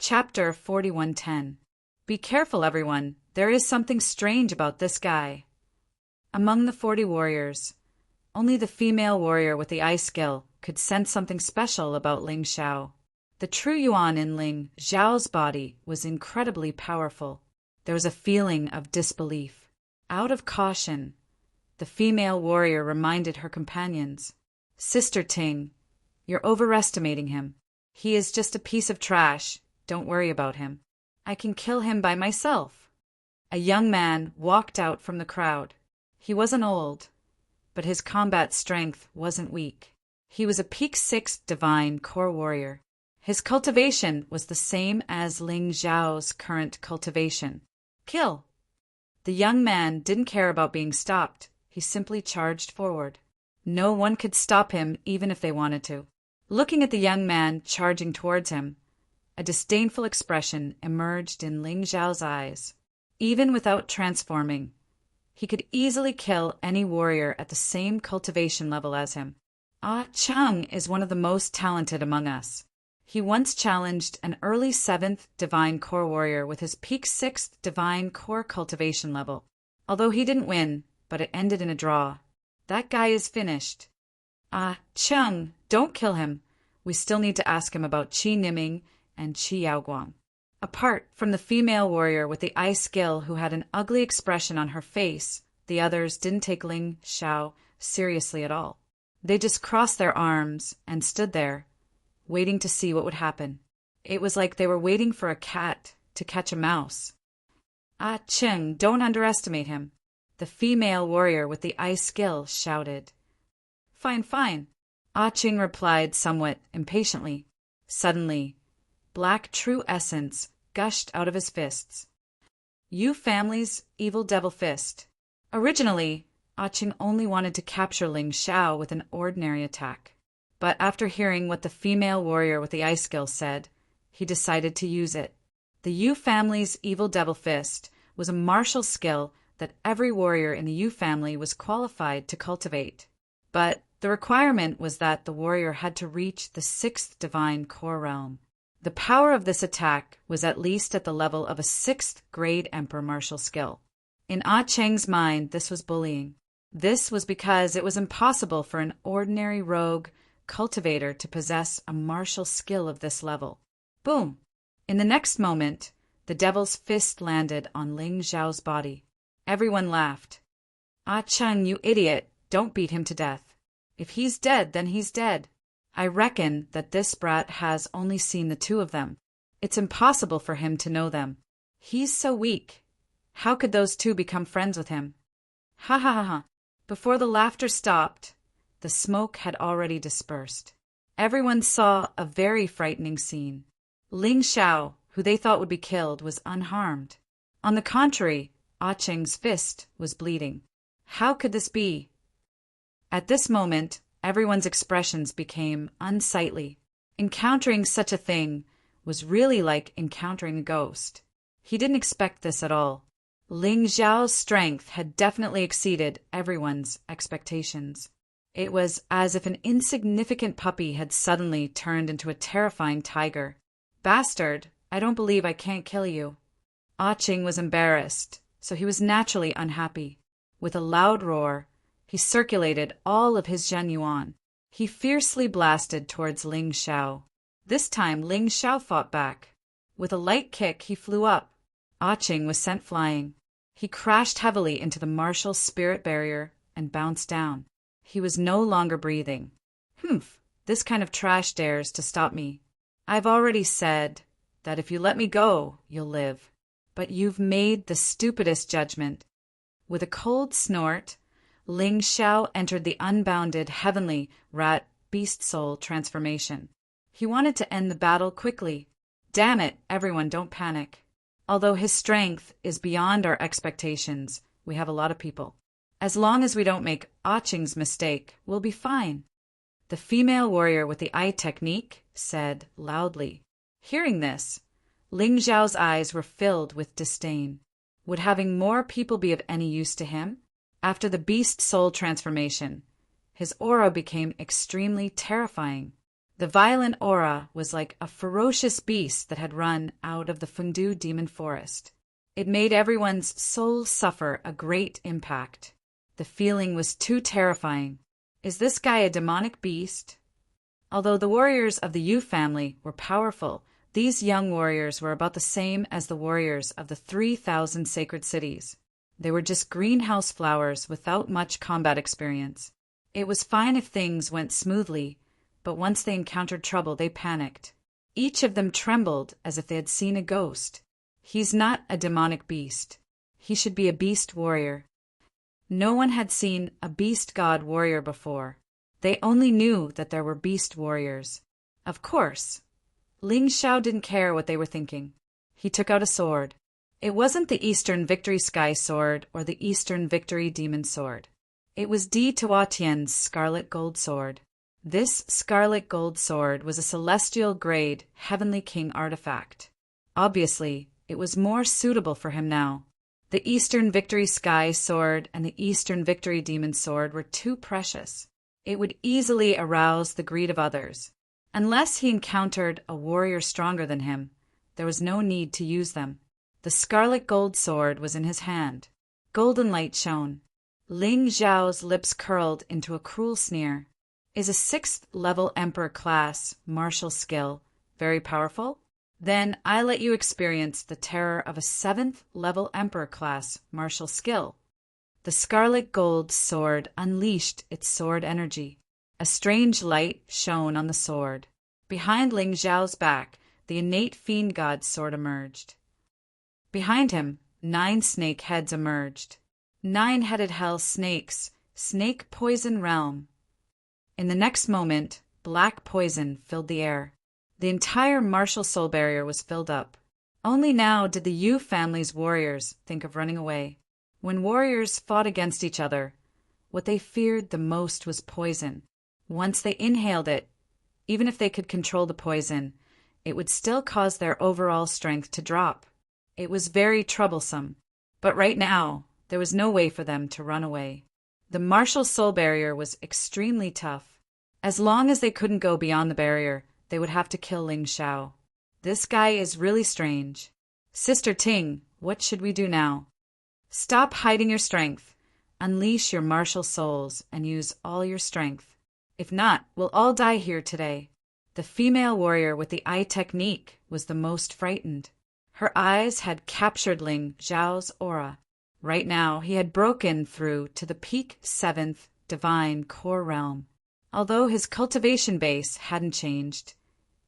Chapter 4110. Be careful, everyone. There is something strange about this guy. Among the 40 warriors, only the female warrior with the eye skill could sense something special about Ling Xiao. The true yuan in Ling Xiao's body was incredibly powerful. There was a feeling of disbelief. Out of caution, the female warrior reminded her companions, "Sister Ting, you're overestimating him. He is just a piece of trash. Don't worry about him. I can kill him by myself." A young man walked out from the crowd. He wasn't old, but his combat strength wasn't weak. He was a peak 6 divine core warrior. His cultivation was the same as Ling Xiao's current cultivation. Kill. The young man didn't care about being stopped. He simply charged forward. No one could stop him even if they wanted to. Looking at the young man charging towards him, a disdainful expression emerged in Ling Xiao's eyes. Even without transforming, he could easily kill any warrior at the same cultivation level as him. Ah Chang is one of the most talented among us. He once challenged an early 7th divine core warrior with his peak 6th divine core cultivation level. Although he didn't win, but it ended in a draw. That guy is finished. Ah Chang, don't kill him. We still need to ask him about Qi Niming and Qi Yaoguang. Apart from the female warrior with the eye skill who had an ugly expression on her face, the others didn't take Ling Xiao seriously at all. They just crossed their arms and stood there, waiting to see what would happen. It was like they were waiting for a cat to catch a mouse. Ah Cheng, don't underestimate him, the female warrior with the eye skill shouted. Fine, fine, Ah Ching replied somewhat impatiently. Suddenly, black true essence gushed out of his fists. Yu family's evil devil fist. Originally, Ah Ching only wanted to capture Ling Xiao with an ordinary attack. But after hearing what the female warrior with the eye skill said, he decided to use it. The Yu family's evil devil fist was a martial skill that every warrior in the Yu family was qualified to cultivate. But the requirement was that the warrior had to reach the 6th divine core realm. The power of this attack was at least at the level of a 6th grade emperor martial skill. In Ah Cheng's mind, this was bullying. This was because it was impossible for an ordinary rogue cultivator to possess a martial skill of this level. Boom! In the next moment, the devil's fist landed on Ling Xiao's body. Everyone laughed. Ah Cheng, you idiot, don't beat him to death. If he's dead, then he's dead. I reckon that this brat has only seen the two of them. It's impossible for him to know them. He's so weak. How could those two become friends with him? Ha ha ha ha. Before the laughter stopped, the smoke had already dispersed. Everyone saw a very frightening scene. Ling Xiao, who they thought would be killed, was unharmed. On the contrary, Ah Cheng's fist was bleeding. How could this be? At this moment, everyone's expressions became unsightly. Encountering such a thing was really like encountering a ghost. He didn't expect this at all. Ling Xiao's strength had definitely exceeded everyone's expectations. It was as if an insignificant puppy had suddenly turned into a terrifying tiger. Bastard, I don't believe I can't kill you. Ah Ching was embarrassed, so he was naturally unhappy. With a loud roar, he circulated all of his Zhen Yuan. He fiercely blasted towards Ling Xiao. This time Ling Xiao fought back. With a light kick, he flew up. Ah Ching was sent flying. He crashed heavily into the martial spirit barrier and bounced down. He was no longer breathing. Humph, this kind of trash dares to stop me. I've already said that if you let me go, you'll live. But you've made the stupidest judgment. With a cold snort, Ling Xiao entered the unbounded heavenly rat beast soul transformation. He wanted to end the battle quickly. Damn it, everyone, don't panic. Although his strength is beyond our expectations, we have a lot of people. As long as we don't make Ah Ching's mistake, we'll be fine. The female warrior with the eye technique said loudly. Hearing this, Ling Xiao's eyes were filled with disdain. Would having more people be of any use to him? After the beast soul transformation, his aura became extremely terrifying. The violent aura was like a ferocious beast that had run out of the Fundu demon forest. It made everyone's soul suffer a great impact. The feeling was too terrifying. Is this guy a demonic beast? Although the warriors of the Yu family were powerful, these young warriors were about the same as the warriors of the 3,000 sacred cities. They were just greenhouse flowers without much combat experience. It was fine if things went smoothly, but once they encountered trouble, they panicked. Each of them trembled as if they had seen a ghost. He's not a demonic beast. He should be a beast warrior. No one had seen a beast god warrior before. They only knew that there were beast warriors. Of course, Ling Xiao didn't care what they were thinking. He took out a sword. It wasn't the Eastern Victory Sky Sword or the Eastern Victory Demon Sword. It was Di Tuatian's Scarlet Gold Sword. This Scarlet Gold Sword was a celestial grade Heavenly King artifact. Obviously, it was more suitable for him now. The Eastern Victory Sky Sword and the Eastern Victory Demon Sword were too precious. It would easily arouse the greed of others. Unless he encountered a warrior stronger than him, there was no need to use them. The Scarlet Gold Sword was in his hand. Golden light shone. Ling Xiao's lips curled into a cruel sneer. Is a 6th level Emperor class martial skill very powerful? Then I let you experience the terror of a 7th level Emperor class martial skill. The Scarlet Gold Sword unleashed its sword energy. A strange light shone on the sword. Behind Ling Xiao's back, the innate fiend god sword emerged. Behind him, 9 snake heads emerged. 9-headed hell snakes, snake poison realm. In the next moment, black poison filled the air. The entire martial soul barrier was filled up. Only now did the Yu family's warriors think of running away. When warriors fought against each other, what they feared the most was poison. Once they inhaled it, even if they could control the poison, it would still cause their overall strength to drop. It was very troublesome. But right now, there was no way for them to run away. The martial soul barrier was extremely tough. As long as they couldn't go beyond the barrier, they would have to kill Ling Xiao. This guy is really strange. Sister Ting, what should we do now? Stop hiding your strength. Unleash your martial souls and use all your strength. If not, we'll all die here today. The female warrior with the eye technique was the most frightened. Her eyes had captured Ling Xiao's aura. Right now, he had broken through to the peak 7th divine core realm. Although his cultivation base hadn't changed,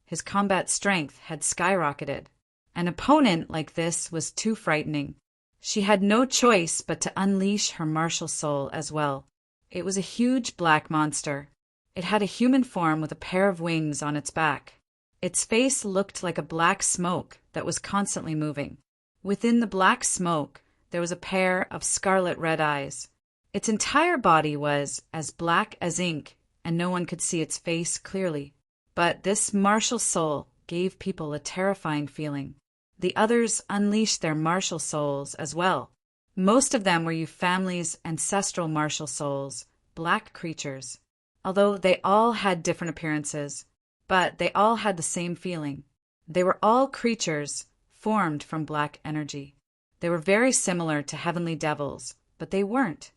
his combat strength had skyrocketed. An opponent like this was too frightening. She had no choice but to unleash her martial soul as well. It was a huge black monster. It had a human form with a pair of wings on its back. Its face looked like a black smoke that was constantly moving. Within the black smoke, there was a pair of scarlet red eyes. Its entire body was as black as ink, and no one could see its face clearly. But this martial soul gave people a terrifying feeling. The others unleashed their martial souls as well. Most of them were Yu family's ancestral martial souls, black creatures. Although they all had different appearances, but they all had the same feeling. They were all creatures formed from black energy. They were very similar to heavenly devils, but they weren't.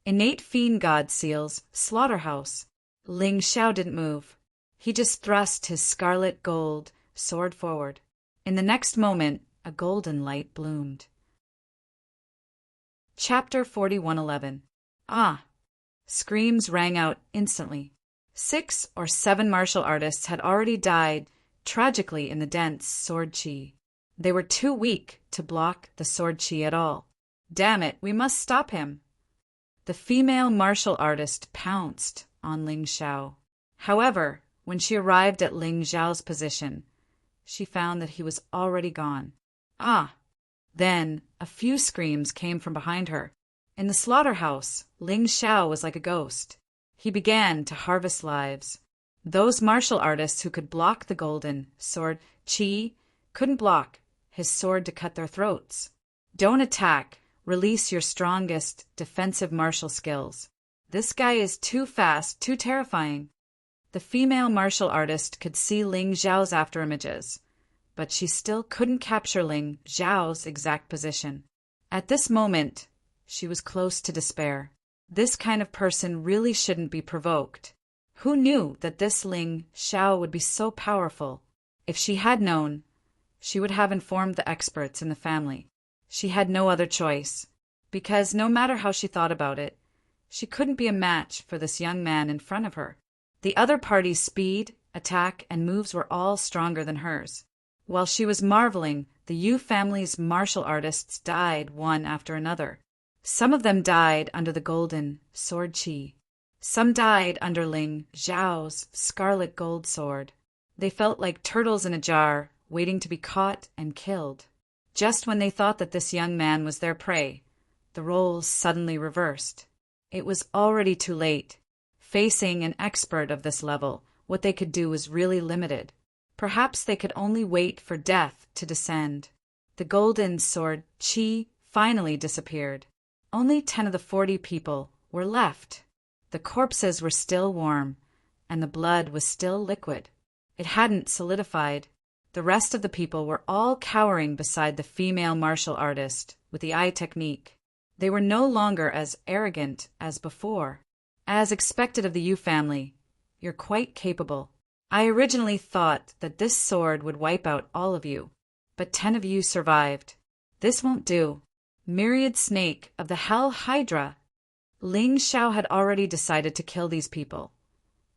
Innate fiend god seals, slaughterhouse. Ling Xiao didn't move. He just thrust his scarlet gold sword forward. In the next moment, a golden light bloomed. Chapter 4111. Ah! Screams rang out instantly. 6 or 7 martial artists had already died tragically in the dense sword chi. They were too weak to block the sword chi at all. Damn it, we must stop him. The female martial artist pounced on Ling Xiao. However, when she arrived at Ling Xiao's position, she found that he was already gone. Ah! Then a few screams came from behind her. In the slaughterhouse, Ling Xiao was like a ghost. He began to harvest lives. Those martial artists who could block the golden sword chi couldn't block his sword to cut their throats. Don't attack. Release your strongest defensive martial skills. This guy is too fast, too terrifying. The female martial artist could see Ling Xiao's afterimages, but she still couldn't capture Ling Xiao's exact position. At this moment, she was close to despair. This kind of person really shouldn't be provoked. Who knew that this Ling Xiao would be so powerful? If she had known, she would have informed the experts in the family. She had no other choice, because no matter how she thought about it, she couldn't be a match for this young man in front of her. The other party's speed, attack, and moves were all stronger than hers. While she was marveling, the Yu family's martial artists died one after another. Some of them died under the golden sword chi. Some died under Ling Xiao's scarlet gold sword. They felt like turtles in a jar, waiting to be caught and killed. Just when they thought that this young man was their prey, the roles suddenly reversed. It was already too late. Facing an expert of this level, what they could do was really limited. Perhaps they could only wait for death to descend. The golden sword chi finally disappeared. Only 10 of the 40 people were left. The corpses were still warm, and the blood was still liquid. It hadn't solidified. The rest of the people were all cowering beside the female martial artist with the eye technique. They were no longer as arrogant as before. As expected of the Yu family, you're quite capable. I originally thought that this sword would wipe out all of you, but 10 of you survived. This won't do. Myriad snake of the Hell Hydra. Ling Xiao had already decided to kill these people,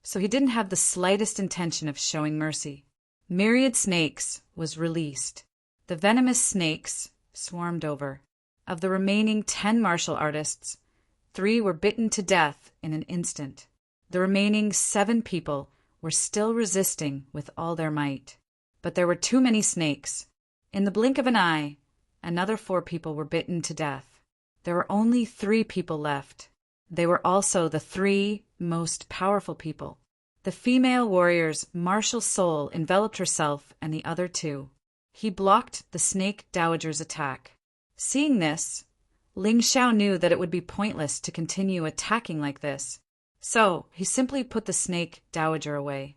so he didn't have the slightest intention of showing mercy. Myriad snakes was released. The venomous snakes swarmed over. Of the remaining 10 martial artists, 3 were bitten to death in an instant. The remaining 7 people were still resisting with all their might. But there were too many snakes. In the blink of an eye, another 4 people were bitten to death. There were only 3 people left. They were also the 3 most powerful people. The female warrior's martial soul enveloped herself and the other 2. He blocked the snake dowager's attack. Seeing this, Ling Xiao knew that it would be pointless to continue attacking like this, so he simply put the snake dowager away.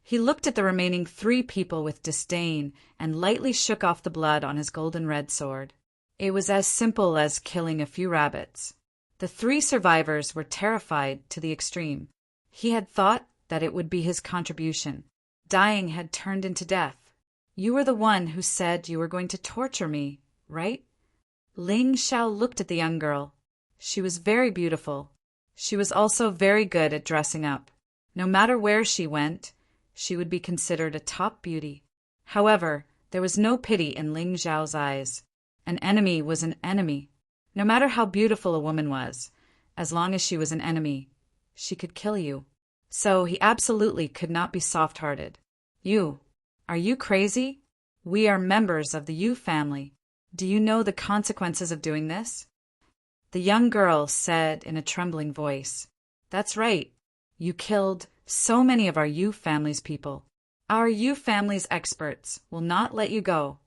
He looked at the remaining 3 people with disdain and lightly shook off the blood on his golden red sword. It was as simple as killing a few rabbits. The 3 survivors were terrified to the extreme. He had thought that it would be his contribution. Dying had turned into death. You were the one who said you were going to torture me, right? Ling Xiao looked at the young girl. She was very beautiful. She was also very good at dressing up. No matter where she went, she would be considered a top beauty. However, there was no pity in Ling Xiao's eyes. An enemy was an enemy. No matter how beautiful a woman was, as long as she was an enemy, she could kill you. So he absolutely could not be soft-hearted. Are you crazy? We are members of the Yu family. Do you know the consequences of doing this? The young girl said in a trembling voice, That's right. You killed so many of our Yu family's people. Our Yu family's experts will not let you go.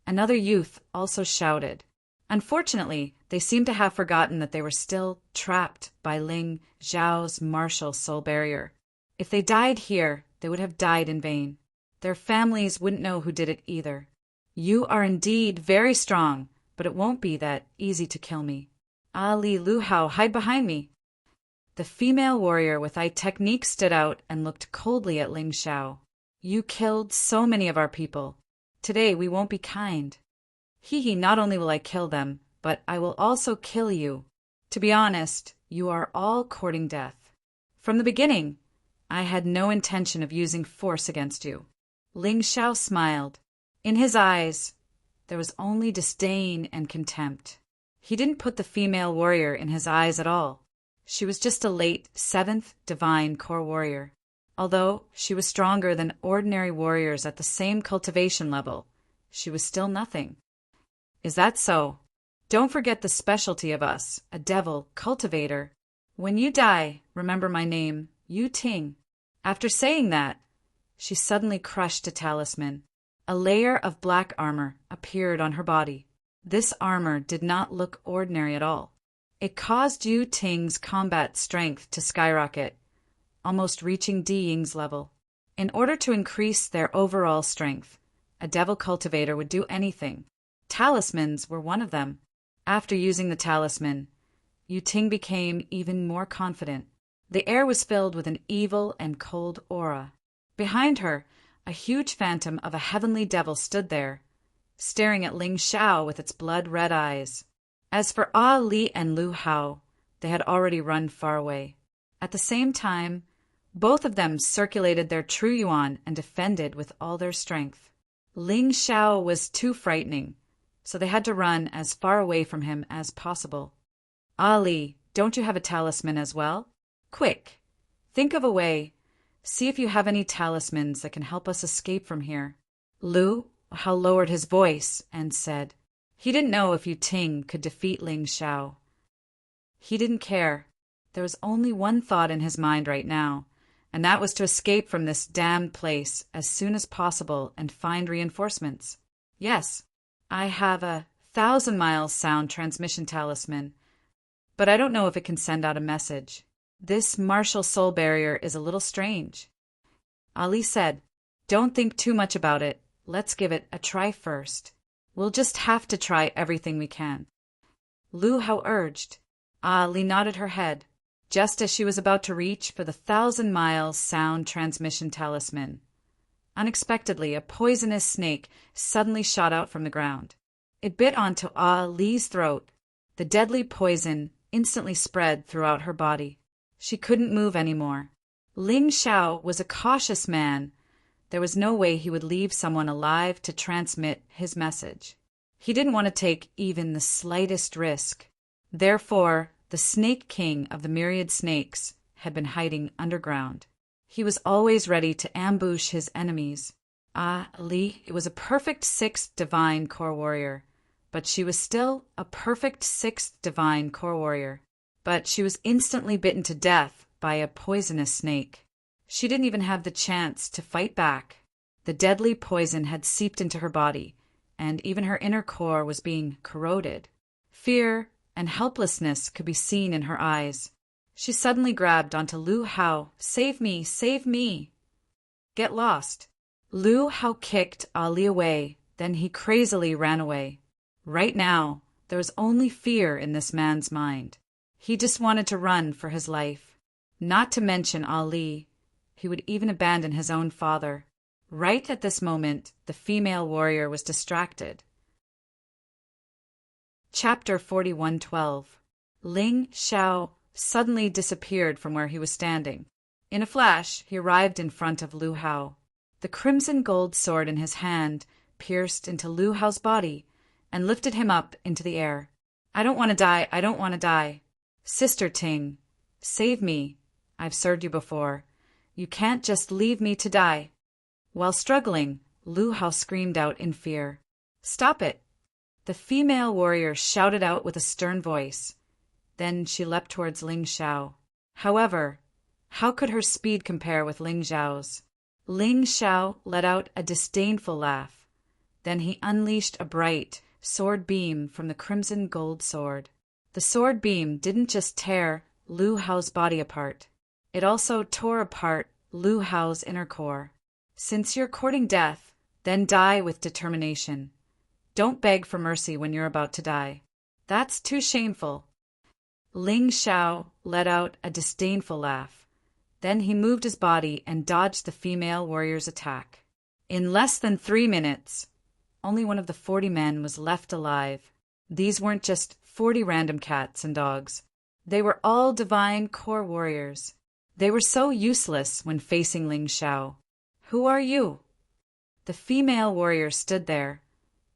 Another youth also shouted. Unfortunately, they seemed to have forgotten that they were still trapped by Ling Xiao's martial soul barrier. If they died here, they would have died in vain. Their families wouldn't know who did it either. You are indeed very strong, but it won't be that easy to kill me. Ali Luhao, hide behind me. The female warrior with eye technique stood out and looked coldly at Ling Xiao. You killed so many of our people. Today we won't be kind. Not only will I kill them, but I will also kill you. To be honest, you are all courting death. From the beginning, I had no intention of using force against you. Ling Xiao smiled. In his eyes, there was only disdain and contempt. He didn't put the female warrior in his eyes at all. She was just a late 7th divine core warrior. Although she was stronger than ordinary warriors at the same cultivation level, she was still nothing. Is that so? Don't forget the specialty of us, a devil cultivator. When you die, remember my name, Yu Ting. After saying that, she suddenly crushed a talisman. A layer of black armor appeared on her body. This armor did not look ordinary at all. It caused Yu Ting's combat strength to skyrocket. almost reaching Di Ying's level. In order to increase their overall strength, a devil cultivator would do anything. Talismans were one of them. After using the talisman, Yu Ting became even more confident. The air was filled with an evil and cold aura. Behind her, a huge phantom of a heavenly devil stood there, staring at Ling Xiao with its blood-red eyes. As for Ah Li and Lu Hao, they had already run far away. At the same time, both of them circulated their true yuan and defended with all their strength. Ling Xiao was too frightening, so they had to run as far away from him as possible. Ah Li, don't you have a talisman as well? Quick, think of a way. See if you have any talismans that can help us escape from here. Lu Hao lowered his voice and said. He didn't know if Yu Ting could defeat Ling Xiao. He didn't care. There was only one thought in his mind right now, and that was to escape from this damned place as soon as possible and find reinforcements. Yes, I have a 1,000-mile sound transmission talisman, but I don't know if it can send out a message. This martial soul barrier is a little strange. Ali said, Don't think too much about it. Let's give it a try first. We'll just have to try everything we can. Lu Hao urged. Ali nodded her head, just as she was about to reach for the 1,000-mile sound transmission talisman. Unexpectedly, a poisonous snake suddenly shot out from the ground. It bit onto Li's throat. The deadly poison instantly spread throughout her body. She couldn't move anymore. Ling Xiao was a cautious man. There was no way he would leave someone alive to transmit his message. He didn't want to take even the slightest risk. Therefore, the Snake King of the myriad snakes had been hiding underground. He was always ready to ambush his enemies. Li was a perfect 6th divine core warrior, but she was still a perfect 6th divine core warrior. But she was instantly bitten to death by a poisonous snake. She didn't even have the chance to fight back. The deadly poison had seeped into her body, and even her inner core was being corroded. Fear and helplessness could be seen in her eyes. She suddenly grabbed onto Lu Hao. Save me! Save me! Get lost! Lu Hao kicked Ali away, then he crazily ran away. Right now, there was only fear in this man's mind. He just wanted to run for his life. Not to mention Ali. He would even abandon his own father. Right at this moment, the female warrior was distracted. Chapter 41:12. Ling Xiao suddenly disappeared from where he was standing. In a flash, he arrived in front of Lu Hao. The crimson gold sword in his hand pierced into Lu Hao's body and lifted him up into the air. I don't want to die. I don't want to die. Sister Ting, save me. I've served you before. You can't just leave me to die. While struggling, Lu Hao screamed out in fear. Stop it! The female warrior shouted out with a stern voice. Then she leapt towards Ling Xiao. However, how could her speed compare with Ling Xiao's? Ling Xiao let out a disdainful laugh. Then he unleashed a bright sword beam from the crimson gold sword. The sword beam didn't just tear Lu Hao's body apart. It also tore apart Lu Hao's inner core. Since you're courting death, then die with determination. Don't beg for mercy when you're about to die. That's too shameful. Ling Xiao let out a disdainful laugh. Then he moved his body and dodged the female warrior's attack. In less than 3 minutes, only one of the 40 men was left alive. These weren't just 40 random cats and dogs. They were all divine core warriors. They were so useless when facing Ling Xiao. Who are you? The female warrior stood there,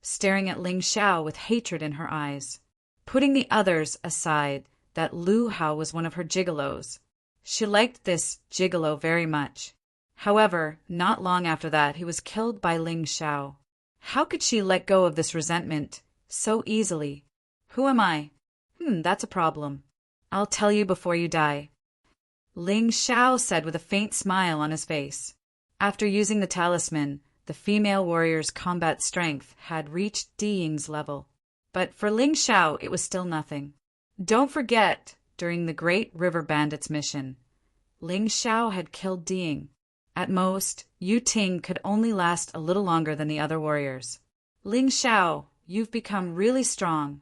staring at Ling Xiao with hatred in her eyes. Putting the others aside, that Lu Hao was one of her gigolos. She liked this gigolo very much. However, not long after that, he was killed by Ling Xiao. How could she let go of this resentment so easily? Who am I? That's a problem. I'll tell you before you die. Ling Xiao said with a faint smile on his face. After using the talisman, the female warrior's combat strength had reached Di Ying's level. But for Ling Xiao, it was still nothing. Don't forget, during the Great River Bandits mission, Ling Xiao had killed Ding. At most, Yu Ting could only last a little longer than the other warriors. Ling Xiao, you've become really strong.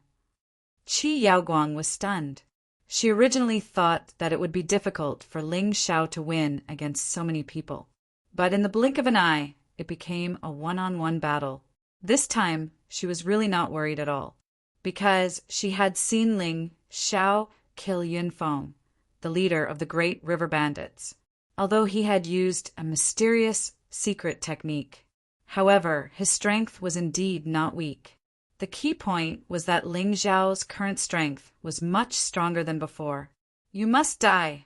Qi Yaoguang was stunned. She originally thought that it would be difficult for Ling Xiao to win against so many people. But in the blink of an eye, it became a one-on-one battle. This time, she was really not worried at all, because she had seen Ling Xiao kill Yunfeng, the leader of the Great River Bandits, although he had used a mysterious, secret technique. However, his strength was indeed not weak. The key point was that Ling Xiao's current strength was much stronger than before. You must die.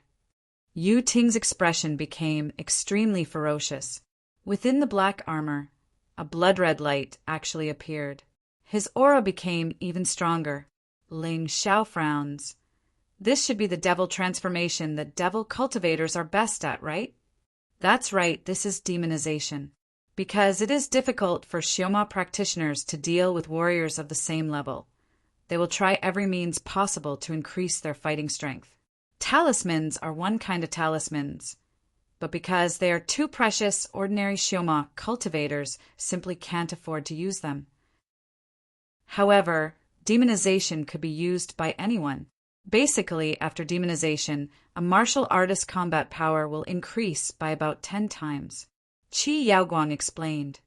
Yu Ting's expression became extremely ferocious. Within the black armor, a blood-red light actually appeared. His aura became even stronger. Ling Xiao frowns. This should be the devil transformation that devil cultivators are best at, right? That's right, this is demonization. Because it is difficult for Xioma practitioners to deal with warriors of the same level. They will try every means possible to increase their fighting strength. Talismans are one kind of talismans, but because they are too precious, ordinary Xioma cultivators simply can't afford to use them. However, demonization could be used by anyone. Basically, after demonization, a martial artist's combat power will increase by about 10 times. Qi Yaoguang explained.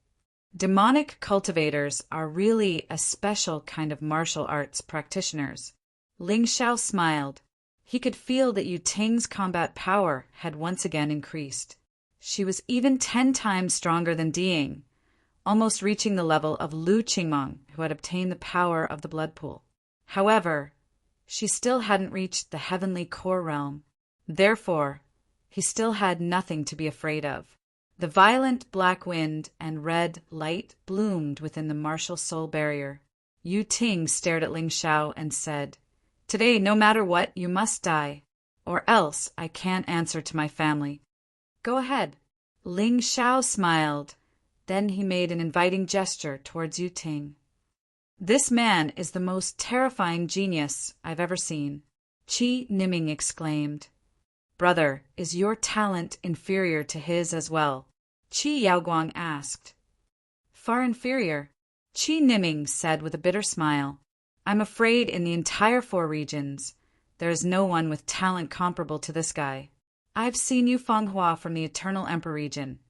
Demonic cultivators are really a special kind of martial arts practitioners. Ling Xiao smiled. He could feel that Yu Ting's combat power had once again increased. She was even 10 times stronger than Ding, almost reaching the level of Lu Qingmeng, who had obtained the power of the blood pool. However, she still hadn't reached the heavenly core realm. Therefore, he still had nothing to be afraid of. The violent black wind and red light bloomed within the martial soul barrier. Yu Ting stared at Ling Xiao and said, "Today, no matter what, you must die, or else I can't answer to my family." "Go ahead." Ling Xiao smiled. Then he made an inviting gesture towards Yu Ting. "This man is the most terrifying genius I've ever seen," Qi Niming exclaimed. "Brother, is your talent inferior to his as well?" Qi Yaoguang asked. "Far inferior," Qi Niming said with a bitter smile. "I'm afraid in the entire 4 regions, there is no one with talent comparable to this guy. I've seen Yu Fenghua from the Eternal Emperor region,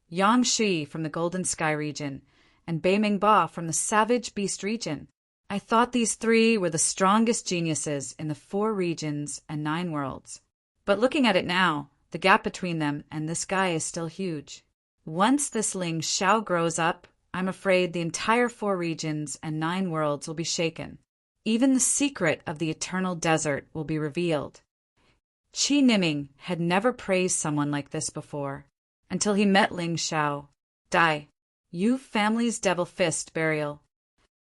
Yang Shi from the Golden Sky region, and Bei Mingba from the Savage Beast region. I thought these 3 were the strongest geniuses in the 4 regions and 9 worlds. But looking at it now, the gap between them and this guy is still huge. Once this Ling Xiao grows up, I'm afraid the entire 4 regions and 9 worlds will be shaken. Even the secret of the eternal desert will be revealed." Qi Niming had never praised someone like this before, until he met Ling Xiao. "Die. Yu family's devil fist burial."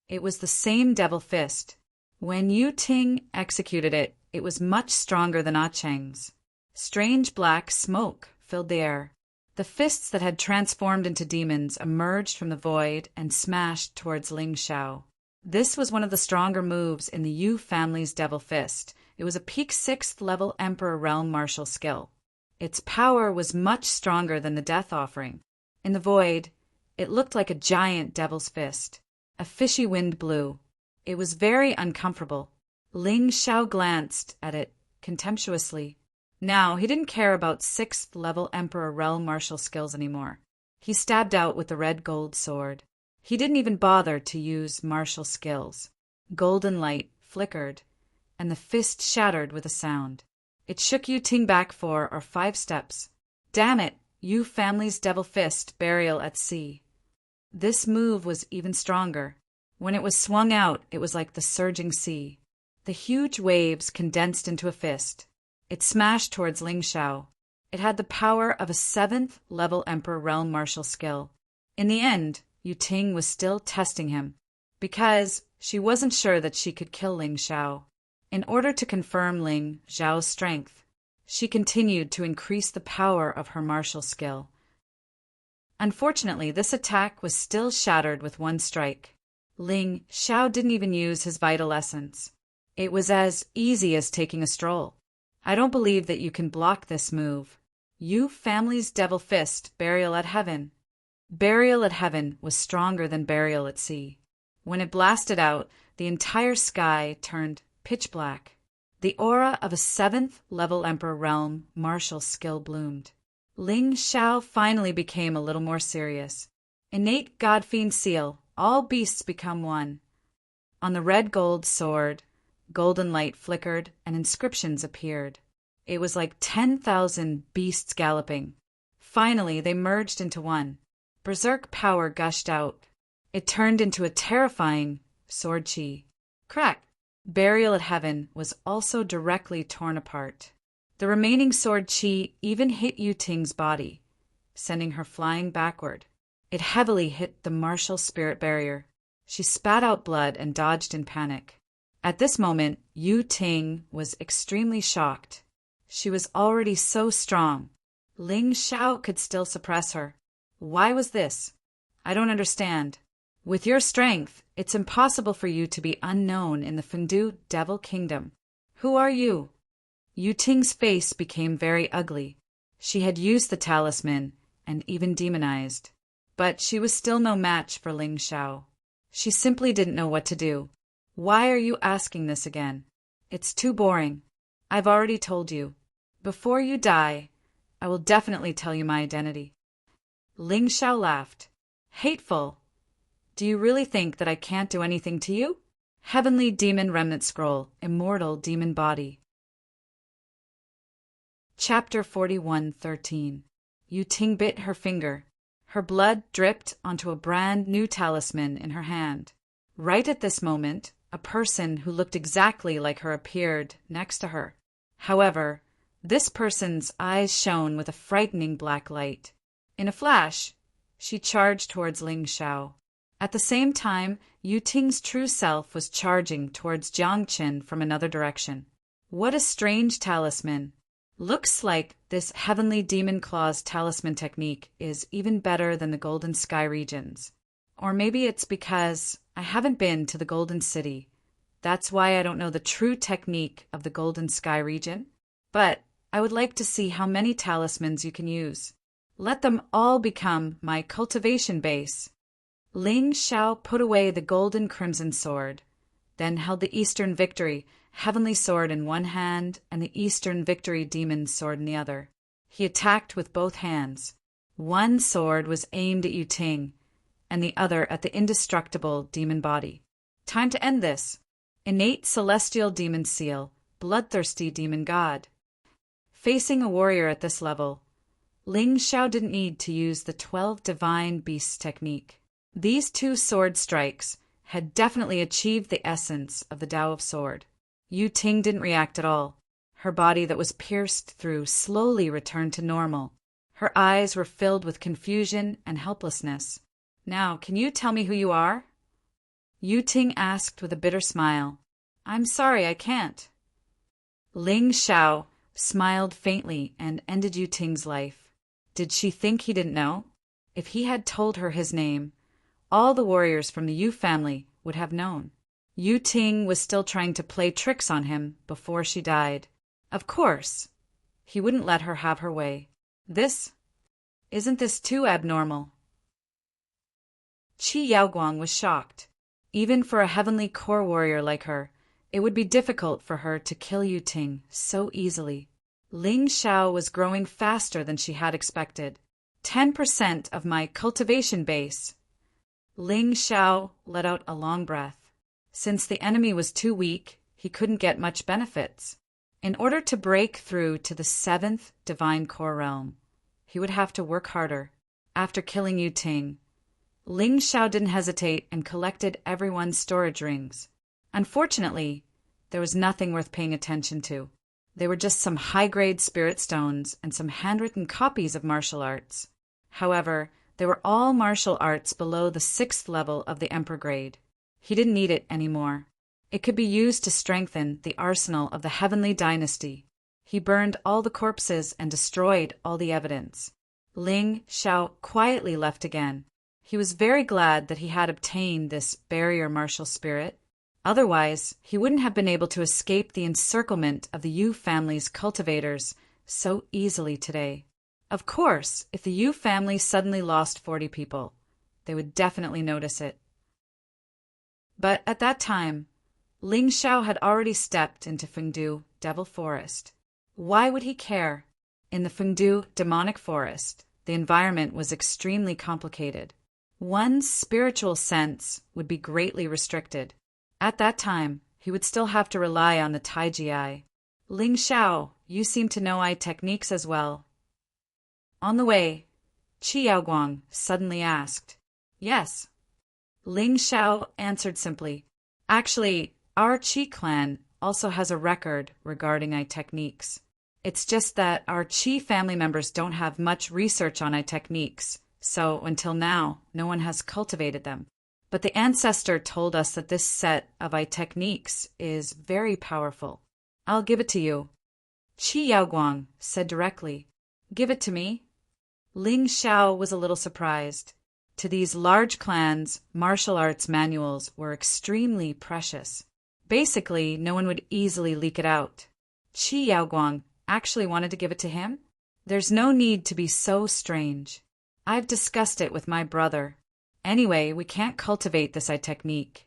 It was the same devil fist. When Yu Ting executed it, it was much stronger than Ah Cheng's. Strange black smoke filled the air. The fists that had transformed into demons emerged from the void and smashed towards Ling Xiao. This was one of the stronger moves in the Yu family's devil fist. It was a peak 6th level Emperor Realm martial skill. Its power was much stronger than the death offering. In the void, it looked like a giant devil's fist. A fishy wind blew. It was very uncomfortable. Ling Xiao glanced at it contemptuously. Now, he didn't care about 6th level Emperor Realm martial skills anymore. He stabbed out with the red gold sword. He didn't even bother to use martial skills. Golden light flickered, and the fist shattered with a sound. It shook Yu Ting back 4 or 5 steps. "Damn it, Yu family's devil fist burial at sea." This move was even stronger. When it was swung out, it was like the surging sea. The huge waves condensed into a fist. It smashed towards Ling Xiao. It had the power of a 7th level Emperor Realm martial skill. In the end, Yu Ting was still testing him, because she wasn't sure that she could kill Ling Xiao. In order to confirm Ling Xiao's strength, she continued to increase the power of her martial skill. Unfortunately, this attack was still shattered with 1 strike. Ling Xiao didn't even use his vital essence. It was as easy as taking a stroll. I don't believe that you can block this move. You family's devil fist, burial at heaven. Burial at heaven was stronger than burial at sea. When it blasted out, the entire sky turned pitch black. The aura of a 7th level Emperor realm martial skill bloomed. Ling Xiao finally became a little more serious. Innate Godfiend seal, all beasts become one. On the red gold sword, golden light flickered and inscriptions appeared. It was like 10,000 beasts galloping. Finally, they merged into one. Berserk power gushed out. It turned into a terrifying sword chi. Crack! Burial at heaven was also directly torn apart. The remaining sword chi even hit Yu Ting's body, sending her flying backward. It heavily hit the martial spirit barrier. She spat out blood and dodged in panic. At this moment, Yu Ting was extremely shocked. She was already so strong. Ling Xiao could still suppress her. Why was this? I don't understand. With your strength, it's impossible for you to be unknown in the Fendu Devil Kingdom. Who are you? Yu Ting's face became very ugly. She had used the talisman and even demonized. But she was still no match for Ling Xiao. She simply didn't know what to do. Why are you asking this again? It's too boring. I've already told you. Before you die, I will definitely tell you my identity. Ling Xiao laughed. Hateful. Do you really think that I can't do anything to you? Heavenly Demon Remnant Scroll, Immortal Demon Body. Chapter 41:13. Yu Ting bit her finger. Her blood dripped onto a brand new talisman in her hand. Right at this moment, a person who looked exactly like her appeared next to her. However, this person's eyes shone with a frightening black light. In a flash, she charged towards Ling Xiao. At the same time, Yu Ting's true self was charging towards Jiang Qin from another direction. What a strange talisman! Looks like this Heavenly Demon Claws talisman technique is even better than the Golden Sky regions. Or maybe it's because I haven't been to the Golden City. That's why I don't know the true technique of the Golden Sky region. But I would like to see how many talismans you can use. Let them all become my cultivation base. Ling Xiao put away the golden crimson sword, then held the Eastern Victory Heavenly Sword in one hand and the Eastern Victory Demon Sword in the other. He attacked with both hands. One sword was aimed at Yu Ting, and the other at the indestructible demon body. Time to end this. Innate Celestial Demon Seal, Bloodthirsty Demon God. Facing a warrior at this level, Ling Xiao didn't need to use the 12 Divine Beasts technique. These two sword strikes had definitely achieved the essence of the Tao of Sword. Yu Ting didn't react at all. Her body that was pierced through slowly returned to normal. Her eyes were filled with confusion and helplessness. Now, can you tell me who you are? Yu Ting asked with a bitter smile. I'm sorry, I can't. Ling Xiao smiled faintly and ended Yu Ting's life. Did she think he didn't know? If he had told her his name, all the warriors from the Yu family would have known. Yu Ting was still trying to play tricks on him before she died. Of course, he wouldn't let her have her way. Isn't this too abnormal? Qi Yaoguang was shocked. Even for a heavenly core warrior like her, it would be difficult for her to kill Yu Ting so easily. Ling Xiao was growing faster than she had expected. 10% of my cultivation base. Ling Xiao let out a long breath. Since the enemy was too weak, he couldn't get much benefits. In order to break through to the 7th Divine Core Realm, he would have to work harder. After killing Yu Ting, Ling Xiao didn't hesitate and collected everyone's storage rings. Unfortunately, there was nothing worth paying attention to. They were just some high-grade spirit stones and some handwritten copies of martial arts. However, they were all martial arts below the 6th level of the Emperor grade. He didn't need it anymore. It could be used to strengthen the arsenal of the Heavenly Dynasty. He burned all the corpses and destroyed all the evidence. Ling Xiao quietly left again. He was very glad that he had obtained this barrier martial spirit. Otherwise, he wouldn't have been able to escape the encirclement of the Yu family's cultivators so easily today. Of course, if the Yu family suddenly lost 40 people, they would definitely notice it. But at that time, Ling Xiao had already stepped into Fengdu Devil Forest. Why would he care? In the Fengdu Demonic Forest, the environment was extremely complicated. One's spiritual sense would be greatly restricted. At that time, he would still have to rely on the Taiji eye. Ling Xiao, you seem to know eye techniques as well. On the way, Qi Yaoguang suddenly asked. Yes. Ling Xiao answered simply. Actually, our Qi clan also has a record regarding eye techniques. It's just that our Qi family members don't have much research on eye techniques, so until now, no one has cultivated them. But the ancestor told us that this set of eye techniques is very powerful. I'll give it to you. Qi Yaoguang said directly. Give it to me? Ling Xiao was a little surprised. To these large clans, martial arts manuals were extremely precious. Basically, no one would easily leak it out. Qi Yaoguang actually wanted to give it to him? There's no need to be so strange. I've discussed it with my brother. Anyway, we can't cultivate this eye technique.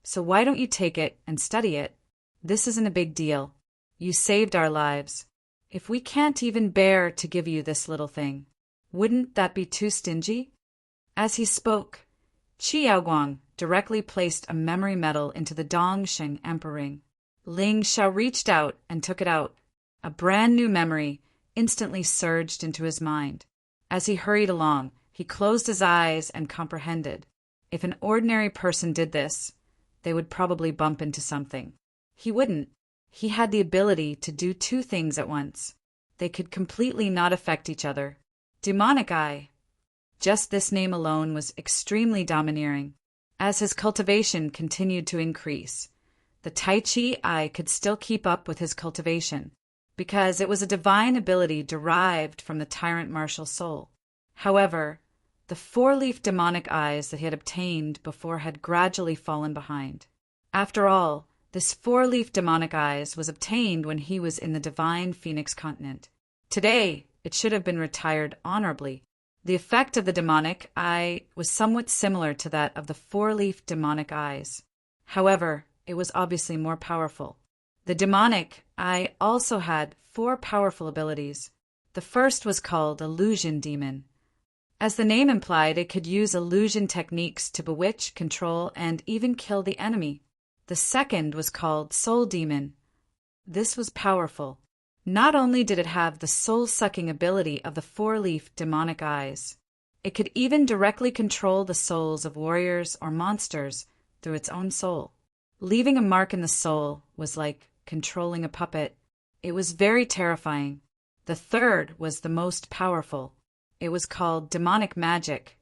So why don't you take it and study it? This isn't a big deal. You saved our lives. If we can't even bear to give you this little thing, wouldn't that be too stingy? As he spoke, Qi Yaoguang directly placed a memory medal into the Dongsheng Emperor ring. Ling Xiao reached out and took it out. A brand new memory instantly surged into his mind. As he hurried along, he closed his eyes and comprehended. If an ordinary person did this, they would probably bump into something. He wouldn't. He had the ability to do two things at once. They could completely not affect each other. Demonic eye. Just this name alone was extremely domineering. As his cultivation continued to increase, the Tai Chi eye could still keep up with his cultivation, because it was a divine ability derived from the Tyrant martial soul. However, the four-leaf demonic eyes that he had obtained before had gradually fallen behind. After all, this four-leaf demonic eyes was obtained when he was in the divine Phoenix continent. Today, it should have been retired honorably. The effect of the demonic eye was somewhat similar to that of the four-leaf demonic eyes. However, it was obviously more powerful. The demonic eye also had 4 powerful abilities. The first was called Illusion Demon. As the name implied, it could use illusion techniques to bewitch, control, and even kill the enemy. The second was called Soul Demon. This was powerful. Not only did it have the soul-sucking ability of the four-leaf demonic eyes, it could even directly control the souls of warriors or monsters through its own soul. Leaving a mark in the soul was like controlling a puppet. It was very terrifying. The third was the most powerful. It was called Demonic Magic.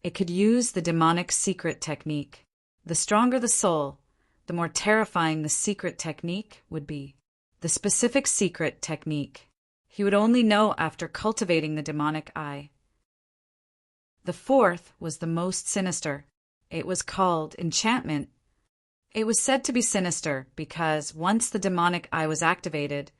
It could use the demonic secret technique. The stronger the soul, the more terrifying the secret technique would be. The specific secret technique he would only know after cultivating the demonic eye. The fourth was the most sinister. It was called Enchantment. It was said to be sinister because once the demonic eye was activated,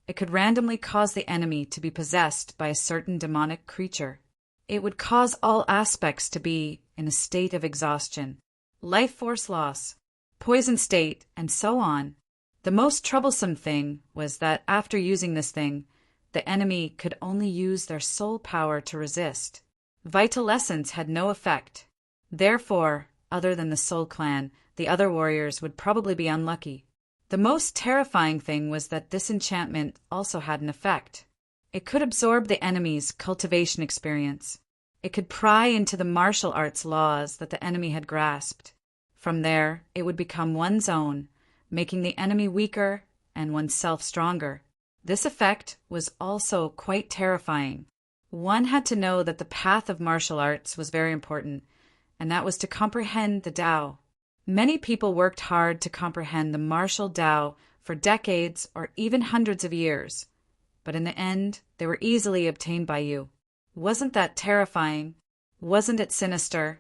it could randomly cause the enemy to be possessed by a certain demonic creature. It would cause all aspects to be in a state of exhaustion, life force loss, poison state, and so on. The most troublesome thing was that after using this thing, the enemy could only use their soul power to resist. Vital essence had no effect. Therefore, other than the Soul Clan, the other warriors would probably be unlucky. The most terrifying thing was that this enchantment also had an effect. It could absorb the enemy's cultivation experience. It could pry into the martial arts laws that the enemy had grasped. From there, it would become one's own, making the enemy weaker and oneself stronger. This effect was also quite terrifying. One had to know that the path of martial arts was very important, and that was to comprehend the Tao. Many people worked hard to comprehend the martial Tao for decades or even hundreds of years, but in the end, they were easily obtained by you. Wasn't that terrifying? Wasn't it sinister?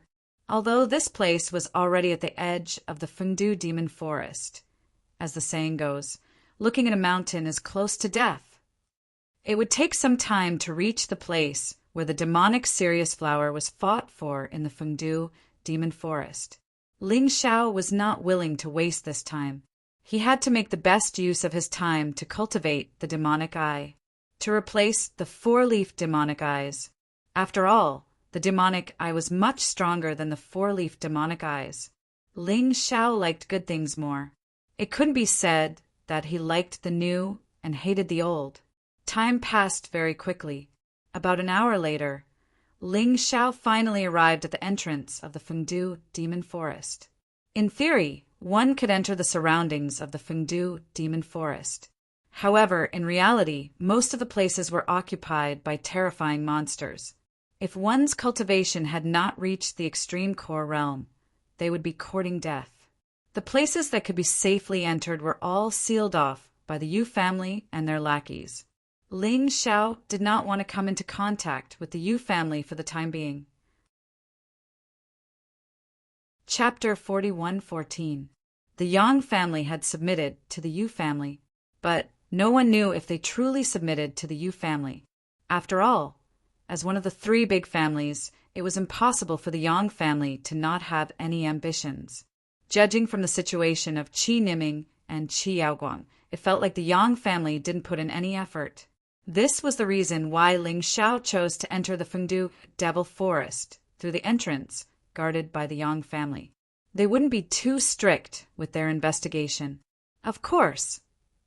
Although this place was already at the edge of the Fengdu demon forest. As the saying goes, looking at a mountain is close to death. It would take some time to reach the place where the demonic Sirius flower was fought for in the Fengdu demon forest. Ling Xiao was not willing to waste this time. He had to make the best use of his time to cultivate the demonic eye, to replace the four-leaf demonic eyes. After all, the demonic eye was much stronger than the four-leaf demonic eyes. Ling Xiao liked good things more. It couldn't be said that he liked the new and hated the old. Time passed very quickly. About an hour later, Ling Xiao finally arrived at the entrance of the Fengdu demon forest. In theory, one could enter the surroundings of the Fengdu demon forest. However, in reality, most of the places were occupied by terrifying monsters. If one's cultivation had not reached the extreme core realm, they would be courting death. The places that could be safely entered were all sealed off by the Yu family and their lackeys. Ling Xiao did not want to come into contact with the Yu family for the time being. Chapter 41:14. The Yang family had submitted to the Yu family, but no one knew if they truly submitted to the Yu family. After all, as one of the three big families, it was impossible for the Yang family to not have any ambitions. Judging from the situation of Qi Niming and Qi Yaoguang, it felt like the Yang family didn't put in any effort. This was the reason why Ling Xiao chose to enter the Fengdu Devil Forest through the entrance guarded by the Yang family. They wouldn't be too strict with their investigation. Of course,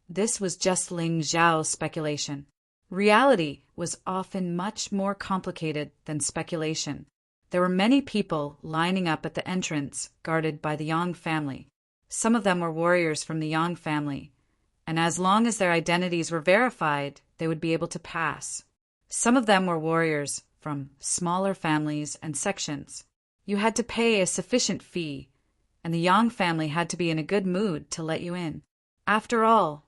this was just Ling Xiao's speculation. Reality was often much more complicated than speculation. There were many people lining up at the entrance guarded by the Yang family. Some of them were warriors from the Yang family, and as long as their identities were verified, they would be able to pass. Some of them were warriors from smaller families and sections. You had to pay a sufficient fee, and the Yang family had to be in a good mood to let you in. After all,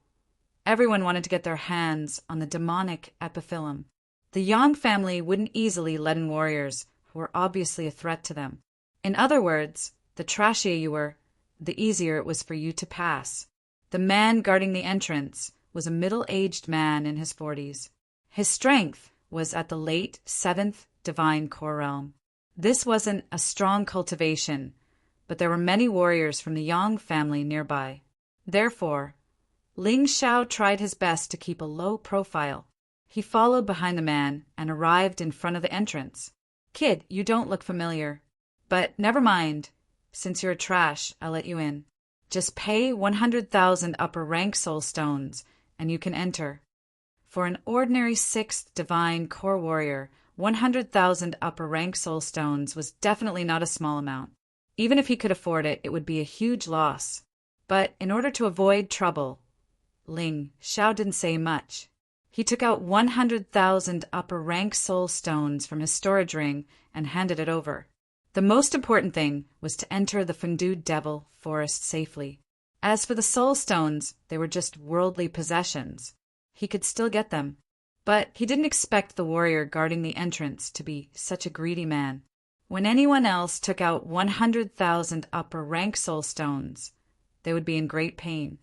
everyone wanted to get their hands on the demonic epiphyllum. The Yang family wouldn't easily let in warriors who were obviously a threat to them. In other words, the trashier you were, the easier it was for you to pass. The man guarding the entrance was a middle-aged man in his 40s. His strength was at the late 7th divine core realm. This wasn't a strong cultivation, but there were many warriors from the Yang family nearby. Therefore, Ling Xiao tried his best to keep a low profile. He followed behind the man and arrived in front of the entrance. "Kid, you don't look familiar. But never mind. Since you're trash, I'll let you in. Just pay 100,000 upper rank soul stones, and you can enter." For an ordinary 6th divine core warrior, 100,000 upper rank soul stones was definitely not a small amount. Even if he could afford it, it would be a huge loss. But in order to avoid trouble, Ling Xiao didn't say much. He took out 100,000 upper rank soul stones from his storage ring and handed it over. The most important thing was to enter the Fengdu Devil Forest safely. As for the soul stones, they were just worldly possessions. He could still get them. But he didn't expect the warrior guarding the entrance to be such a greedy man. When anyone else took out 100,000 upper rank soul stones, they would be in great pain.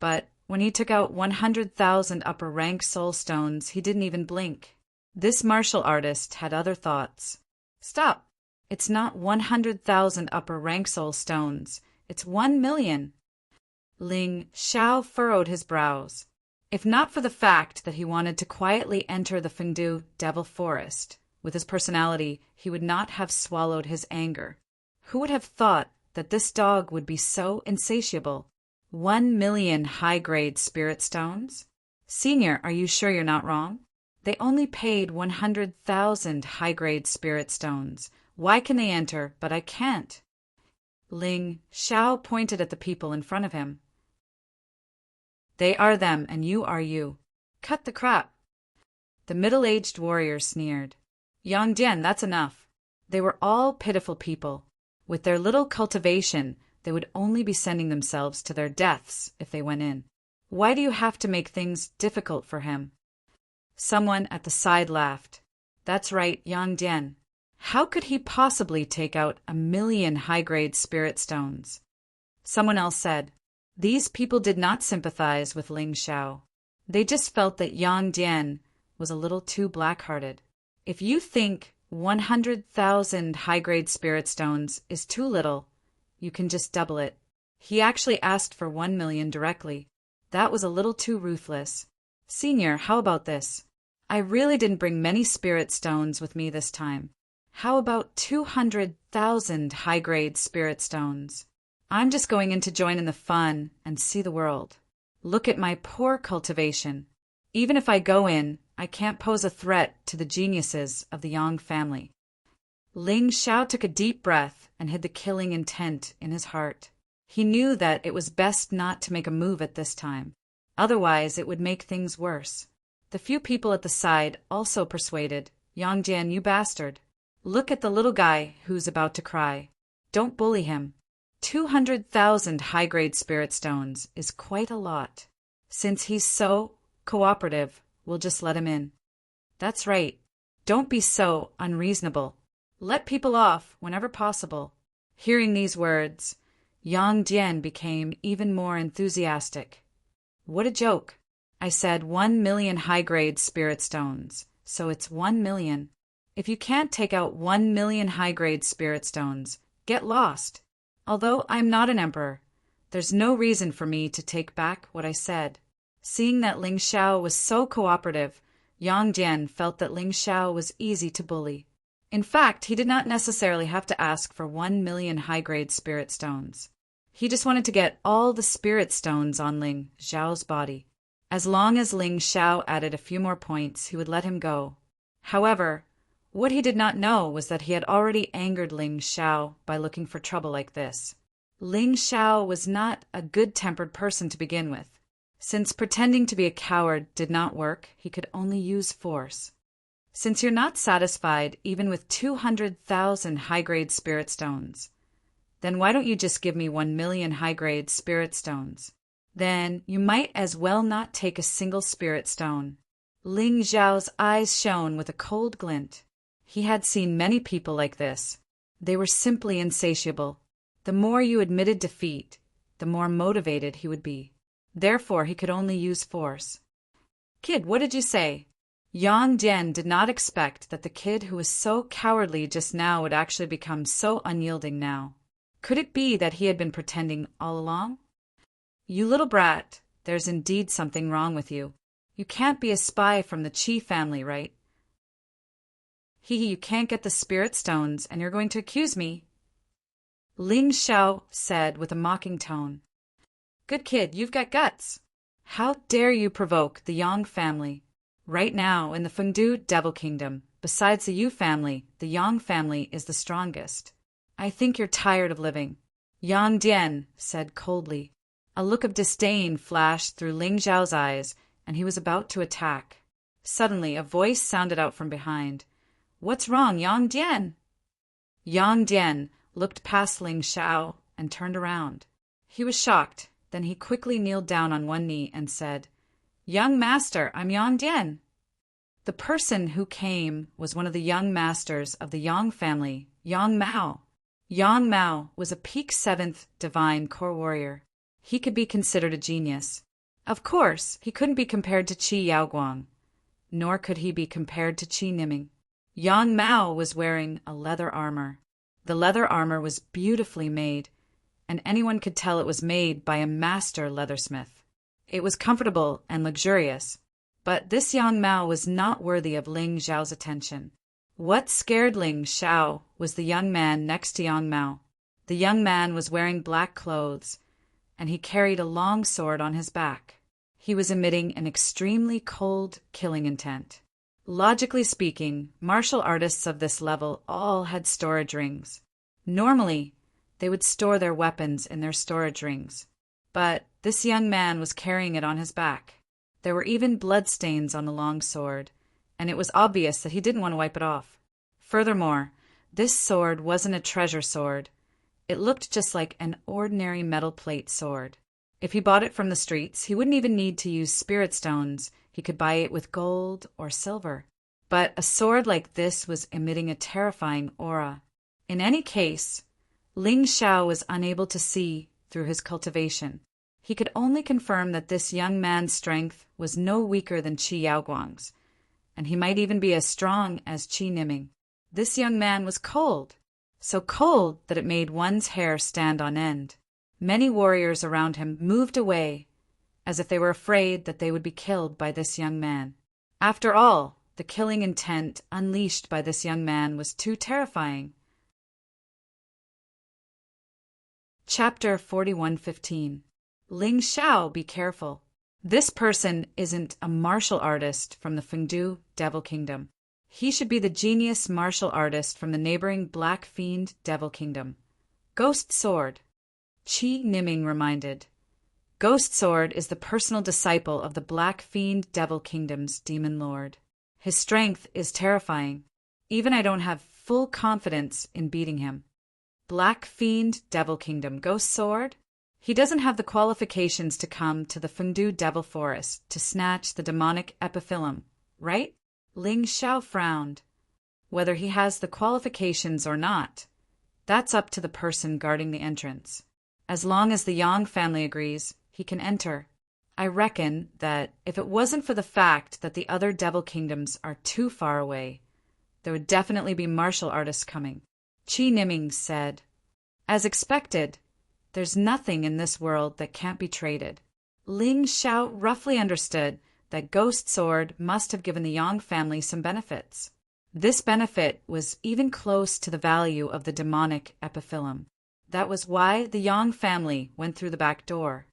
But when he took out 100,000 upper rank soul stones, he didn't even blink. This martial artist had other thoughts. "Stop! It's not 100,000 upper rank soul stones. It's 1,000,000. Ling Xiao furrowed his brows. If not for the fact that he wanted to quietly enter the Fengdu Devil Forest, with his personality, he would not have swallowed his anger. Who would have thought that this dog would be so insatiable? 1,000,000 high-grade spirit stones? Senior, are you sure you're not wrong? They only paid 100,000 high-grade spirit stones. Why can they enter, but I can't?" Ling Xiao pointed at the people in front of him. "They are them, and you are you. Cut the crap." The middle-aged warrior sneered. "Yang Jian, that's enough." They were all pitiful people. With their little cultivation, they would only be sending themselves to their deaths if they went in. Why do you have to make things difficult for him? Someone at the side laughed. "That's right, Yang Jian. How could he possibly take out 1,000,000 high-grade spirit stones? Someone else said, these people did not sympathize with Ling Xiao. They just felt that Yang Dian was a little too black-hearted. If you think 100,000 high-grade spirit stones is too little, you can just double it. He actually asked for 1,000,000 directly. That was a little too ruthless. Senior, how about this? I really didn't bring many spirit stones with me this time. How about 200,000 high-grade spirit stones? I'm just going in to join in the fun and see the world. Look at my poor cultivation. Even if I go in, I can't pose a threat to the geniuses of the Yang family. Ling Xiao took a deep breath and hid the killing intent in his heart. He knew that it was best not to make a move at this time. Otherwise, it would make things worse. The few people at the side also persuaded, Yang Jian, you bastard. Look at the little guy who's about to cry. Don't bully him. 200,000 high-grade spirit stones is quite a lot. Since he's so cooperative, we'll just let him in. That's right. Don't be so unreasonable. Let people off whenever possible. Hearing these words, Yang Jian became even more enthusiastic. What a joke. I said 1,000,000 high-grade spirit stones, so it's 1,000,000. If you can't take out 1,000,000 high-grade spirit stones, get lost. Although I'm not an emperor, there's no reason for me to take back what I said. Seeing that Ling Xiao was so cooperative, Yang Jian felt that Ling Xiao was easy to bully. In fact, he did not necessarily have to ask for 1,000,000 high-grade spirit stones. He just wanted to get all the spirit stones on Ling Xiao's body. As long as Ling Xiao added a few more points, he would let him go. However, what he did not know was that he had already angered Ling Xiao by looking for trouble like this. Ling Xiao was not a good-tempered person to begin with. Since pretending to be a coward did not work, he could only use force. Since you're not satisfied even with 200,000 high-grade spirit stones, then why don't you just give me 1,000,000 high-grade spirit stones? Then you might as well not take a single spirit stone. Ling Xiao's eyes shone with a cold glint. He had seen many people like this. They were simply insatiable. The more you admitted defeat, the more motivated he would be. Therefore, he could only use force. Kid, what did you say? Yang Jian did not expect that the kid who was so cowardly just now would actually become so unyielding now. Could it be that he had been pretending all along? You little brat, there's indeed something wrong with you. You can't be a spy from the Qi family, right? You can't get the spirit stones, and you're going to accuse me? Ling Xiao said with a mocking tone. Good kid, you've got guts. How dare you provoke the Yang family? Right now, in the Fengdu Devil Kingdom, besides the Yu family, the Yang family is the strongest. I think you're tired of living. Yang Dian said coldly. A look of disdain flashed through Ling Xiao's eyes, and he was about to attack. Suddenly, a voice sounded out from behind. What's wrong, Yang Dian? Yang Dian looked past Ling Xiao and turned around. He was shocked. Then he quickly kneeled down on one knee and said, Young master, I'm Yang Dian. The person who came was one of the young masters of the Yang family, Yang Mao. Yang Mao was a peak 7th divine core warrior. He could be considered a genius. Of course, he couldn't be compared to Qi Yaoguang, nor could he be compared to Qi Niming. Yang Mao was wearing a leather armor. The leather armor was beautifully made, and anyone could tell it was made by a master leathersmith. It was comfortable and luxurious, but this Yang Mao was not worthy of Ling Xiao's attention. What scared Ling Xiao was the young man next to Yang Mao. The young man was wearing black clothes, and he carried a long sword on his back. He was emitting an extremely cold, killing intent. Logically speaking, martial artists of this level all had storage rings. Normally, they would store their weapons in their storage rings, but this young man was carrying it on his back. There were even bloodstains on the long sword, and it was obvious that he didn't want to wipe it off. Furthermore, this sword wasn't a treasure sword. It looked just like an ordinary metal plate sword. If he bought it from the streets, he wouldn't even need to use spirit stones. He could buy it with gold or silver. but a sword like this was emitting a terrifying aura. In any case, Ling Xiao was unable to see through his cultivation. He could only confirm that this young man's strength was no weaker than Qi Yaoguang's, and he might even be as strong as Qi Niming. This young man was cold, so cold that it made one's hair stand on end. Many warriors around him moved away, as if they were afraid that they would be killed by this young man. After all, the killing intent unleashed by this young man was too terrifying. Chapter 41:15. Ling Xiao, be careful. This person isn't a martial artist from the Fengdu Devil Kingdom. He should be the genius martial artist from the neighboring Black Fiend Devil Kingdom. Ghost Sword. Qi Niming reminded. Ghost Sword is the personal disciple of the Black Fiend Devil Kingdom's demon lord. His strength is terrifying. Even I don't have full confidence in beating him. Black Fiend Devil Kingdom Ghost Sword? He doesn't have the qualifications to come to the Fengdu Devil Forest to snatch the demonic epiphyllum, right? Ling Xiao frowned. Whether he has the qualifications or not, that's up to the person guarding the entrance. As long as the Yang family agrees, he can enter. I reckon that if it wasn't for the fact that the other devil kingdoms are too far away, there would definitely be martial artists coming. Qi Niming said, as expected, there's nothing in this world that can't be traded. Ling Xiao roughly understood that Ghost Sword must have given the Yang family some benefits. This benefit was even close to the value of the demonic epiphyllum. That was why the Yang family went through the back door.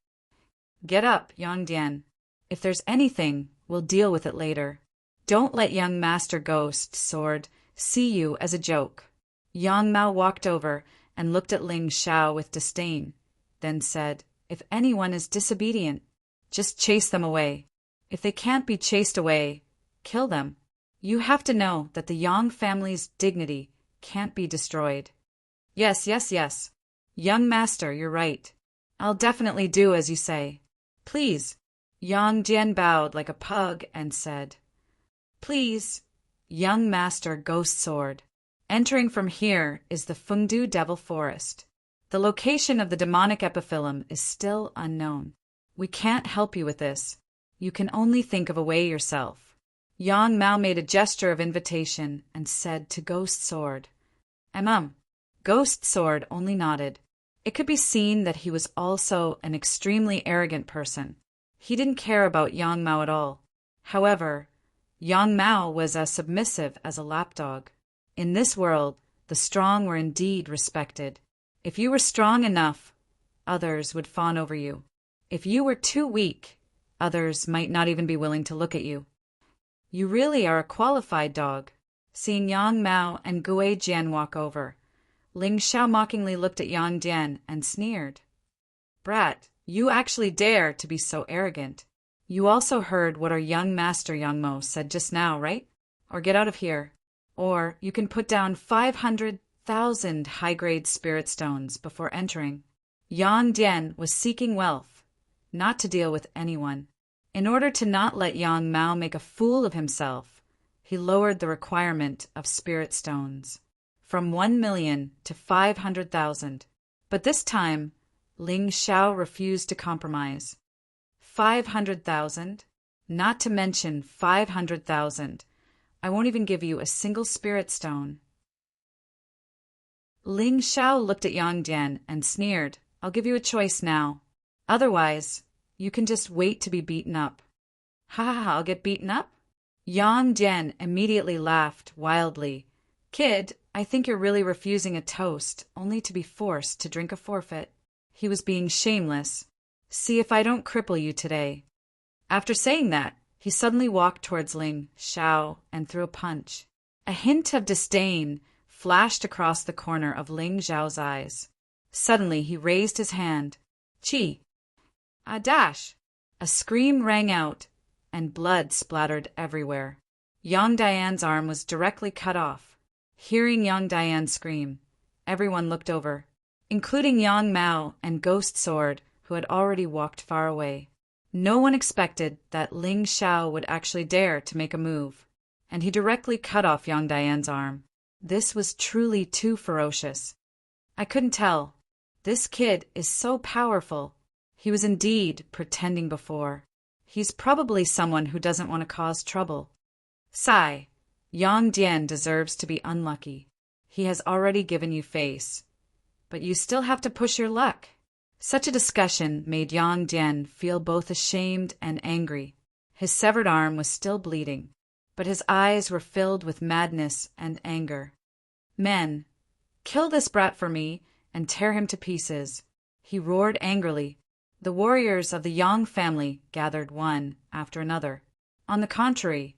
Get up, Yang Dian. If there's anything, we'll deal with it later. Don't let young Master Ghost Sword see you as a joke. Yang Mao walked over and looked at Ling Xiao with disdain, then said, if anyone is disobedient, just chase them away. If they can't be chased away, kill them. You have to know that the Yang family's dignity can't be destroyed. Yes. Young Master, you're right. I'll definitely do as you say. Please. Yang Jian bowed like a pug and said, please, young Master Ghost Sword. Entering from here is the Fengdu Devil Forest. The location of the demonic epiphyllum is still unknown. We can't help you with this. You can only think of a way yourself. Yang Mao made a gesture of invitation and said to Ghost Sword, Ghost Sword only nodded. It could be seen that he was also an extremely arrogant person. He didn't care about Yang Mao at all. However, Yang Mao was as submissive as a lapdog. In this world, the strong were indeed respected. If you were strong enough, others would fawn over you. If you were too weak, others might not even be willing to look at you. You really are a qualified dog. Seeing Yang Mao and Gui Jian walk over, Ling Xiao mockingly looked at Yang Dian and sneered. Brat, you actually dare to be so arrogant. You also heard what our young master Yang Mo said just now, right? Or get out of here. Or you can put down 500,000 high-grade spirit stones before entering. Yang Dian was seeking wealth, not to deal with anyone. In order to not let Yang Mao make a fool of himself, he lowered the requirement of spirit stones from 1 million to 500,000. But this time, Ling Xiao refused to compromise. 500,000? Not to mention 500,000. I won't even give you a single spirit stone. Ling Xiao looked at Yang Dian and sneered. I'll give you a choice now. Otherwise, you can just wait to be beaten up. I'll get beaten up? Yang Dian immediately laughed wildly. Kid, I think you're really refusing a toast, only to be forced to drink a forfeit. He was being shameless. See if I don't cripple you today. After saying that, he suddenly walked towards Ling Xiao and threw a punch. A hint of disdain flashed across the corner of Ling Xiao's eyes. Suddenly he raised his hand. Chi! A dash! A scream rang out, and blood splattered everywhere. Yang Dian's arm was directly cut off. Hearing Yang Dian scream, everyone looked over, including Yang Mao and Ghost Sword, who had already walked far away. No one expected that Ling Xiao would actually dare to make a move. and he directly cut off Yang Dian's arm. This was truly too ferocious. I couldn't tell. This kid is so powerful. He was indeed pretending before. He's probably someone who doesn't want to cause trouble. Sigh. Yang Dian deserves to be unlucky. He has already given you face. But you still have to push your luck. Such a discussion made Yang Dian feel both ashamed and angry. His severed arm was still bleeding, but his eyes were filled with madness and anger. Men, kill this brat for me and tear him to pieces, he roared angrily. The warriors of the Yang family gathered one after another. On the contrary,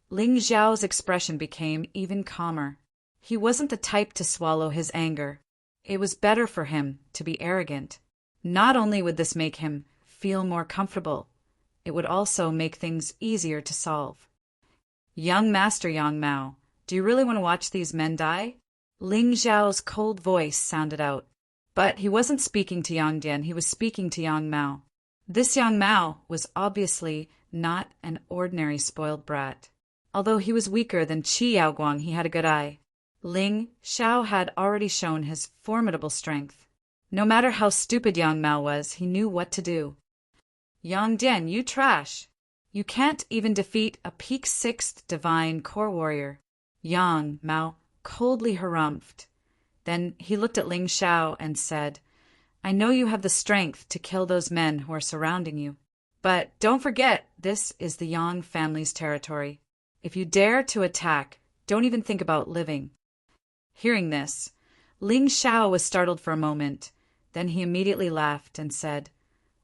Ling Xiao's expression became even calmer. He wasn't the type to swallow his anger. It was better for him to be arrogant. Not only would this make him feel more comfortable, it would also make things easier to solve. Young Master Yang Mao, do you really want to watch these men die? Ling Xiao's cold voice sounded out. But he wasn't speaking to Yang Dian, he was speaking to Yang Mao. This Yang Mao was obviously not an ordinary spoiled brat. Although he was weaker than Qi Yaoguang, he had a good eye. Ling Xiao had already shown his formidable strength. No matter how stupid Yang Mao was, he knew what to do. Yang Dian, you trash. You can't even defeat a peak 6th divine core warrior. Yang Mao coldly harumphed. Then he looked at Ling Xiao and said, I know you have the strength to kill those men who are surrounding you. But don't forget, this is the Yang family's territory. If you dare to attack, don't even think about living. Hearing this, Ling Xiao was startled for a moment. Then he immediately laughed and said,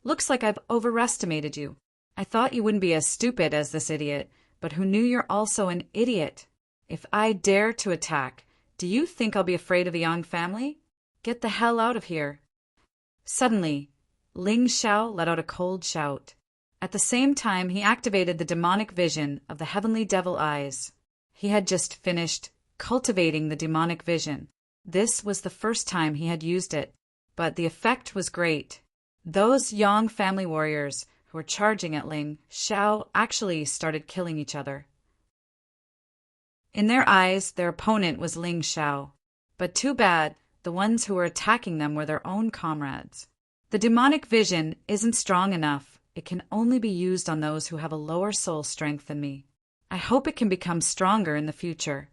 Looks like I've overestimated you. I thought you wouldn't be as stupid as this idiot, but who knew you're also an idiot? If I dare to attack, do you think I'll be afraid of the Yang family? Get the hell out of here. Suddenly, Ling Xiao let out a cold shout. At the same time, he activated the demonic vision of the heavenly devil eyes. He had just finished cultivating the demonic vision. This was the first time he had used it, but the effect was great. Those Yang family warriors who were charging at Ling Xiao actually started killing each other. In their eyes, their opponent was Ling Xiao, but too bad, the ones who were attacking them were their own comrades. The demonic vision isn't strong enough. It can only be used on those who have a lower soul strength than me. I hope it can become stronger in the future.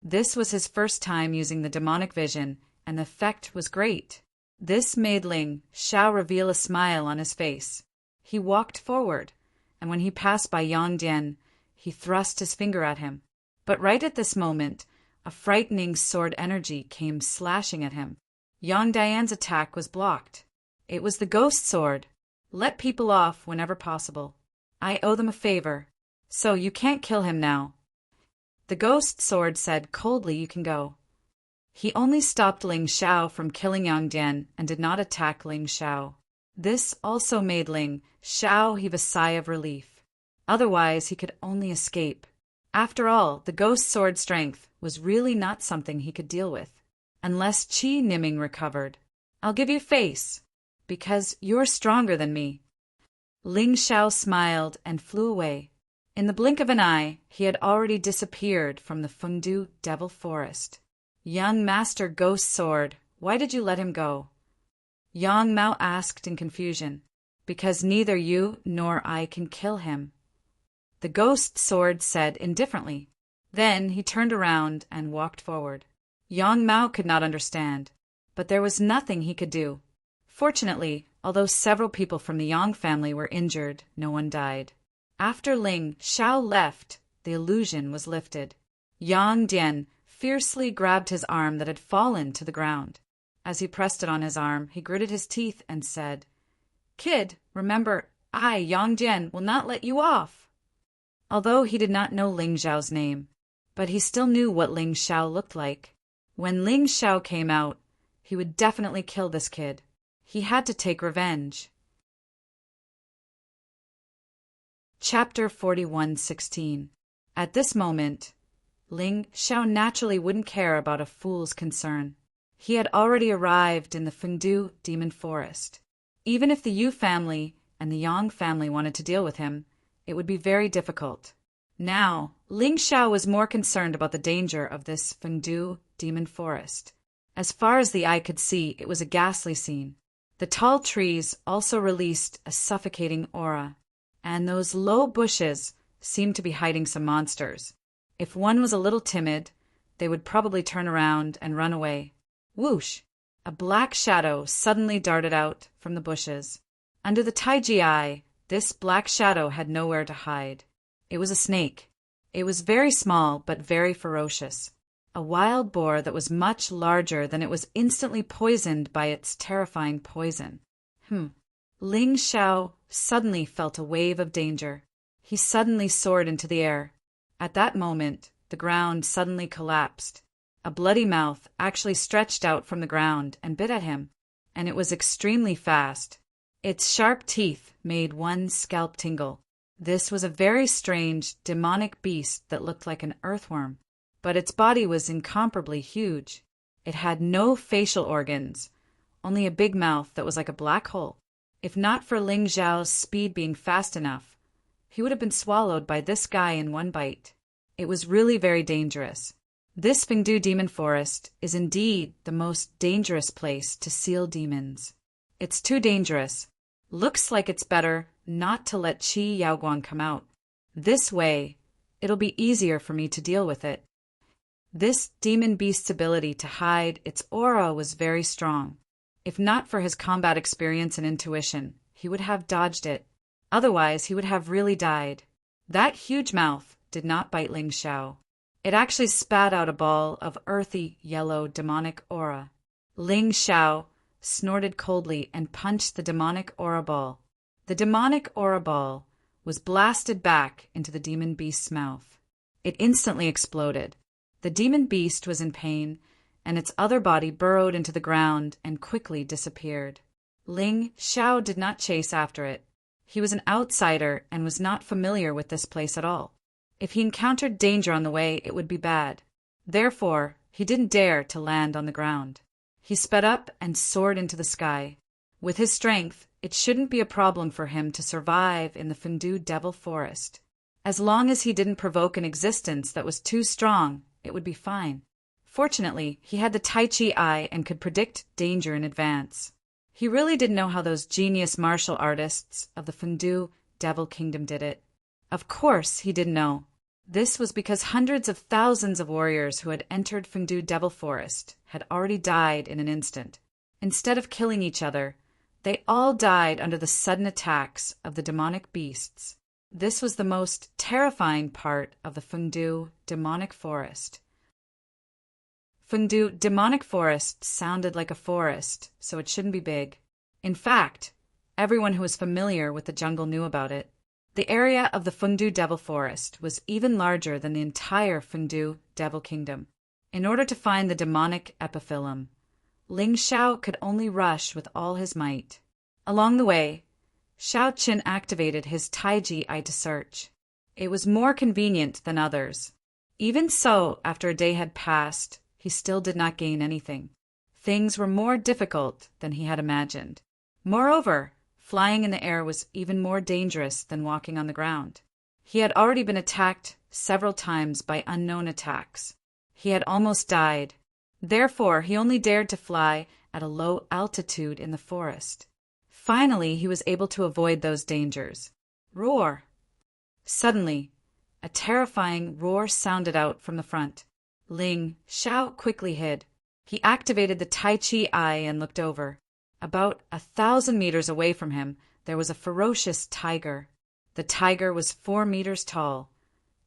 This was his first time using the demonic vision, and the effect was great. This made Ling Xiao reveal a smile on his face. He walked forward, and when he passed by Yang Dian, he thrust his finger at him. But right at this moment, a frightening sword energy came slashing at him. Yang Dian's attack was blocked. It was the ghost sword. Let people off whenever possible. I owe them a favor. So you can't kill him now. The ghost sword said coldly, you can go. He only stopped Ling Xiao from killing Yang Dian and did not attack Ling Xiao. This also made Ling Xiao heave a sigh of relief. Otherwise, he could only escape. After all, the ghost sword strength was really not something he could deal with. Unless Qi Niming recovered. I'll give you face. Because you're stronger than me. Ling Xiao smiled and flew away. In the blink of an eye, he had already disappeared from the Fengdu Devil Forest. Young Master Ghost Sword, why did you let him go? Yang Mao asked in confusion. Because neither you nor I can kill him. The ghost sword said indifferently. Then he turned around and walked forward. Yang Mao could not understand, but there was nothing he could do. Fortunately, although several people from the Yang family were injured, no one died. After Ling Xiao left, the illusion was lifted. Yang Dian fiercely grabbed his arm that had fallen to the ground. As he pressed it on his arm, he gritted his teeth and said, Kid, remember, I, Yang Dian, will not let you off. Although he did not know Ling Xiao's name, but he still knew what Ling Xiao looked like. When Ling Xiao came out, he would definitely kill this kid. He had to take revenge. Chapter 41:16. At this moment, Ling Xiao naturally wouldn't care about a fool's concern. He had already arrived in the Fengdu Demon Forest. Even if the Yu family and the Yang family wanted to deal with him, it would be very difficult. Now, Ling Xiao was more concerned about the danger of this Fengdu demon forest. As far as the eye could see, it was a ghastly scene. The tall trees also released a suffocating aura, and those low bushes seemed to be hiding some monsters. If one was a little timid, they would probably turn around and run away. Whoosh! A black shadow suddenly darted out from the bushes. Under the Taiji eye, this black shadow had nowhere to hide. It was a snake. It was very small but very ferocious. A wild boar that was much larger than it was instantly poisoned by its terrifying poison. Ling Xiao suddenly felt a wave of danger. He suddenly soared into the air. At that moment, the ground suddenly collapsed. A bloody mouth actually stretched out from the ground and bit at him, and it was extremely fast. Its sharp teeth made one's scalp tingle. This was a very strange, demonic beast that looked like an earthworm, but its body was incomparably huge. It had no facial organs, only a big mouth that was like a black hole. If not for Ling Xiao's speed being fast enough, he would have been swallowed by this guy in one bite. It was really very dangerous. This Fengdu demon forest is indeed the most dangerous place to seal demons. It's too dangerous. Looks like it's better not to let Qi Yaoguang come out. This way, it'll be easier for me to deal with it. This demon beast's ability to hide its aura was very strong. If not for his combat experience and intuition, he would have dodged it. Otherwise, he would have really died. That huge mouth did not bite Ling Xiao. It actually spat out a ball of earthy, yellow, demonic aura. Ling Xiao snorted coldly and punched the demonic aura ball. The demonic aura ball was blasted back into the demon beast's mouth. It instantly exploded. The demon beast was in pain, and its other body burrowed into the ground and quickly disappeared. Ling Xiao did not chase after it. He was an outsider and was not familiar with this place at all. If he encountered danger on the way, it would be bad. Therefore, he didn't dare to land on the ground. He sped up and soared into the sky. With his strength, it shouldn't be a problem for him to survive in the Fengdu Devil Forest. As long as he didn't provoke an existence that was too strong, it would be fine. Fortunately, he had the Tai Chi eye and could predict danger in advance. He really didn't know how those genius martial artists of the Fengdu Devil Kingdom did it. Of course he didn't know. This was because hundreds of thousands of warriors who had entered Fengdu Devil Forest had already died in an instant. Instead of killing each other, they all died under the sudden attacks of the demonic beasts. This was the most terrifying part of the Fengdu Demonic Forest. Fengdu Demonic Forest sounded like a forest, so it shouldn't be big. In fact, everyone who was familiar with the jungle knew about it. The area of the Fengdu Devil Forest was even larger than the entire Fengdu Devil Kingdom. In order to find the demonic epiphyllum, Ling Xiao could only rush with all his might. Along the way, Xiao Qin activated his Taiji eye to search. It was more convenient than others. Even so, after a day had passed, he still did not gain anything. Things were more difficult than he had imagined. Moreover, flying in the air was even more dangerous than walking on the ground. He had already been attacked several times by unknown attacks. He had almost died. Therefore, he only dared to fly at a low altitude in the forest. Finally, he was able to avoid those dangers. Roar! Suddenly, a terrifying roar sounded out from the front. Ling Xiao quickly hid. He activated the Tai Chi eye and looked over. About 1,000 meters away from him, there was a ferocious tiger. The tiger was 4 meters tall,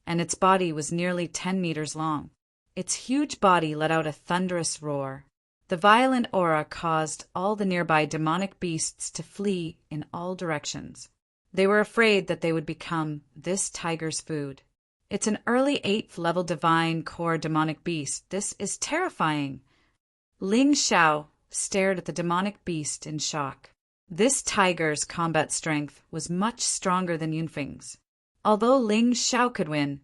and its body was nearly 10 meters long. Its huge body let out a thunderous roar. The violent aura caused all the nearby demonic beasts to flee in all directions. They were afraid that they would become this tiger's food. It's an early 8th level divine core demonic beast. This is terrifying. Ling Xiao stared at the demonic beast in shock. This tiger's combat strength was much stronger than Yunfeng's. Although Ling Xiao could win,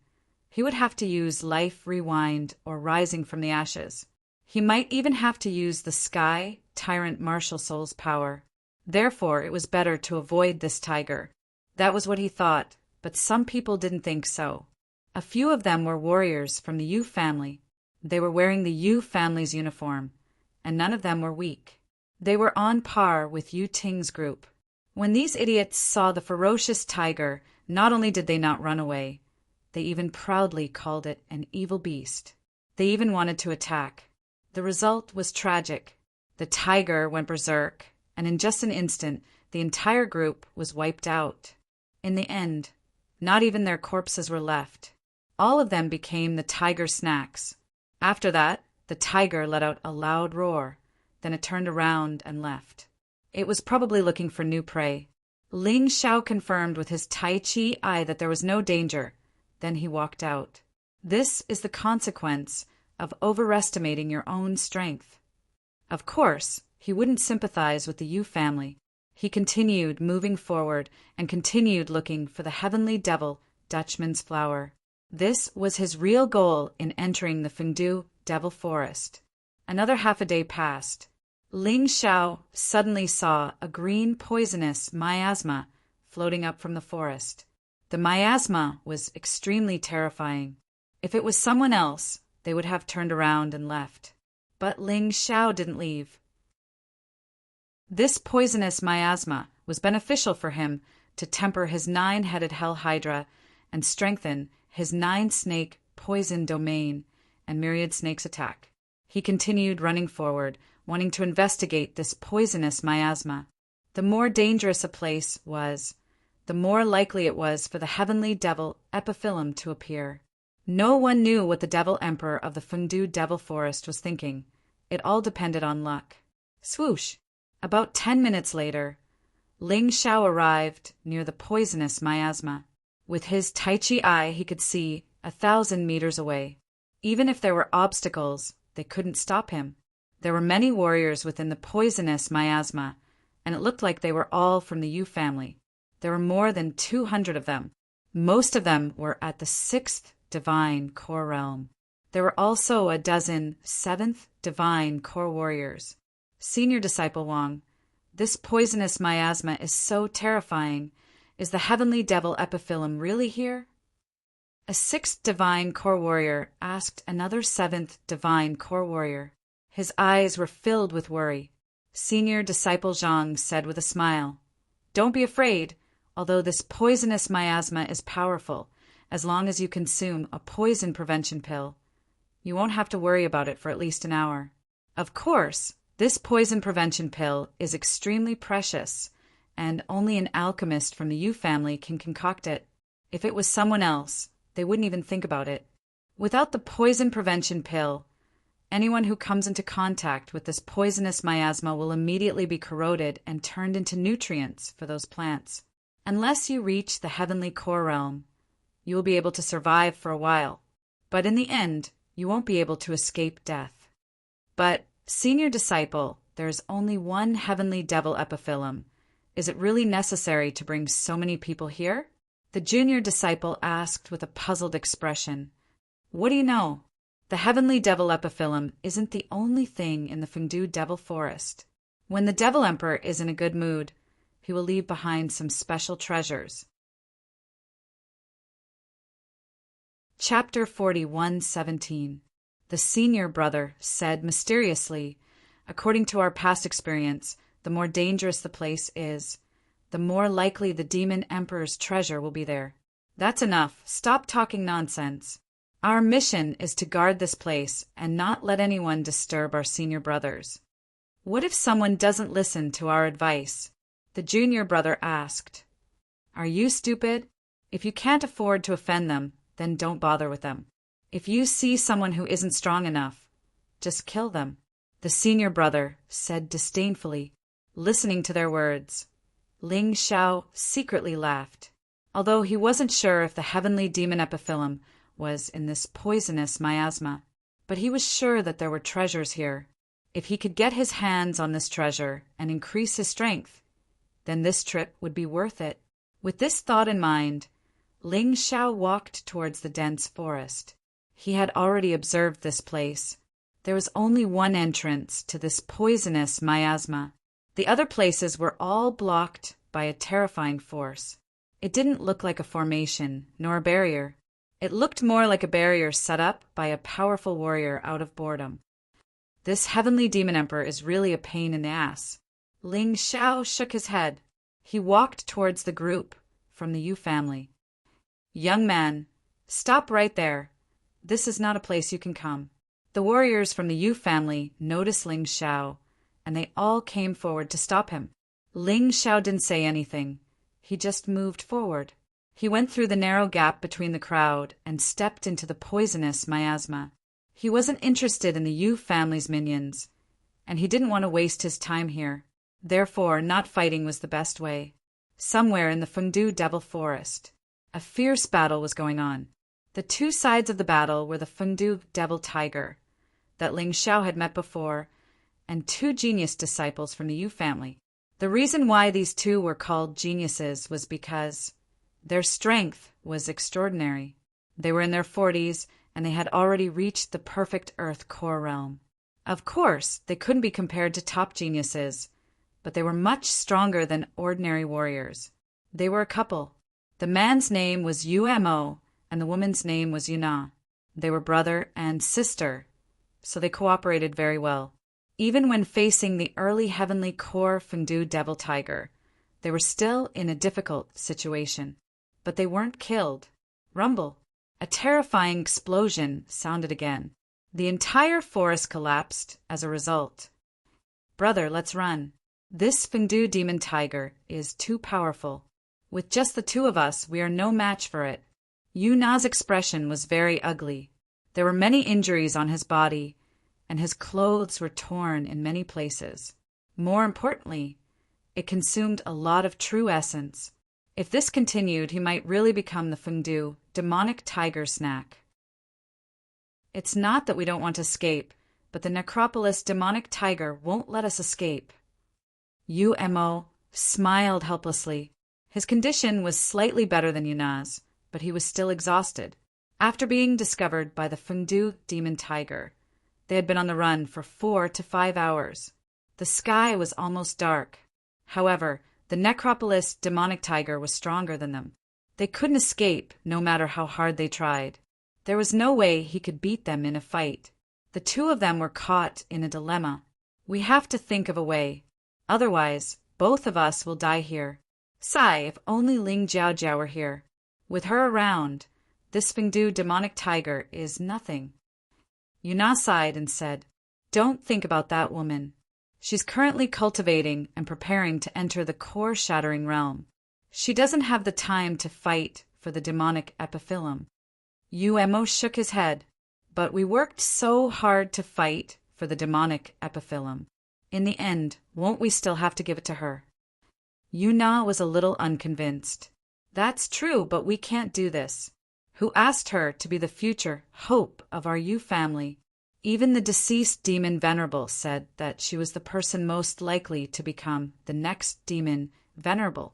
he would have to use Life Rewind or Rising from the Ashes. He might even have to use the Sky Tyrant Martial Soul's power. Therefore, it was better to avoid this tiger. That was what he thought, but some people didn't think so. A few of them were warriors from the Yu family. They were wearing the Yu family's uniform, and none of them were weak. They were on par with Yu Ting's group. When these idiots saw the ferocious tiger, not only did they not run away, they even proudly called it an evil beast. They even wanted to attack. The result was tragic. The tiger went berserk, and in just an instant, the entire group was wiped out. In the end, not even their corpses were left. All of them became the tiger snacks. After that, the tiger let out a loud roar. Then it turned around and left. It was probably looking for new prey. Ling Xiao confirmed with his Tai Chi eye that there was no danger. Then he walked out. This is the consequence of overestimating your own strength. Of course, he wouldn't sympathize with the Yu family. He continued moving forward and continued looking for the heavenly devil, Dutchman's flower. This was his real goal in entering the Fengdu Devil Forest. Another half a day passed. Ling Xiao suddenly saw a green poisonous miasma floating up from the forest. The miasma was extremely terrifying. If it was someone else, they would have turned around and left. But Ling Xiao didn't leave. This poisonous miasma was beneficial for him to temper his 9-headed hell hydra and strengthen his 9-snake poison domain and myriad snakes attack. He continued running forward, wanting to investigate this poisonous miasma. The more dangerous a place was, the more likely it was for the heavenly devil Epiphyllum to appear. No one knew what the devil emperor of the Fengdu Devil Forest was thinking. It all depended on luck. Swoosh! About 10 minutes later, Ling Xiao arrived near the poisonous miasma. With his Tai Chi eye, he could see 1,000 meters away. Even if there were obstacles, they couldn't stop him. There were many warriors within the poisonous miasma, and it looked like they were all from the Yu family. There were more than 200 of them. Most of them were at the 6th divine core realm. There were also a dozen 7th divine core warriors. Senior Disciple Wang, this poisonous miasma is so terrifying. Is the heavenly devil Epiphyllum really here? A 6th divine core warrior asked another 7th divine core warrior. His eyes were filled with worry. Senior Disciple Zhang said with a smile, "Don't be afraid, although this poisonous miasma is powerful, as long as you consume a poison prevention pill. You won't have to worry about it for at least an hour. Of course, this poison prevention pill is extremely precious, and only an alchemist from the Yu family can concoct it. If it was someone else, they wouldn't even think about it. Without the poison prevention pill, anyone who comes into contact with this poisonous miasma will immediately be corroded and turned into nutrients for those plants. Unless you reach the heavenly core realm, you will be able to survive for a while, but in the end, you won't be able to escape death. But, Senior Disciple, there is only one heavenly devil Epiphyllum. Is it really necessary to bring so many people here?" The Junior Disciple asked with a puzzled expression. "What do you know? The heavenly devil Epiphyllum isn't the only thing in the Fengdu Devil Forest. When the Devil Emperor is in a good mood, he will leave behind some special treasures." Chapter 41:17. The senior brother said mysteriously, "According to our past experience, the more dangerous the place is, the more likely the demon emperor's treasure will be there. That's enough. Stop talking nonsense. Our mission is to guard this place and not let anyone disturb our senior brothers." "What if someone doesn't listen to our advice?" the junior brother asked. "Are you stupid? If you can't afford to offend them, then don't bother with them. If you see someone who isn't strong enough, just kill them," the senior brother said disdainfully. Listening to their words, Ling Xiao secretly laughed. Although he wasn't sure if the heavenly demon Epiphyllum was in this poisonous miasma, but he was sure that there were treasures here. If he could get his hands on this treasure and increase his strength, then this trip would be worth it. With this thought in mind, Ling Xiao walked towards the dense forest. He had already observed this place. There was only one entrance to this poisonous miasma. The other places were all blocked by a terrifying force. It didn't look like a formation, nor a barrier. It looked more like a barrier set up by a powerful warrior out of boredom. This heavenly demon emperor is really a pain in the ass. Ling Xiao shook his head. He walked towards the group from the Yu family. Young man, stop right there. This is not a place you can come. The warriors from the Yu family noticed Ling Xiao, and they all came forward to stop him. Ling Xiao didn't say anything. He just moved forward. He went through the narrow gap between the crowd and stepped into the poisonous miasma. He wasn't interested in the Yu family's minions, and he didn't want to waste his time here. Therefore, not fighting was the best way. Somewhere in the Fengdu Devil Forest, a fierce battle was going on. The two sides of the battle were the Fengdu Devil Tiger, that Ling Xiao had met before, and two genius disciples from the Yu family. The reason why these two were called geniuses was because their strength was extraordinary. They were in their 40s, and they had already reached the perfect Earth core realm. Of course, they couldn't be compared to top geniuses, but they were much stronger than ordinary warriors. They were a couple. The man's name was Umo, and the woman's name was Yuna. They were brother and sister, so they cooperated very well. Even when facing the early heavenly core Fengdu Devil Tiger, they were still in a difficult situation. But they weren't killed. Rumble. A terrifying explosion sounded again. The entire forest collapsed as a result. Brother, let's run. This Fengdu demon tiger is too powerful. With just the two of us, we are no match for it. Yuna's expression was very ugly. There were many injuries on his body, and his clothes were torn in many places. More importantly, it consumed a lot of true essence. If this continued, he might really become the Fengdu demonic tiger snack. It's not that we don't want to escape, but the Necropolis demonic tiger won't let us escape. Umo smiled helplessly. His condition was slightly better than Yuna's, but he was still exhausted. After being discovered by the Fengdu demon tiger, they had been on the run for 4 to 5 hours. The sky was almost dark. However, the Necropolis demonic tiger was stronger than them. They couldn't escape, no matter how hard they tried. There was no way he could beat them in a fight. The two of them were caught in a dilemma. We have to think of a way. Otherwise, both of us will die here. Sigh, if only Ling Jiaojiao were here. With her around, this Fengdu demonic tiger is nothing. Yuna sighed and said, "Don't think about that woman. She's currently cultivating and preparing to enter the core-shattering realm. She doesn't have the time to fight for the demonic epiphyllum." Umo shook his head. "But we worked so hard to fight for the demonic epiphyllum. In the end, won't we still have to give it to her?" Yuna was a little unconvinced. "That's true, but we can't do this. Who asked her to be the future hope of our Yu family? Even the deceased demon Venerable said that she was the person most likely to become the next demon Venerable."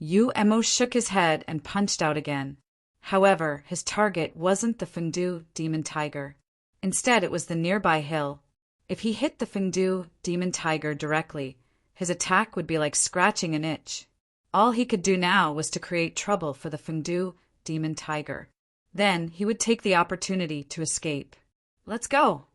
Umo shook his head and punched out again. However, his target wasn't the Fengdu demon tiger. Instead, it was the nearby hill. If he hit the Fengdu demon tiger directly, his attack would be like scratching an itch. All he could do now was to create trouble for the Fengdu demon tiger. Then he would take the opportunity to escape. "Let's go."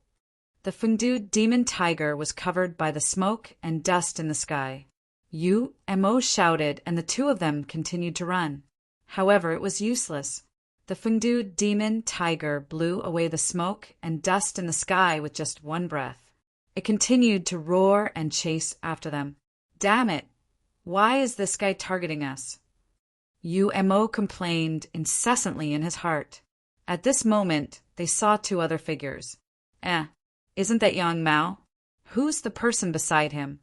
The Fengdu demon tiger was covered by the smoke and dust in the sky. Umo shouted, and the two of them continued to run. However, it was useless. The Fengdu demon tiger blew away the smoke and dust in the sky with just one breath. It continued to roar and chase after them. "Damn it! Why is this guy targeting us?" Umo complained incessantly in his heart. At this moment, they saw two other figures. Isn't that Yang Mao? Who's the person beside him?"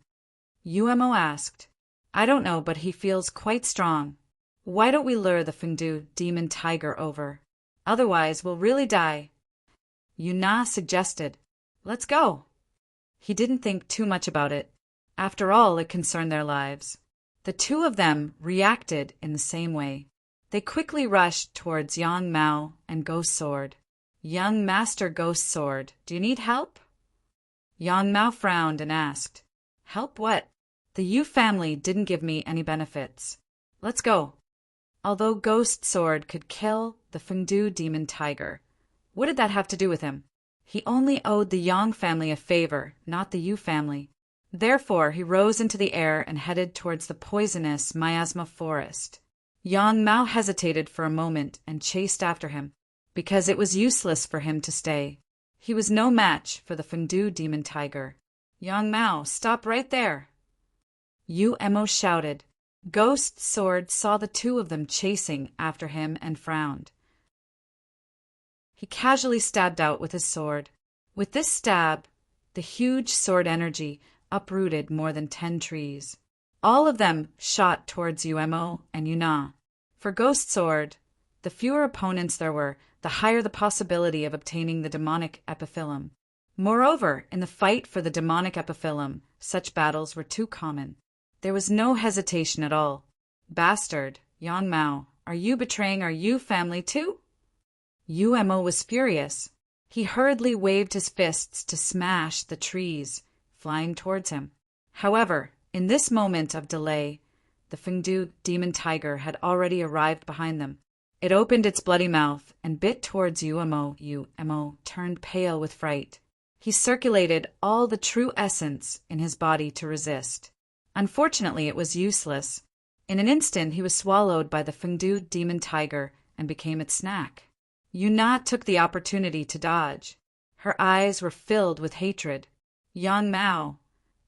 Umo asked. "I don't know, but he feels quite strong. Why don't we lure the Fengdu demon tiger over? Otherwise, we'll really die." Yuna suggested, "Let's go." He didn't think too much about it. After all, it concerned their lives. The two of them reacted in the same way. They quickly rushed towards Yang Mao and Ghost Sword. "Young Master Ghost Sword, do you need help?" Yang Mao frowned and asked, "Help what? The Yu family didn't give me any benefits. Let's go." Although Ghost Sword could kill the Fengdu demon tiger, what did that have to do with him? He only owed the Yang family a favor, not the Yu family. Therefore, he rose into the air and headed towards the poisonous miasma forest. Yang Mao hesitated for a moment and chased after him, because it was useless for him to stay. He was no match for the Fengdu demon tiger. Yang Mao, stop right there! Yu Mo shouted. Ghost Sword saw the two of them chasing after him and frowned. He casually stabbed out with his sword. With this stab, the huge sword energy uprooted more than 10 trees. All of them shot towards Yu Mo and Yuna. For Ghost Sword, the fewer opponents there were, the higher the possibility of obtaining the demonic epiphyllum. Moreover, in the fight for the demonic epiphyllum, such battles were too common. There was no hesitation at all. Bastard, Yang Mao, are you betraying our Yu family too? Yu Mo was furious. He hurriedly waved his fists to smash the trees flying towards him. However, in this moment of delay, the Fengdu demon tiger had already arrived behind them. It opened its bloody mouth and bit towards Yu Mo. Yu Mo turned pale with fright. He circulated all the true essence in his body to resist. Unfortunately, it was useless. In an instant, he was swallowed by the Fengdu demon tiger and became its snack. Yuna took the opportunity to dodge. Her eyes were filled with hatred. Yang Mao,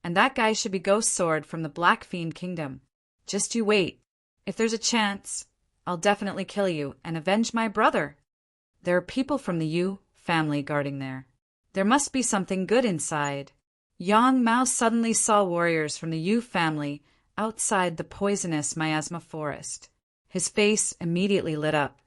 and that guy should be Ghost Sword from the Black Fiend Kingdom. Just you wait. If there's a chance, I'll definitely kill you and avenge my brother. There are people from the Yu family guarding there. There must be something good inside. Yang Mao suddenly saw warriors from the Yu family outside the poisonous miasma forest. His face immediately lit up.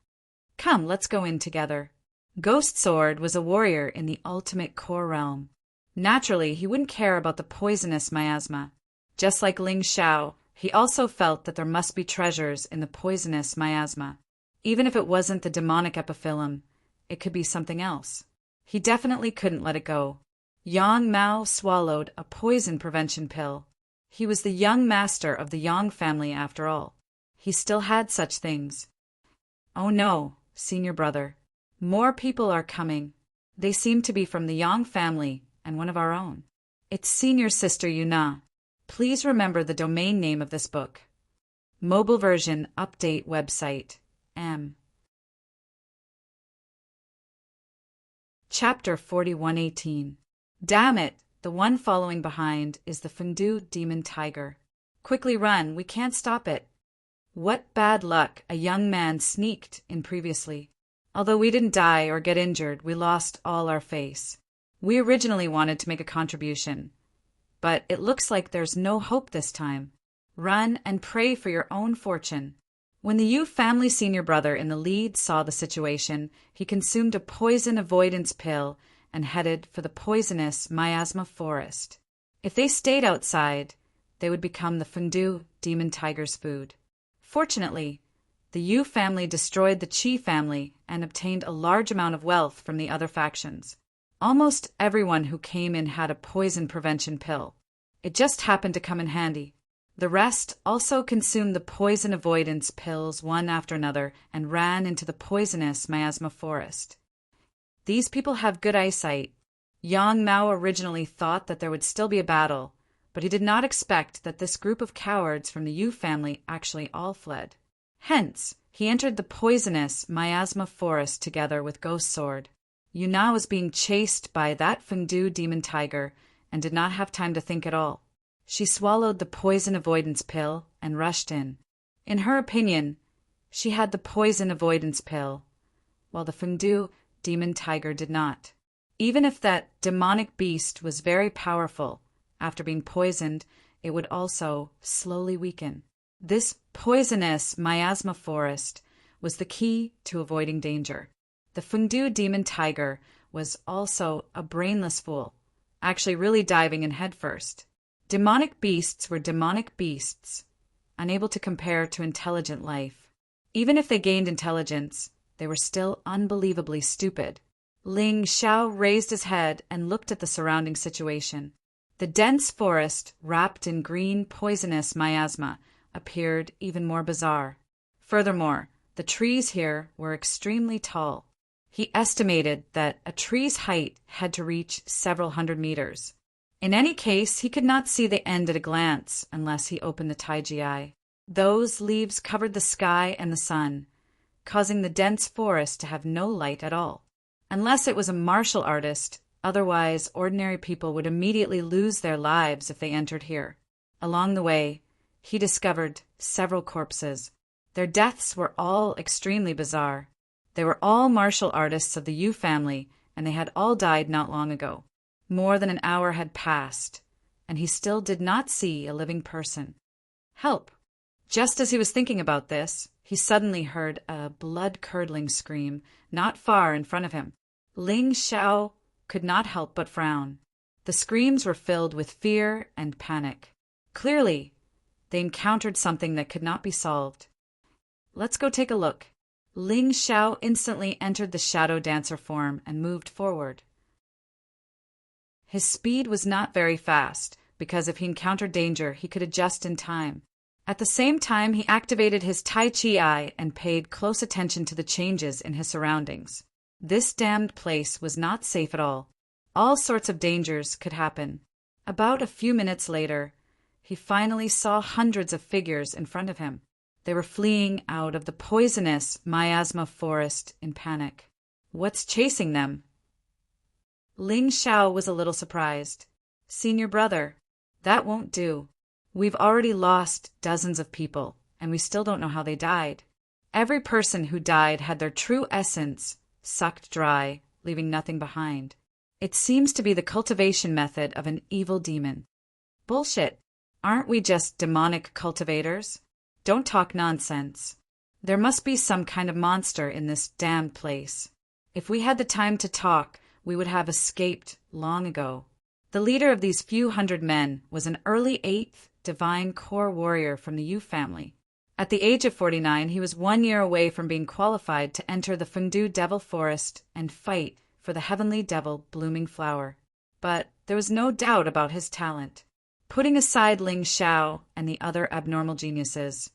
Come, let's go in together. Ghost Sword was a warrior in the ultimate core realm. Naturally, he wouldn't care about the poisonous miasma. Just like Ling Xiao, he also felt that there must be treasures in the poisonous miasma. Even if it wasn't the demonic epiphyllum, it could be something else. He definitely couldn't let it go. Yang Mao swallowed a poison prevention pill. He was the young master of the Yang family after all. He still had such things. Oh no, senior brother. More people are coming. They seem to be from the Yang family and one of our own. It's senior sister Yuna. Please remember the domain name of this book. Mobile version update website. M. Chapter 4118. Damn it, the one following behind is the Fengdu demon tiger. Quickly run, we can't stop it. What bad luck, a young man sneaked in previously. Although we didn't die or get injured, we lost all our face. We originally wanted to make a contribution, but it looks like there's no hope this time. Run and pray for your own fortune. When the Yu family senior brother in the lead saw the situation, he consumed a poison avoidance pill and headed for the poisonous miasma forest. If they stayed outside, they would become the Fengdu demon tiger's food. Fortunately, the Yu family destroyed the Qi family and obtained a large amount of wealth from the other factions. Almost everyone who came in had a poison prevention pill. It just happened to come in handy. The rest also consumed the poison avoidance pills one after another and ran into the poisonous miasma forest. These people have good eyesight. Yang Mao originally thought that there would still be a battle, but he did not expect that this group of cowards from the Yu family actually all fled. Hence, he entered the poisonous miasma forest together with Ghost Sword. Yuna was being chased by that Fengdu demon tiger and did not have time to think at all. She swallowed the poison avoidance pill and rushed in. In her opinion, she had the poison avoidance pill, while the Fengdu demon tiger did not. Even if that demonic beast was very powerful, after being poisoned, it would also slowly weaken. This poisonous miasma forest was the key to avoiding danger. The Fengdu demon tiger was also a brainless fool, actually really diving in headfirst. Demonic beasts were demonic beasts, unable to compare to intelligent life. Even if they gained intelligence, they were still unbelievably stupid. Ling Xiao raised his head and looked at the surrounding situation. The dense forest, wrapped in green poisonous miasma, appeared even more bizarre. Furthermore, the trees here were extremely tall. He estimated that a tree's height had to reach several hundred meters. In any case, he could not see the end at a glance unless he opened the Taiji eye. Those leaves covered the sky and the sun, causing the dense forest to have no light at all. Unless it was a martial artist, otherwise ordinary people would immediately lose their lives if they entered here. Along the way, he discovered several corpses. Their deaths were all extremely bizarre. They were all martial artists of the Yu family, and they had all died not long ago. More than an hour had passed, and he still did not see a living person. Help! Just as he was thinking about this, he suddenly heard a blood-curdling scream not far in front of him. Ling Xiao could not help but frown. The screams were filled with fear and panic. Clearly, they encountered something that could not be solved. Let's go take a look. Ling Xiao instantly entered the shadow dancer form and moved forward. His speed was not very fast, because if he encountered danger, he could adjust in time. At the same time, he activated his Tai Chi eye and paid close attention to the changes in his surroundings. This damned place was not safe at all. All sorts of dangers could happen. About a few minutes later, he finally saw hundreds of figures in front of him. They were fleeing out of the poisonous miasma forest in panic. What's chasing them? Ling Xiao was a little surprised. Senior brother, that won't do. We've already lost dozens of people, and we still don't know how they died. Every person who died had their true essence sucked dry, leaving nothing behind. It seems to be the cultivation method of an evil demon. Bullshit. Aren't we just demonic cultivators? Don't talk nonsense. There must be some kind of monster in this damned place. If we had the time to talk, we would have escaped long ago. The leader of these few hundred men was an early 8th divine core warrior from the Yu family. At the age of 49, he was 1 year away from being qualified to enter the Fengdu Devil Forest and fight for the Heavenly Devil Blooming Flower. But there was no doubt about his talent. Putting aside Ling Xiao and the other abnormal geniuses,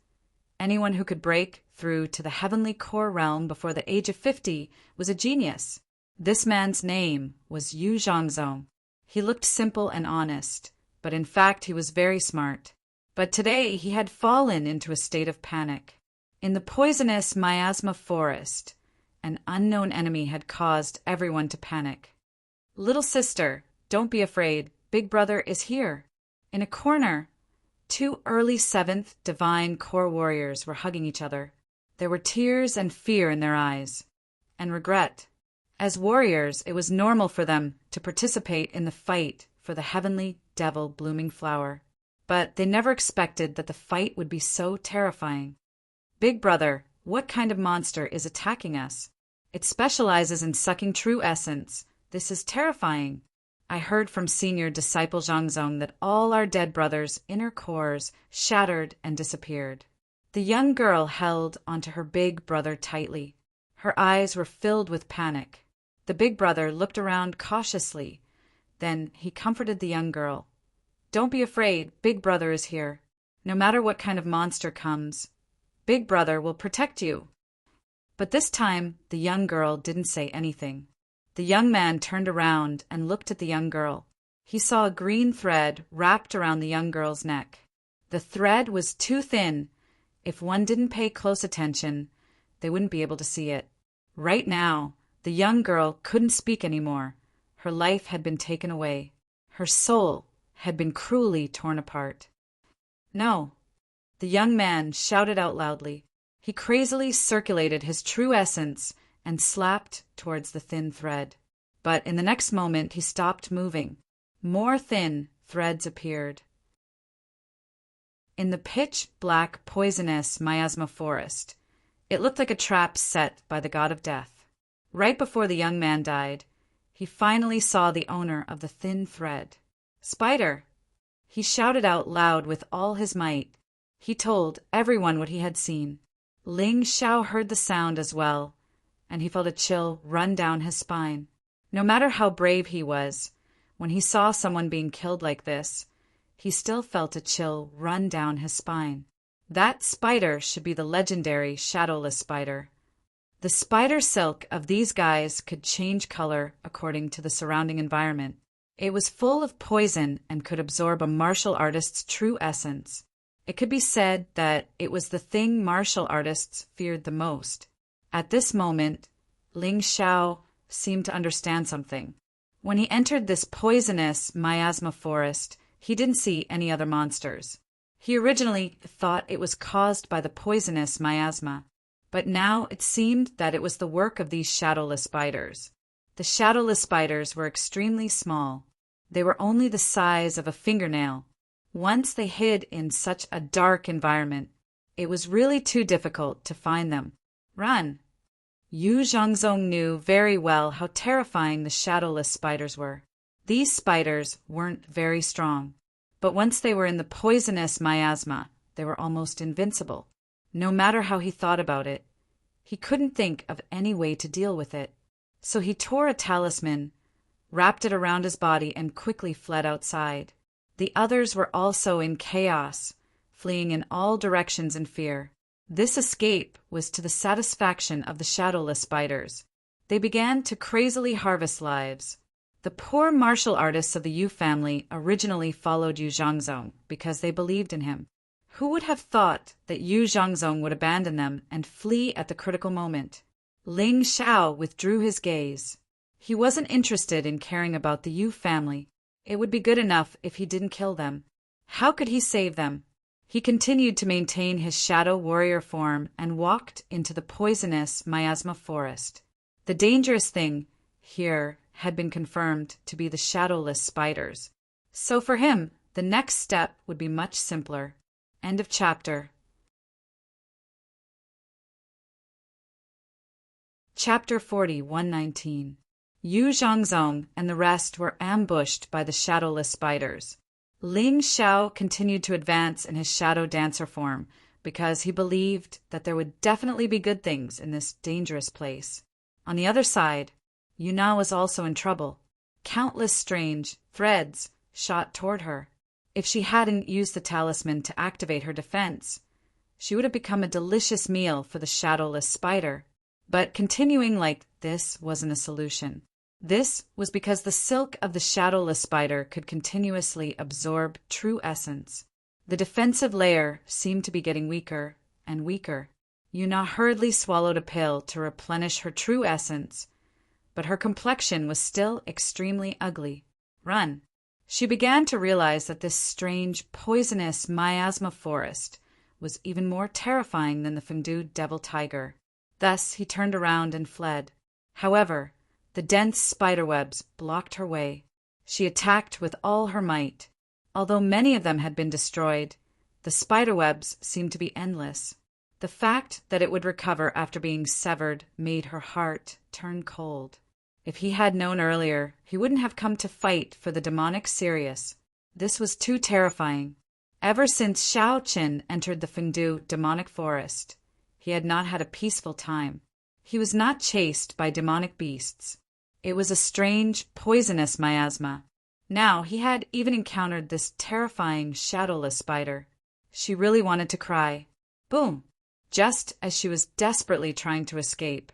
anyone who could break through to the heavenly core realm before the age of 50 was a genius. This man's name was Yu Zhangzong. He looked simple and honest, but in fact he was very smart. But today he had fallen into a state of panic. In the poisonous miasma forest, an unknown enemy had caused everyone to panic. Little sister, don't be afraid. Big brother is here. In a corner, 2 early 7th divine core warriors were hugging each other. There were tears and fear in their eyes, and regret. As warriors, it was normal for them to participate in the fight for the Heavenly Devil Blooming Flower. But they never expected that the fight would be so terrifying. Big brother, what kind of monster is attacking us? It specializes in sucking true essence. This is terrifying. I heard from senior disciple Zhangzong that all our dead brothers' inner cores shattered and disappeared. The young girl held onto her big brother tightly. Her eyes were filled with panic. The big brother looked around cautiously. Then he comforted the young girl. Don't be afraid, Big brother is here. No matter what kind of monster comes, Big brother will protect you. But this time, the young girl didn't say anything. The young man turned around and looked at the young girl. He saw a green thread wrapped around the young girl's neck. The thread was too thin. If one didn't pay close attention, they wouldn't be able to see it. Right now, the young girl couldn't speak anymore. Her life had been taken away. Her soul had been cruelly torn apart. No, the young man shouted out loudly. He crazily circulated his true essence and slapped towards the thin thread. But in the next moment, he stopped moving. More thin threads appeared. In the pitch-black, poisonous miasma forest, it looked like a trap set by the god of death. Right before the young man died, he finally saw the owner of the thin thread. Spider! He shouted out loud with all his might. He told everyone what he had seen. Ling Xiao heard the sound as well, and he felt a chill run down his spine. No matter how brave he was, when he saw someone being killed like this, he still felt a chill run down his spine. That spider should be the legendary shadowless spider. The spider silk of these guys could change color according to the surrounding environment. It was full of poison and could absorb a martial artist's true essence. It could be said that it was the thing martial artists feared the most. At this moment, Ling Xiao seemed to understand something. When he entered this poisonous miasma forest, he didn't see any other monsters. He originally thought it was caused by the poisonous miasma, but now it seemed that it was the work of these shadowless spiders. The shadowless spiders were extremely small. They were only the size of a fingernail. Once they hid in such a dark environment, it was really too difficult to find them. Run! Yu Zhongzong knew very well how terrifying the shadowless spiders were. These spiders weren't very strong, but once they were in the poisonous miasma, they were almost invincible. No matter how he thought about it, he couldn't think of any way to deal with it. So he tore a talisman, wrapped it around his body, and quickly fled outside. The others were also in chaos, fleeing in all directions in fear. This escape was to the satisfaction of the shadowless spiders. They began to crazily harvest lives. The poor martial artists of the Yu family originally followed Yu Zhongzong because they believed in him. Who would have thought that Yu Zhongzong would abandon them and flee at the critical moment? Ling Xiao withdrew his gaze. He wasn't interested in caring about the Yu family. It would be good enough if he didn't kill them. How could he save them? He continued to maintain his shadow warrior form and walked into the poisonous miasma forest. The dangerous thing here had been confirmed to be the shadowless spiders. So for him, the next step would be much simpler. End of chapter. Chapter 40, 119. Yu Zhongzong and the rest were ambushed by the shadowless spiders. Ling Xiao continued to advance in his shadow dancer form because he believed that there would definitely be good things in this dangerous place. On the other side, Yuna was also in trouble. Countless strange threads shot toward her. If she hadn't used the talisman to activate her defense, she would have become a delicious meal for the shadowless spider. But continuing like this wasn't a solution. This was because the silk of the shadowless spider could continuously absorb true essence. The defensive layer seemed to be getting weaker and weaker. Yuna hurriedly swallowed a pill to replenish her true essence, but her complexion was still extremely ugly. Run! She began to realize that this strange, poisonous miasma forest was even more terrifying than the Fengdu devil tiger. Thus he turned around and fled. However, the dense spiderwebs blocked her way. She attacked with all her might. Although many of them had been destroyed, the spiderwebs seemed to be endless. The fact that it would recover after being severed made her heart turn cold. If he had known earlier, he wouldn't have come to fight for the demonic Sirius. This was too terrifying. Ever since Xiao Qin entered the Fengdu demonic forest, he had not had a peaceful time. He was not chased by demonic beasts. It was a strange, poisonous miasma. Now he had even encountered this terrifying, shadowless spider. She really wanted to cry. Boom! Just as she was desperately trying to escape,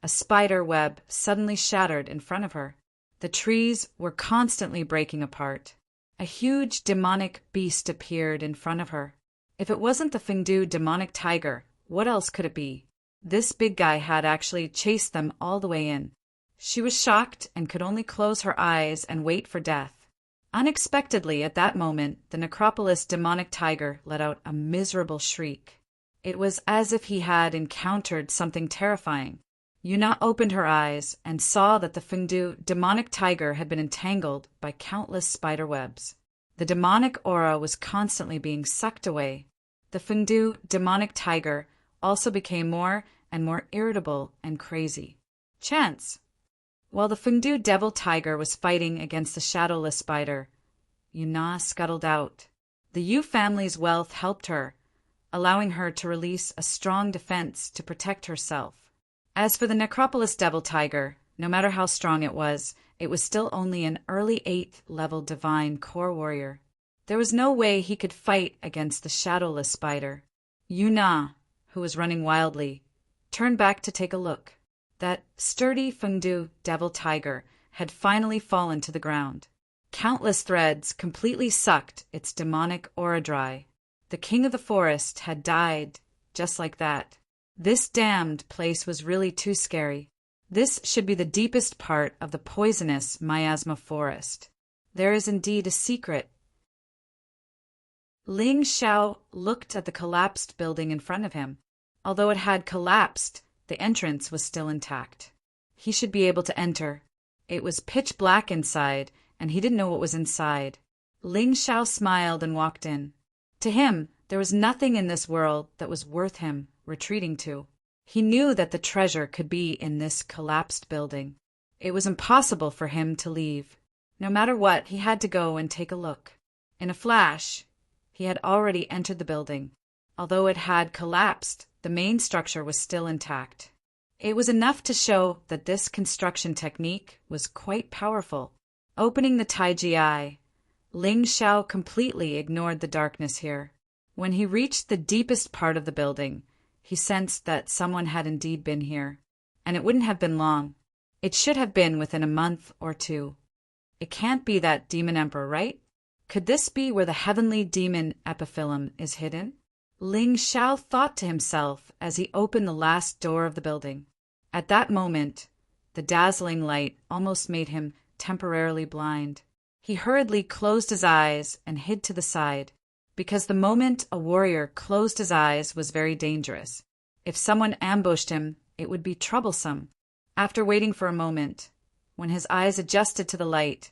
a spider web suddenly shattered in front of her. The trees were constantly breaking apart. A huge demonic beast appeared in front of her. If it wasn't the Fengdu demonic tiger, what else could it be? This big guy had actually chased them all the way in. She was shocked and could only close her eyes and wait for death. Unexpectedly, at that moment, the Necropolis demonic tiger let out a miserable shriek. It was as if he had encountered something terrifying. Yuna opened her eyes and saw that the Fengdu demonic tiger had been entangled by countless spider webs. The demonic aura was constantly being sucked away. The Fengdu demonic tiger also became more and more irritable and crazy. Chance! While the Fengdu devil tiger was fighting against the shadowless spider, Yuna scuttled out. The Yu family's wealth helped her, allowing her to release a strong defense to protect herself. As for the Necropolis devil tiger, no matter how strong it was still only an early 8th level divine core warrior. There was no way he could fight against the shadowless spider. Yuna, who was running wildly, turned back to take a look. That sturdy Fengdu devil tiger had finally fallen to the ground. Countless threads completely sucked its demonic aura dry. The king of the forest had died just like that. This damned place was really too scary. This should be the deepest part of the poisonous miasma forest. There is indeed a secret. Ling Xiao looked at the collapsed building in front of him. Although it had collapsed, the entrance was still intact. He should be able to enter. It was pitch black inside, and he didn't know what was inside. Ling Xiao smiled and walked in. To him, there was nothing in this world that was worth him retreating to. He knew that the treasure could be in this collapsed building. It was impossible for him to leave. No matter what, he had to go and take a look. In a flash, he had already entered the building. Although it had collapsed, the main structure was still intact. It was enough to show that this construction technique was quite powerful. Opening the Taiji eye, Ling Xiao completely ignored the darkness here. When he reached the deepest part of the building, he sensed that someone had indeed been here. And it wouldn't have been long. It should have been within a month or two. It can't be that demon emperor, right? Could this be where the heavenly demon epiphyllum is hidden? Ling Xiao thought to himself as he opened the last door of the building. At that moment, the dazzling light almost made him temporarily blind. He hurriedly closed his eyes and hid to the side, because the moment a warrior closed his eyes was very dangerous. If someone ambushed him, it would be troublesome. After waiting for a moment, when his eyes adjusted to the light,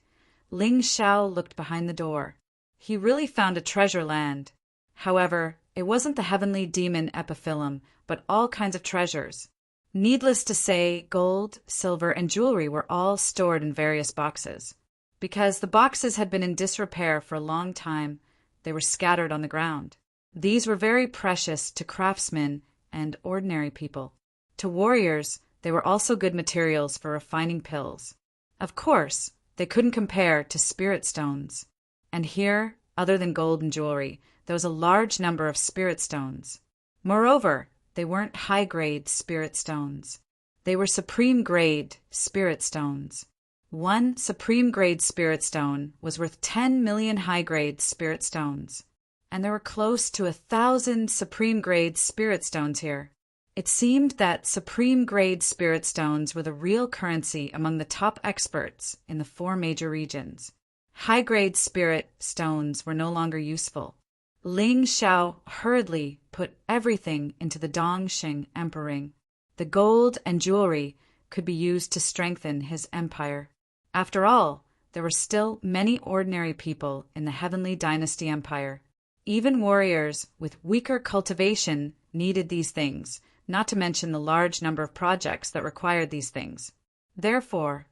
Ling Xiao looked behind the door. He really found a treasure land. However, it wasn't the heavenly demon epiphyllum, but all kinds of treasures. Needless to say, gold, silver, and jewelry were all stored in various boxes. Because the boxes had been in disrepair for a long time, they were scattered on the ground. These were very precious to craftsmen and ordinary people. To warriors, they were also good materials for refining pills. Of course, they couldn't compare to spirit stones. And here, other than gold and jewelry, there was a large number of spirit stones. Moreover, they weren't high-grade spirit stones. They were supreme-grade spirit stones. One supreme-grade spirit stone was worth 10 million high-grade spirit stones. And there were close to 1,000 supreme-grade spirit stones here. It seemed that supreme-grade spirit stones were the real currency among the top experts in the 4 major regions. High-grade spirit stones were no longer useful. Ling Xiao hurriedly put everything into the Dongxing Emperor ring. The gold and jewelry could be used to strengthen his empire. After all, there were still many ordinary people in the Heavenly Dynasty Empire. Even warriors with weaker cultivation needed these things, not to mention the large number of projects that required these things. Therefore,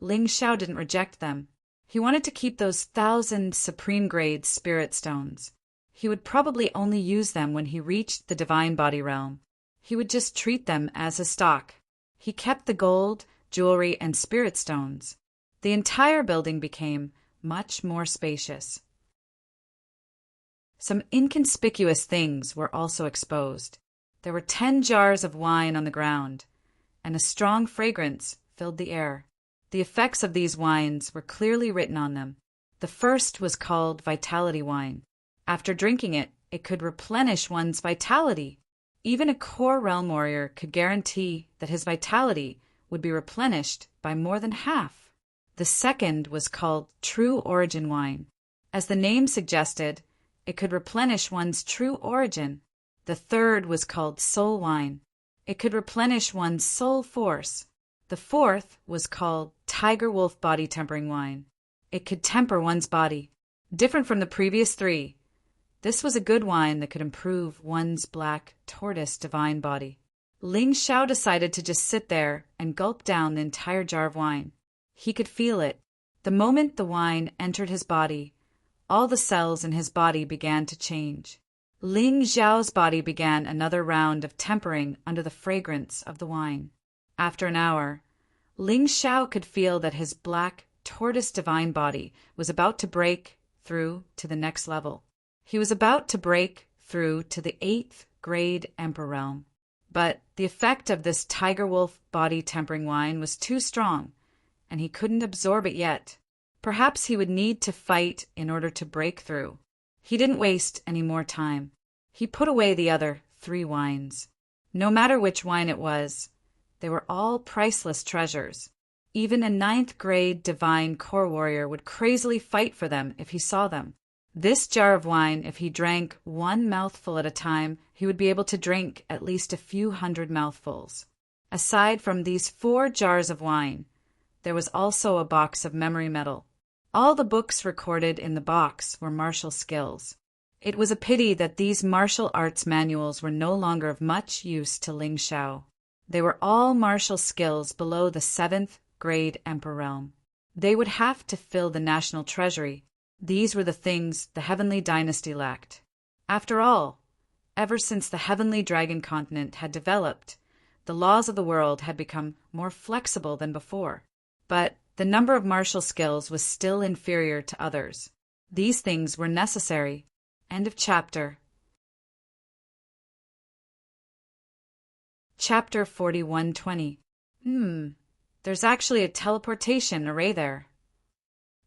Ling Xiao didn't reject them. He wanted to keep those 1,000 supreme-grade spirit stones. He would probably only use them when he reached the divine body realm. He would just treat them as a stock. He kept the gold, jewelry, and spirit stones. The entire building became much more spacious. Some inconspicuous things were also exposed. There were 10 jars of wine on the ground, and a strong fragrance filled the air. The effects of these wines were clearly written on them. The first was called Vitality Wine. After drinking it, it could replenish one's vitality. Even a core realm warrior could guarantee that his vitality would be replenished by more than half. The second was called True Origin Wine. As the name suggested, it could replenish one's true origin. The third was called Soul Wine. It could replenish one's soul force. The fourth was called Tiger Wolf Body Tempering Wine. It could temper one's body. Different from the previous 3, this was a good wine that could improve one's black tortoise divine body. Ling Xiao decided to just sit there and gulp down the entire jar of wine. He could feel it. The moment the wine entered his body, all the cells in his body began to change. Ling Xiao's body began another round of tempering under the fragrance of the wine. After an hour, Ling Xiao could feel that his black tortoise divine body was about to break through to the next level. He was about to break through to the 8th grade Emperor realm. But the effect of this tiger wolf body tempering wine was too strong, and he couldn't absorb it yet. Perhaps he would need to fight in order to break through. He didn't waste any more time. He put away the other 3 wines. No matter which wine it was, they were all priceless treasures. Even a 9th grade divine core warrior would crazily fight for them if he saw them. This jar of wine, if he drank 1 mouthful at a time, he would be able to drink at least a few hundred mouthfuls. Aside from these 4 jars of wine, there was also a box of memory metal. All the books recorded in the box were martial skills. It was a pity that these martial arts manuals were no longer of much use to Ling Xiao. They were all martial skills below the 7th grade Emperor realm. They would have to fill the national treasury. These were the things the Heavenly Dynasty lacked. After all, ever since the Heavenly Dragon continent had developed, the laws of the world had become more flexible than before. But the number of martial skills was still inferior to others. These things were necessary. End of chapter. Chapter 4120. There's actually a teleportation array there.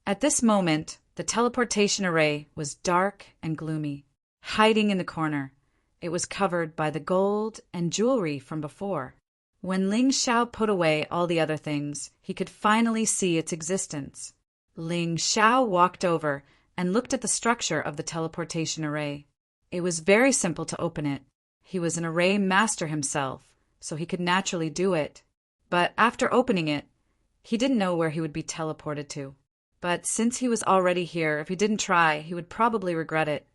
At this moment, the teleportation array was dark and gloomy, hiding in the corner. It was covered by the gold and jewelry from before. When Ling Xiao put away all the other things, he could finally see its existence. Ling Xiao walked over and looked at the structure of the teleportation array. It was very simple to open it. He was an array master himself, so he could naturally do it. But after opening it, he didn't know where he would be teleported to. But since he was already here, if he didn't try, he would probably regret it.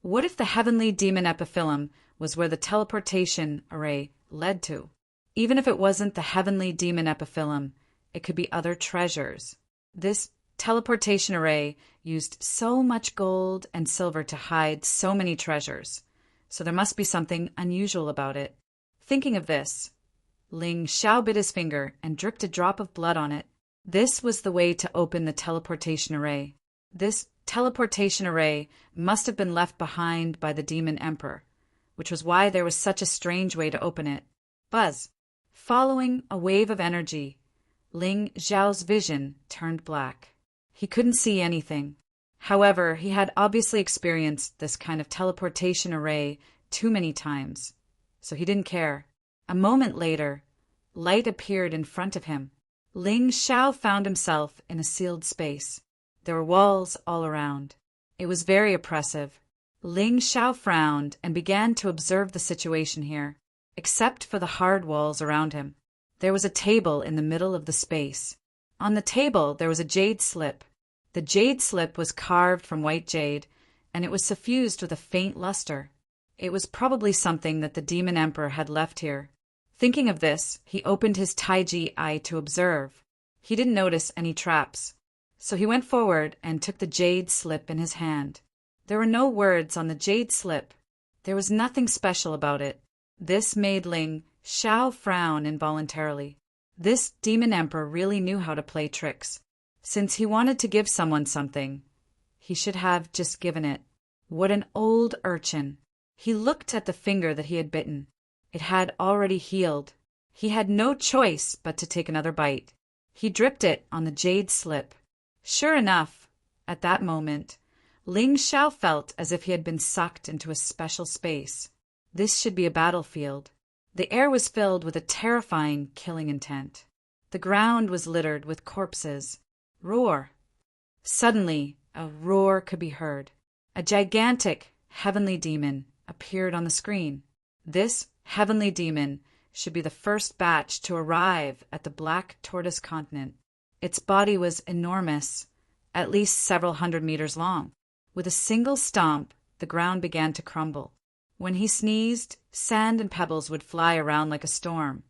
What if the heavenly demon epiphyllum was where the teleportation array led to? Even if it wasn't the heavenly demon epiphyllum, it could be other treasures. This teleportation array used so much gold and silver to hide so many treasures, so there must be something unusual about it. Thinking of this, Ling Xiao bit his finger and dripped a drop of blood on it. This was the way to open the teleportation array. This teleportation array must have been left behind by the Demon Emperor, which was why there was such a strange way to open it. Buzz. Following a wave of energy, Ling Xiao's vision turned black. He couldn't see anything. However, he had obviously experienced this kind of teleportation array too many times, so he didn't care. A moment later, light appeared in front of him. Ling Xiao found himself in a sealed space. There were walls all around. It was very oppressive. Ling Xiao frowned and began to observe the situation here. Except for the hard walls around him, there was a table in the middle of the space. On the table there was a jade slip. The jade slip was carved from white jade, and it was suffused with a faint luster. It was probably something that the Demon Emperor had left here. Thinking of this, he opened his Taiji eye to observe. He didn't notice any traps, so he went forward and took the jade slip in his hand. There were no words on the jade slip. There was nothing special about it. This made Ling Xiao frown involuntarily. This Demon Emperor really knew how to play tricks. Since he wanted to give someone something, he should have just given it. What an old urchin. He looked at the finger that he had bitten. It had already healed. He had no choice but to take another bite. He dripped it on the jade slip. Sure enough, at that moment, Ling Xiao felt as if he had been sucked into a special space. This should be a battlefield. The air was filled with a terrifying killing intent. The ground was littered with corpses. Roar. Suddenly, a roar could be heard. A gigantic heavenly demon appeared on the screen. This heavenly demon should be the first batch to arrive at the Black Tortoise continent. Its body was enormous, at least several hundred meters long. With a single stomp, the ground began to crumble. When he sneezed, sand and pebbles would fly around like a storm.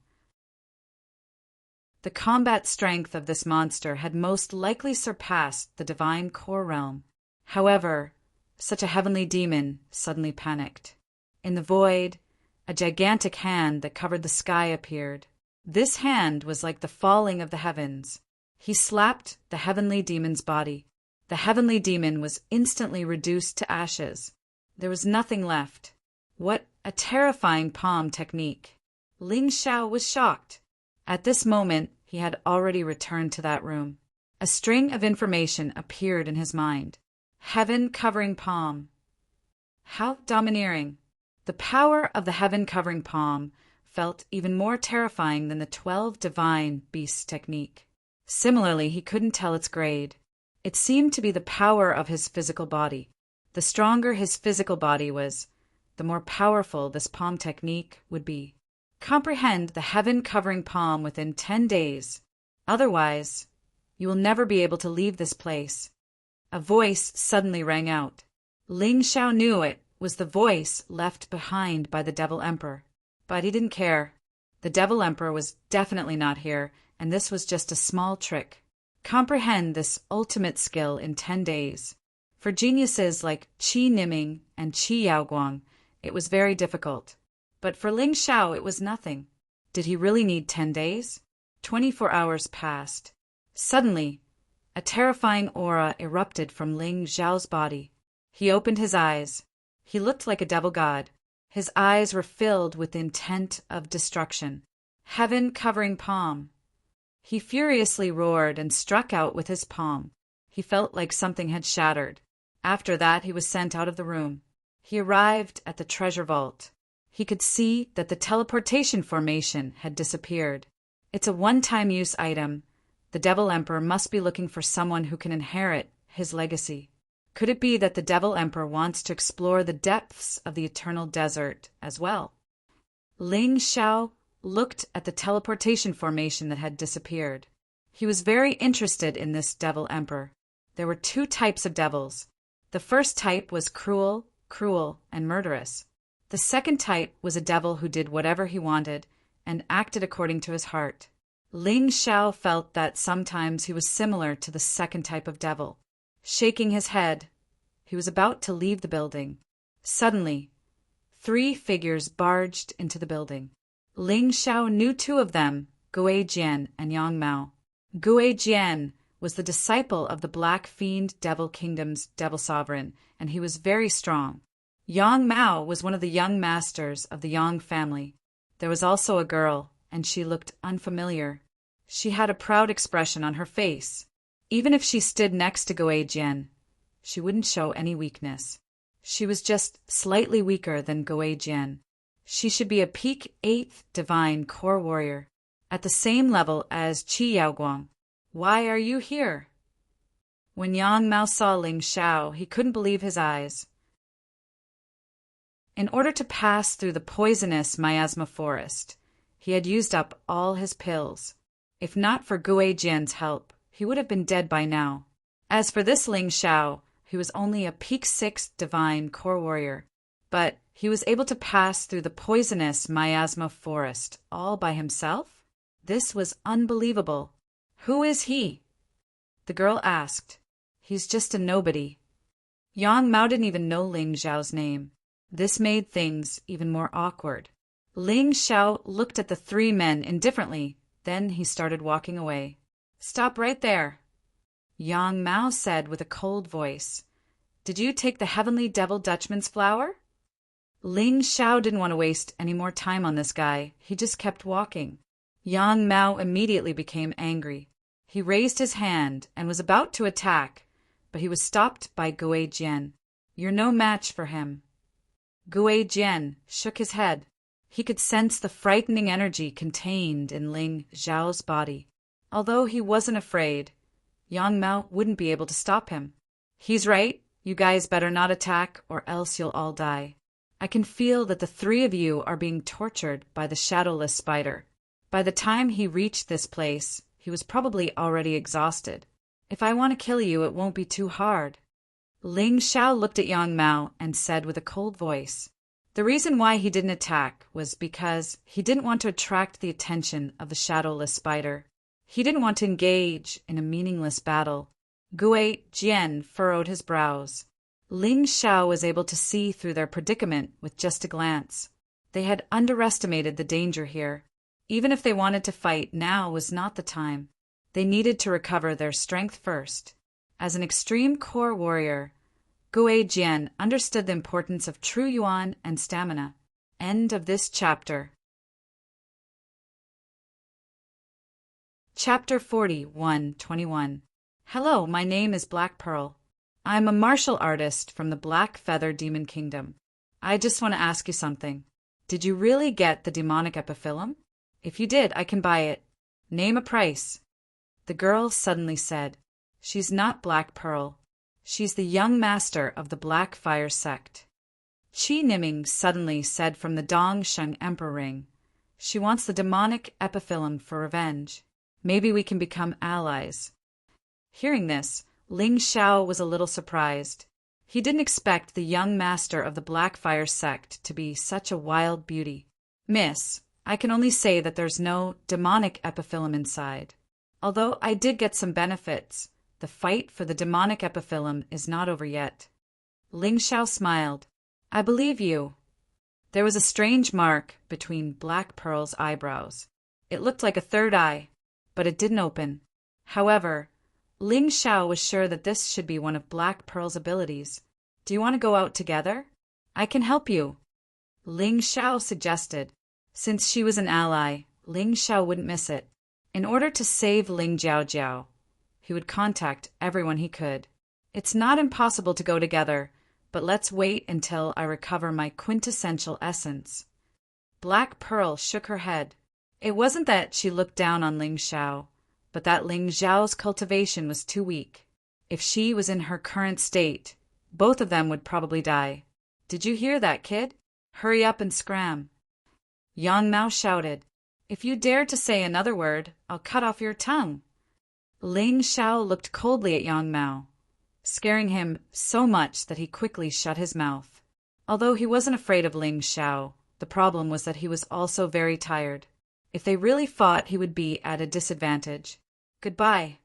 The combat strength of this monster had most likely surpassed the divine core realm. However, such a heavenly demon suddenly panicked. In the void, a gigantic hand that covered the sky appeared. This hand was like the falling of the heavens. He slapped the heavenly demon's body. The heavenly demon was instantly reduced to ashes. There was nothing left. What a terrifying palm technique! Ling Xiao was shocked. At this moment, he had already returned to that room. A string of information appeared in his mind. Heaven-covering palm. How domineering! The power of the heaven-covering palm felt even more terrifying than the 12 divine beasts technique. Similarly, he couldn't tell its grade. It seemed to be the power of his physical body. The stronger his physical body was, the more powerful this palm technique would be. Comprehend the heaven-covering palm within 10 days. Otherwise, you will never be able to leave this place. A voice suddenly rang out. Ling Xiao knew it was the voice left behind by the Devil Emperor. But he didn't care. The Devil Emperor was definitely not here, and this was just a small trick. Comprehend this ultimate skill in 10 days. For geniuses like Qi Niming and Qi Yaoguang, it was very difficult. But for Ling Xiao, it was nothing. Did he really need 10 days? 24 hours passed. Suddenly, a terrifying aura erupted from Ling Xiao's body. He opened his eyes. He looked like a devil god. His eyes were filled with intent of destruction. Heaven-covering palm. He furiously roared and struck out with his palm. He felt like something had shattered. After that, he was sent out of the room. He arrived at the treasure vault. He could see that the teleportation formation had disappeared. It's a one-time use item. The Devil Emperor must be looking for someone who can inherit his legacy. Could it be that the Devil Emperor wants to explore the depths of the eternal desert as well? Ling Xiao looked at the teleportation formation that had disappeared. He was very interested in this Devil Emperor. There were 2 types of devils. The first type was cruel, and murderous. The second type was a devil who did whatever he wanted and acted according to his heart. Ling Xiao felt that sometimes he was similar to the second type of devil. Shaking his head, he was about to leave the building. Suddenly, 3 figures barged into the building. Ling Xiao knew 2 of them, Gui Jian and Yang Mao. Gui Jian was the disciple of the Black Fiend Devil Kingdom's Devil Sovereign, and he was very strong. Yang Mao was one of the young masters of the Yang family. There was also a girl, and she looked unfamiliar. She had a proud expression on her face. Even if she stood next to Gui Jian, she wouldn't show any weakness. She was just slightly weaker than Gui Jian. She should be a peak 8th divine core warrior, at the same level as Qi Yaoguang. Why are you here? When Yang Mao saw Ling Xiao, he couldn't believe his eyes. In order to pass through the poisonous miasma forest, he had used up all his pills. If not for Gui Jian's help, he would have been dead by now. As for this Ling Xiao, he was only a peak 6 divine core warrior, but he was able to pass through the poisonous miasma forest all by himself? This was unbelievable. Who is he? The girl asked. He's just a nobody. Yang Mao didn't even know Ling Xiao's name. This made things even more awkward. Ling Xiao looked at the 3 men indifferently, then he started walking away. Stop right there, Yang Mao said with a cold voice. Did you take the heavenly devil Dutchman's flower? Ling Xiao didn't want to waste any more time on this guy. He just kept walking. Yang Mao immediately became angry. He raised his hand and was about to attack, but he was stopped by Gui Jian. You're no match for him. Gui Jian shook his head. He could sense the frightening energy contained in Ling Xiao's body. Although he wasn't afraid, Yang Mao wouldn't be able to stop him. He's right. You guys better not attack, or else you'll all die. I can feel that the 3 of you are being tortured by the shadowless spider. By the time he reached this place, he was probably already exhausted. If I want to kill you, it won't be too hard. Ling Xiao looked at Yang Mao and said with a cold voice. The reason why he didn't attack was because he didn't want to attract the attention of the shadowless spider. He didn't want to engage in a meaningless battle. Gui Jian furrowed his brows. Ling Xiao was able to see through their predicament with just a glance. They had underestimated the danger here. Even if they wanted to fight, now was not the time. They needed to recover their strength first. As an extreme core warrior, Gui Jian understood the importance of true yuan and stamina. End of this chapter. Chapter 41:21. Hello, my name is Black Pearl. I'm a martial artist from the Black Feather Demon Kingdom. I just want to ask you something. Did you really get the demonic epiphyllum? If you did, I can buy it. Name a price. The girl suddenly said, She's not Black Pearl. She's the young master of the Black Fire sect. Qi Niming suddenly said from the Dong Sheng Emperor Ring, She wants the demonic epiphyllum for revenge. Maybe we can become allies. Hearing this, Ling Xiao was a little surprised. He didn't expect the young master of the Black Fire sect to be such a wild beauty. Miss, I can only say that there's no demonic epiphyllum inside. Although I did get some benefits, the fight for the demonic epiphyllum is not over yet. Ling Xiao smiled. I believe you. There was a strange mark between Black Pearl's eyebrows. It looked like a third eye, but it didn't open. However, Ling Xiao was sure that this should be one of Black Pearl's abilities. Do you want to go out together? I can help you. Ling Xiao suggested. Since she was an ally, Ling Xiao wouldn't miss it. In order to save Ling Jiaojiao, he would contact everyone he could. It's not impossible to go together, but let's wait until I recover my quintessential essence. Black Pearl shook her head. It wasn't that she looked down on Ling Xiao, but that Ling Xiao's cultivation was too weak. If she was in her current state, both of them would probably die. Did you hear that, kid? Hurry up and scram. Yang Mao shouted, If you dare to say another word, I'll cut off your tongue. Ling Xiao looked coldly at Yang Mao, scaring him so much that he quickly shut his mouth. Although he wasn't afraid of Ling Xiao, the problem was that he was also very tired. If they really fought, he would be at a disadvantage. Goodbye.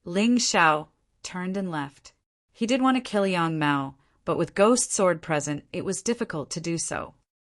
Ling Xiao turned and left. He did want to kill Yang Mao, but with Ghost Sword present, it was difficult to do so.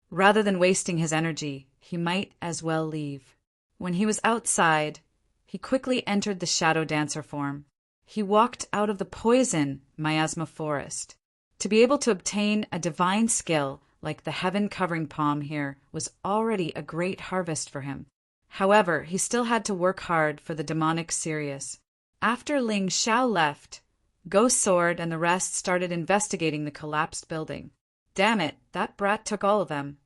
Rather than wasting his energy, he might as well leave. When he was outside, he quickly entered the Shadow Dancer form. He walked out of the poison miasma forest. To be able to obtain a divine skill like the heaven-covering palm here was already a great harvest for him. However, he still had to work hard for the demonic Sirius. After Ling Xiao left, Ghost Sword and the rest started investigating the collapsed building. Damn it, that brat took all of them.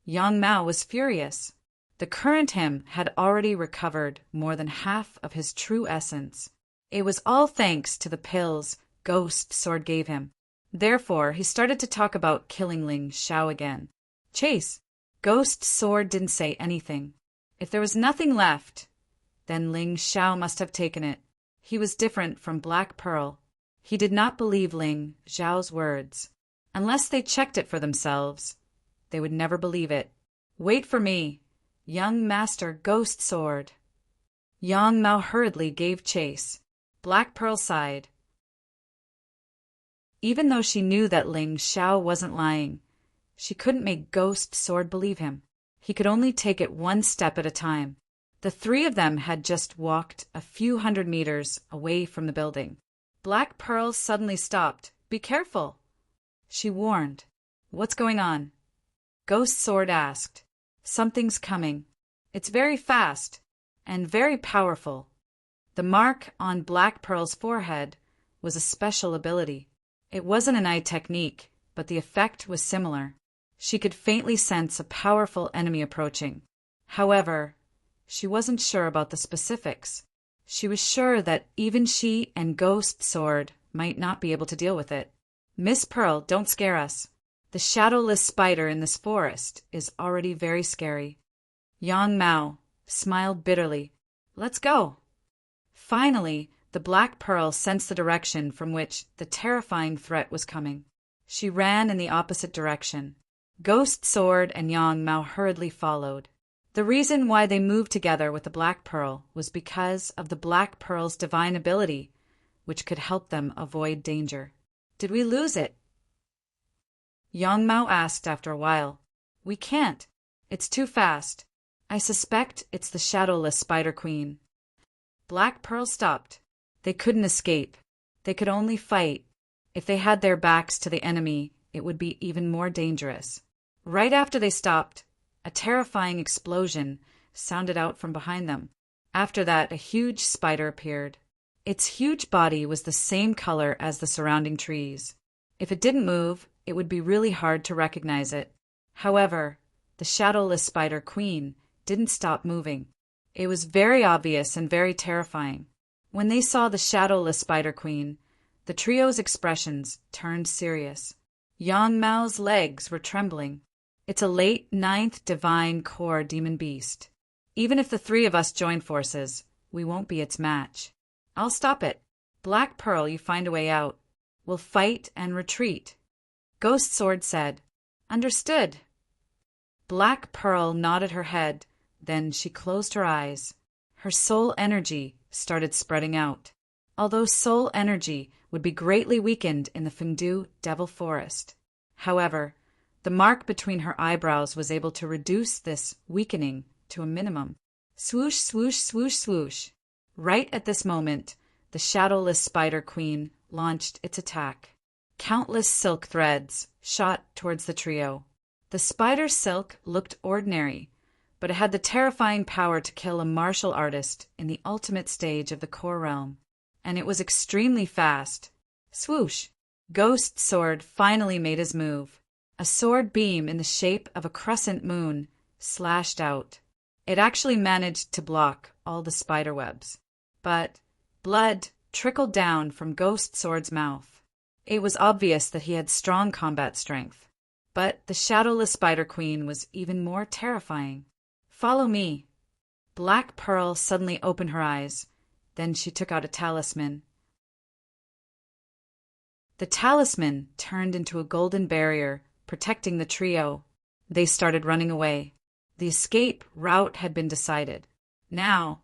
Yang Mao was furious. The current him had already recovered more than half of his true essence. It was all thanks to the pills Ghost Sword gave him. Therefore, he started to talk about killing Ling Xiao again. Chase. Ghost Sword didn't say anything. If there was nothing left, then Ling Xiao must have taken it. He was different from Black Pearl. He did not believe Ling Xiao's words. Unless they checked it for themselves, they would never believe it. Wait for me, young Master Ghost Sword. Yang Mao hurriedly gave chase. Black Pearl sighed. Even though she knew that Ling Xiao wasn't lying, she couldn't make Ghost Sword believe him. He could only take it one step at a time. The three of them had just walked a few hundred meters away from the building. Black Pearl suddenly stopped. Be careful, she warned. What's going on? Ghost Sword asked. Something's coming. It's very fast and very powerful. The mark on Black Pearl's forehead was a special ability. It wasn't an eye technique, but the effect was similar. She could faintly sense a powerful enemy approaching. However, she wasn't sure about the specifics. She was sure that even she and Ghost Sword might not be able to deal with it. Miss Pearl, don't scare us. The shadowless spider in this forest is already very scary. Yang Mao smiled bitterly. Let's go. Finally, the Black Pearl sensed the direction from which the terrifying threat was coming. She ran in the opposite direction. Ghost Sword and Yang Mao hurriedly followed. The reason why they moved together with the Black Pearl was because of the Black Pearl's divine ability, which could help them avoid danger. Did we lose it? Yang Mao asked after a while. We can't. It's too fast. I suspect it's the shadowless Spider Queen. Black Pearl stopped. They couldn't escape. They could only fight. If they had their backs to the enemy, it would be even more dangerous. Right after they stopped, a terrifying explosion sounded out from behind them. After that, a huge spider appeared. Its huge body was the same color as the surrounding trees. If it didn't move, it would be really hard to recognize it. However, the shadowless spider queen didn't stop moving. It was very obvious and very terrifying. When they saw the shadowless spider queen, the trio's expressions turned serious. Yang Mao's legs were trembling. It's a late 9th divine core demon beast. Even if the three of us join forces, we won't be its match. I'll stop it. Black Pearl, you find a way out. We'll fight and retreat. Ghost Sword said. Understood. Black Pearl nodded her head, then she closed her eyes. Her soul energy started spreading out. Although soul energy would be greatly weakened in the Fengdu Devil Forest. However, the mark between her eyebrows was able to reduce this weakening to a minimum. Swoosh, swoosh, swoosh, swoosh. Right at this moment, the shadowless spider queen launched its attack. Countless silk threads shot towards the trio. The spider silk looked ordinary, but it had the terrifying power to kill a martial artist in the ultimate stage of the core realm. And it was extremely fast. Swoosh! Ghost Sword finally made his move. A sword beam in the shape of a crescent moon slashed out. It actually managed to block all the spider webs. But blood trickled down from Ghost Sword's mouth. It was obvious that he had strong combat strength. But the shadowless spider queen was even more terrifying. Follow me. Black Pearl suddenly opened her eyes. Then she took out a talisman. The talisman turned into a golden barrier, protecting the trio. They started running away. The escape route had been decided. Now,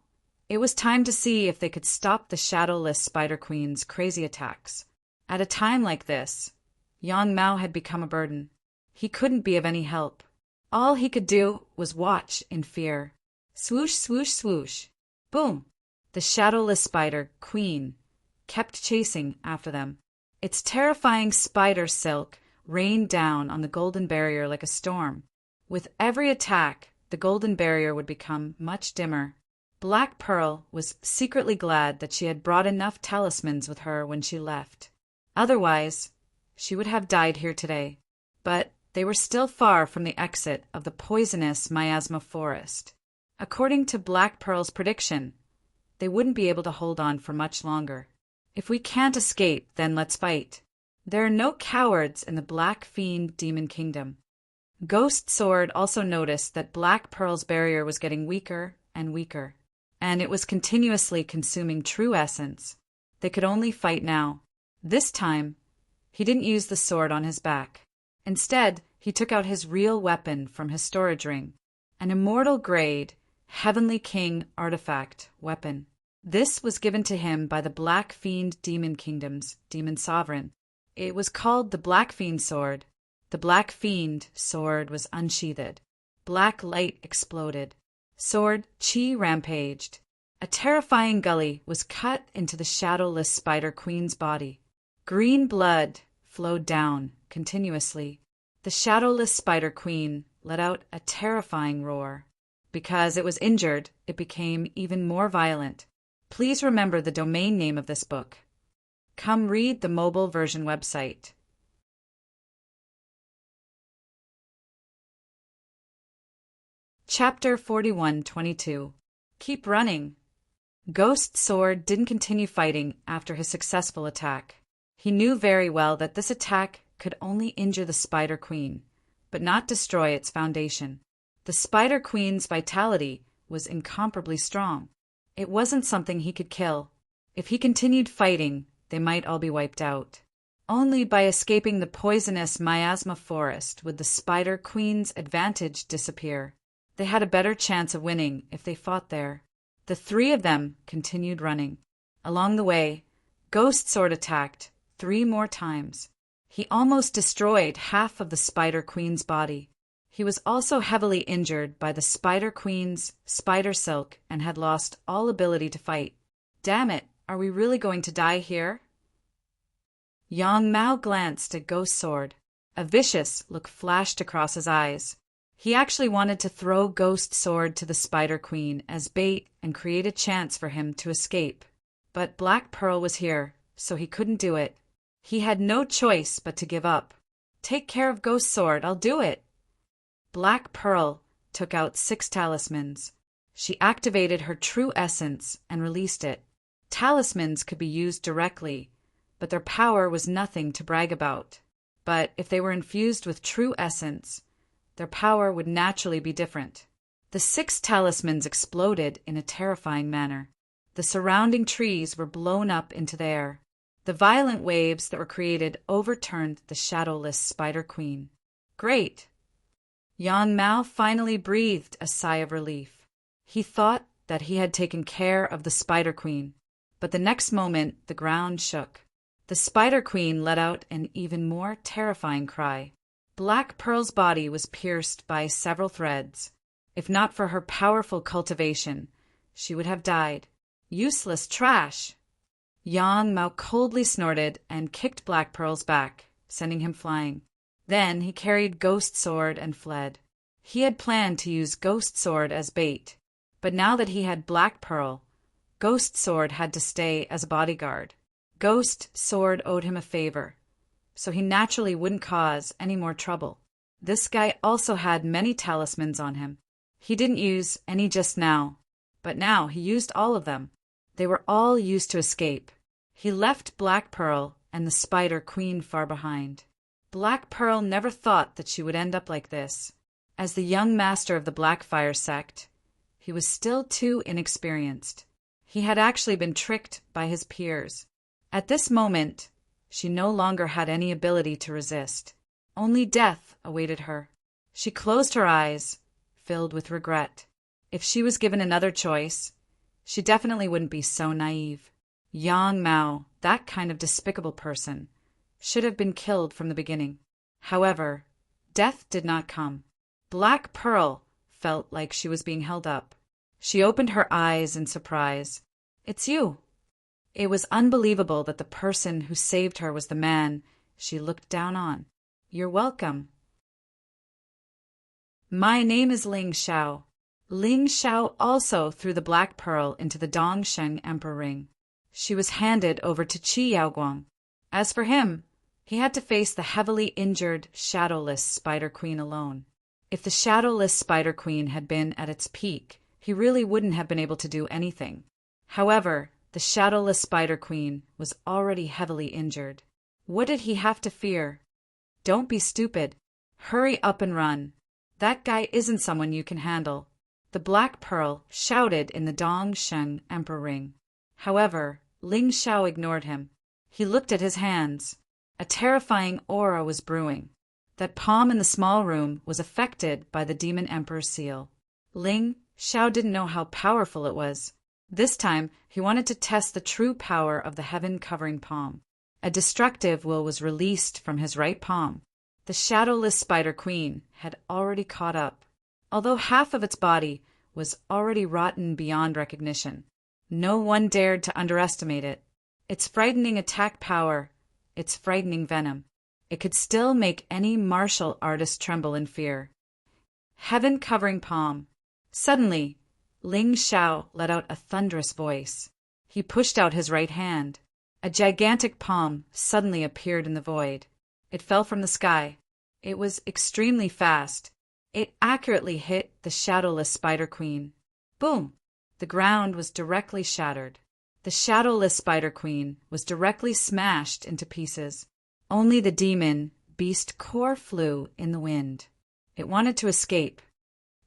it was time to see if they could stop the shadowless Spider Queen's crazy attacks. At a time like this, Yang Mao had become a burden. He couldn't be of any help. All he could do was watch in fear. Swoosh, swoosh, swoosh. Boom! The shadowless Spider Queen kept chasing after them. Its terrifying spider silk rained down on the golden barrier like a storm. With every attack, the golden barrier would become much dimmer. Black Pearl was secretly glad that she had brought enough talismans with her when she left. Otherwise, she would have died here today. But they were still far from the exit of the poisonous miasma forest. According to Black Pearl's prediction, they wouldn't be able to hold on for much longer. If we can't escape, then let's fight. There are no cowards in the Black Fiend Demon Kingdom. Ghost Sword also noticed that Black Pearl's barrier was getting weaker and weaker, and it was continuously consuming true essence. They could only fight now. This time, he didn't use the sword on his back. Instead, he took out his real weapon from his storage ring, an immortal-grade, Heavenly King artifact weapon. This was given to him by the Black Fiend Demon Kingdom's Demon Sovereign. It was called the Black Fiend Sword. The Black Fiend sword was unsheathed. Black light exploded. Sword chi rampaged. A terrifying gully was cut into the shadowless Spider Queen's body. Green blood flowed down continuously. The shadowless Spider Queen let out a terrifying roar. Because it was injured, it became even more violent. Please remember the domain name of this book. Come read the mobile version website. Chapter 41-22. Keep running. Ghost Sword didn't continue fighting after his successful attack. He knew very well that this attack could only injure the Spider Queen, but not destroy its foundation. The Spider Queen's vitality was incomparably strong. It wasn't something he could kill. If he continued fighting, they might all be wiped out. Only by escaping the poisonous miasma forest would the Spider Queen's advantage disappear. They had a better chance of winning if they fought there. The three of them continued running. Along the way, Ghost Sword attacked 3 more times. He almost destroyed half of the Spider Queen's body. He was also heavily injured by the Spider Queen's spider silk and had lost all ability to fight. Damn it, are we really going to die here? Yang Mao glanced at Ghost Sword. A vicious look flashed across his eyes. He actually wanted to throw Ghost Sword to the Spider Queen as bait and create a chance for him to escape. But Black Pearl was here, so he couldn't do it. He had no choice but to give up. Take care of Ghost Sword, I'll do it. Black Pearl took out 6 talismans. She activated her true essence and released it. Talismans could be used directly, but their power was nothing to brag about. But if they were infused with true essence, their power would naturally be different. The 6 talismans exploded in a terrifying manner. The surrounding trees were blown up into the air. The violent waves that were created overturned the shadowless Spider Queen. Great! Yang Mao finally breathed a sigh of relief. He thought that he had taken care of the Spider Queen, but the next moment the ground shook. The Spider Queen let out an even more terrifying cry. Black Pearl's body was pierced by several threads. If not for her powerful cultivation, she would have died. Useless trash! Yang Mao coldly snorted and kicked Black Pearl's back, sending him flying. Then he carried Ghost Sword and fled. He had planned to use Ghost Sword as bait, but now that he had Black Pearl, Ghost Sword had to stay as a bodyguard. Ghost Sword owed him a favor, so he naturally wouldn't cause any more trouble. This guy also had many talismans on him. He didn't use any just now, but now he used all of them. They were all used to escape. He left Black Pearl and the Spider Queen far behind. Black Pearl never thought that she would end up like this. As the young master of the Blackfire sect, he was still too inexperienced. He had actually been tricked by his peers. At this moment, she no longer had any ability to resist. Only death awaited her. She closed her eyes, filled with regret. If she was given another choice, she definitely wouldn't be so naive. Yang Mao, that kind of despicable person, should have been killed from the beginning. However, death did not come. Black Pearl felt like she was being held up. She opened her eyes in surprise. It's you. It was unbelievable that the person who saved her was the man she looked down on. You're welcome. My name is Ling Xiao. Ling Xiao also threw the Black Pearl into the Dongsheng Emperor Ring. She was handed over to Qi Yaoguang. As for him, he had to face the heavily injured, shadowless Spider Queen alone. If the shadowless Spider Queen had been at its peak, he really wouldn't have been able to do anything. However, the shadowless Spider Queen was already heavily injured. What did he have to fear? Don't be stupid. Hurry up and run. That guy isn't someone you can handle. The Black Pearl shouted in the Dongsheng Emperor Ring. However, Ling Xiao ignored him. He looked at his hands. A terrifying aura was brewing. That palm in the small room was affected by the Demon Emperor's seal. Ling Xiao didn't know how powerful it was. This time, he wanted to test the true power of the heaven-covering palm. A destructive will was released from his right palm. The shadowless Spider Queen had already caught up, although half of its body was already rotten beyond recognition. No one dared to underestimate it. Its frightening attack power, its frightening venom. It could still make any martial artist tremble in fear. Heaven-covering palm. Suddenly, Ling Xiao let out a thunderous voice. He pushed out his right hand. A gigantic palm suddenly appeared in the void. It fell from the sky. It was extremely fast. It accurately hit the shadowless Spider Queen. Boom! The ground was directly shattered. The shadowless Spider Queen was directly smashed into pieces. Only the demon beast core flew in the wind. It wanted to escape.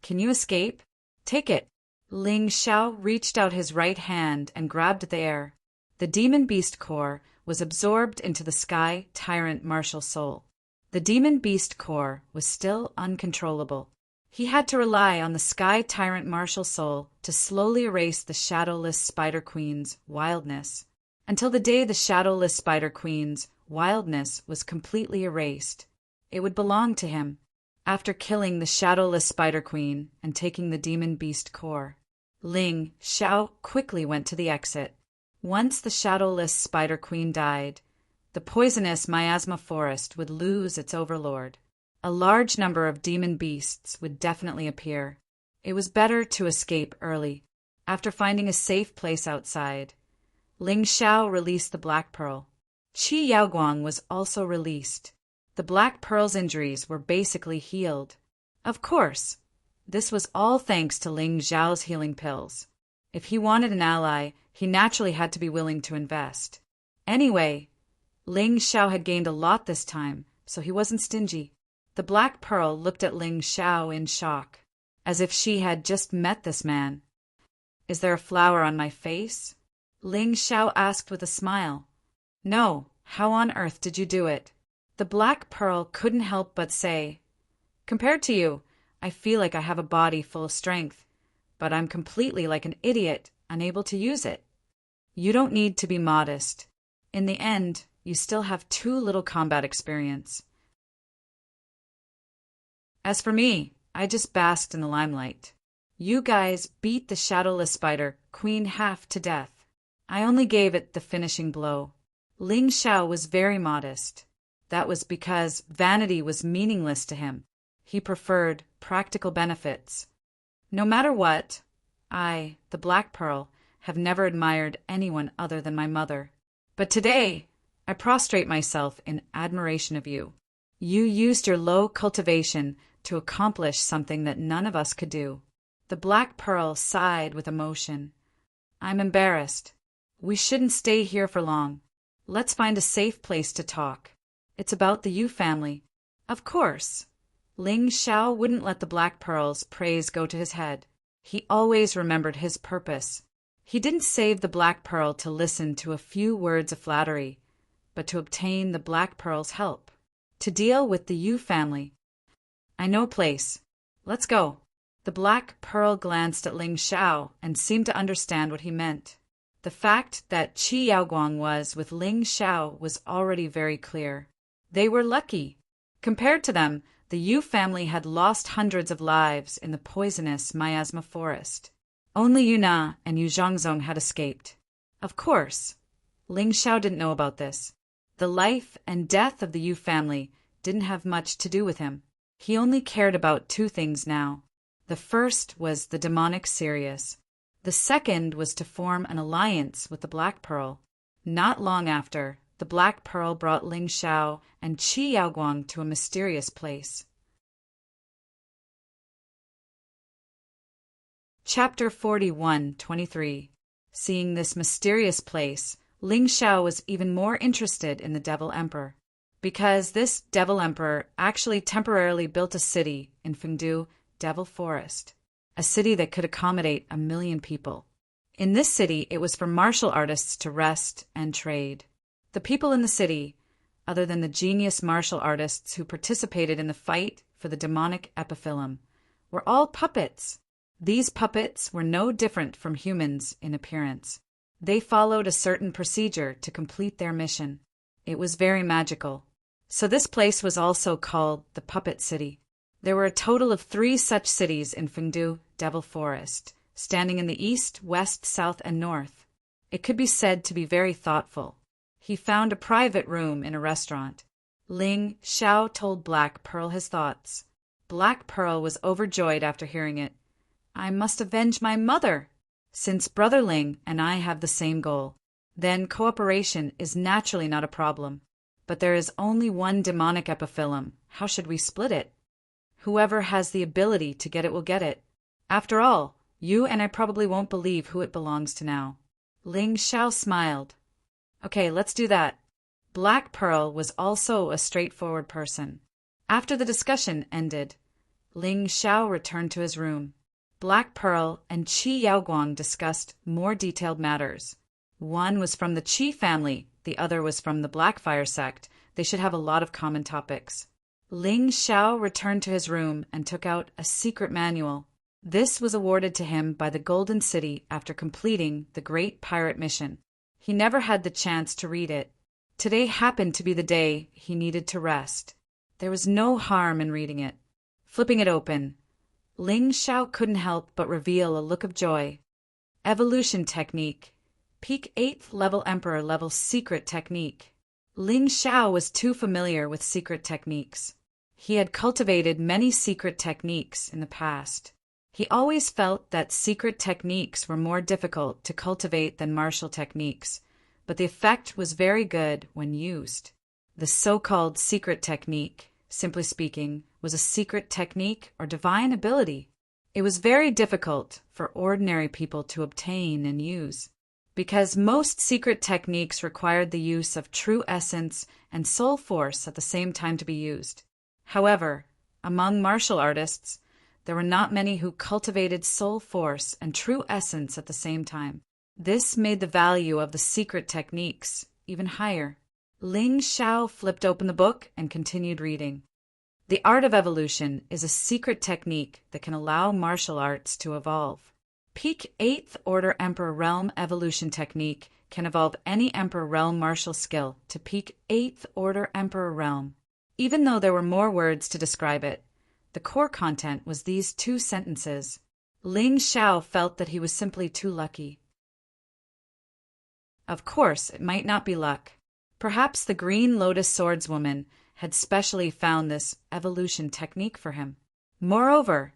Can you escape? Take it. Ling Xiao reached out his right hand and grabbed the air. The demon beast core was absorbed into the sky tyrant martial soul. The demon beast core was still uncontrollable. He had to rely on the sky tyrant martial soul to slowly erase the shadowless Spider Queen's wildness, until the day the shadowless Spider Queen's wildness was completely erased. It would belong to him, after killing the shadowless Spider Queen and taking the demon beast core. Ling Xiao quickly went to the exit. Once the shadowless Spider Queen died, the poisonous miasma forest would lose its overlord. A large number of demon beasts would definitely appear. It was better to escape early. After finding a safe place outside, Ling Xiao released the Black Pearl. Qi Yaoguang was also released. The Black Pearl's injuries were basically healed. Of course, this was all thanks to Ling Xiao's healing pills. If he wanted an ally, he naturally had to be willing to invest. Anyway, Ling Xiao had gained a lot this time, so he wasn't stingy. The Black Pearl looked at Ling Xiao in shock, as if she had just met this man. "Is there a flower on my face?" Ling Xiao asked with a smile. "No, how on earth did you do it?" The Black Pearl couldn't help but say, "Compared to you, I feel like I have a body full of strength, but I'm completely like an idiot, unable to use it." "You don't need to be modest. In the end, you still have too little combat experience. As for me, I just basked in the limelight. You guys beat the shadowless spider, Queen Half, to death. I only gave it the finishing blow." Ling Xiao was very modest. That was because vanity was meaningless to him. He preferred practical benefits. "No matter what, I, the Black Pearl, have never admired anyone other than my mother. But today, I prostrate myself in admiration of you. You used your low cultivation to accomplish something that none of us could do." The Black Pearl sighed with emotion. "I'm embarrassed. We shouldn't stay here for long. Let's find a safe place to talk. It's about the Yu family." Of course, Ling Xiao wouldn't let the Black Pearl's praise go to his head. He always remembered his purpose. He didn't save the Black Pearl to listen to a few words of flattery, but to obtain the Black Pearl's help, to deal with the Yu family. "I know a place. Let's go." The Black Pearl glanced at Ling Xiao and seemed to understand what he meant. The fact that Qi Yaoguang was with Ling Xiao was already very clear. They were lucky. Compared to them, the Yu family had lost hundreds of lives in the poisonous miasma forest. Only Yuna and Yu Zhongzong had escaped. Of course, Ling Xiao didn't know about this. The life and death of the Yu family didn't have much to do with him. He only cared about two things now. The first was the demonic Sirius. The second was to form an alliance with the Black Pearl. Not long after, the Black Pearl brought Ling Xiao and Qi Yaoguang to a mysterious place. Chapter 41-23. Seeing this mysterious place, Ling Xiao was even more interested in the Devil Emperor, because this Devil Emperor actually temporarily built a city in Fengdu, Devil Forest, a city that could accommodate 1 million people. In this city, it was for martial artists to rest and trade. The people in the city, other than the genius martial artists who participated in the fight for the demonic epiphyllum, were all puppets. These puppets were no different from humans in appearance. They followed a certain procedure to complete their mission. It was very magical. So this place was also called the Puppet City. There were a total of 3 such cities in Fengdu, Devil Forest, standing in the east, west, south, and north. It could be said to be very thoughtful. He found a private room in a restaurant. Ling Xiao told Black Pearl his thoughts. Black Pearl was overjoyed after hearing it. "I must avenge my mother. Since Brother Ling and I have the same goal, then cooperation is naturally not a problem. But there is only one demonic epiphyllum. How should we split it? Whoever has the ability to get it will get it. After all, you and I probably won't believe who it belongs to now." Ling Xiao smiled. "Okay, let's do that." Black Pearl was also a straightforward person. After the discussion ended, Ling Xiao returned to his room. Black Pearl and Qi Yaoguang discussed more detailed matters. One was from the Qi family, the other was from the Blackfire sect. They should have a lot of common topics. Ling Xiao returned to his room and took out a secret manual. This was awarded to him by the Golden City after completing the Great Pirate Mission. He never had the chance to read it. Today happened to be the day he needed to rest. There was no harm in reading it. Flipping it open, Ling Xiao couldn't help but reveal a look of joy. Evolution Technique. Peak 8th Level Emperor Level Secret Technique. Ling Xiao was too familiar with secret techniques. He had cultivated many secret techniques in the past. He always felt that secret techniques were more difficult to cultivate than martial techniques, but the effect was very good when used. The so-called secret technique, simply speaking, was a secret technique or divine ability. It was very difficult for ordinary people to obtain and use, because most secret techniques required the use of true essence and soul force at the same time to be used. However, among martial artists, there were not many who cultivated soul force and true essence at the same time. This made the value of the secret techniques even higher. Ling Xiao flipped open the book and continued reading. The art of evolution is a secret technique that can allow martial arts to evolve. Peak 8th Order Emperor Realm Evolution Technique can evolve any Emperor Realm martial skill to Peak 8th Order Emperor Realm. Even though there were more words to describe it, the core content was these 2 sentences. Ling Xiao felt that he was simply too lucky. Of course, it might not be luck. Perhaps the Green Lotus Swordswoman had specially found this evolution technique for him. Moreover,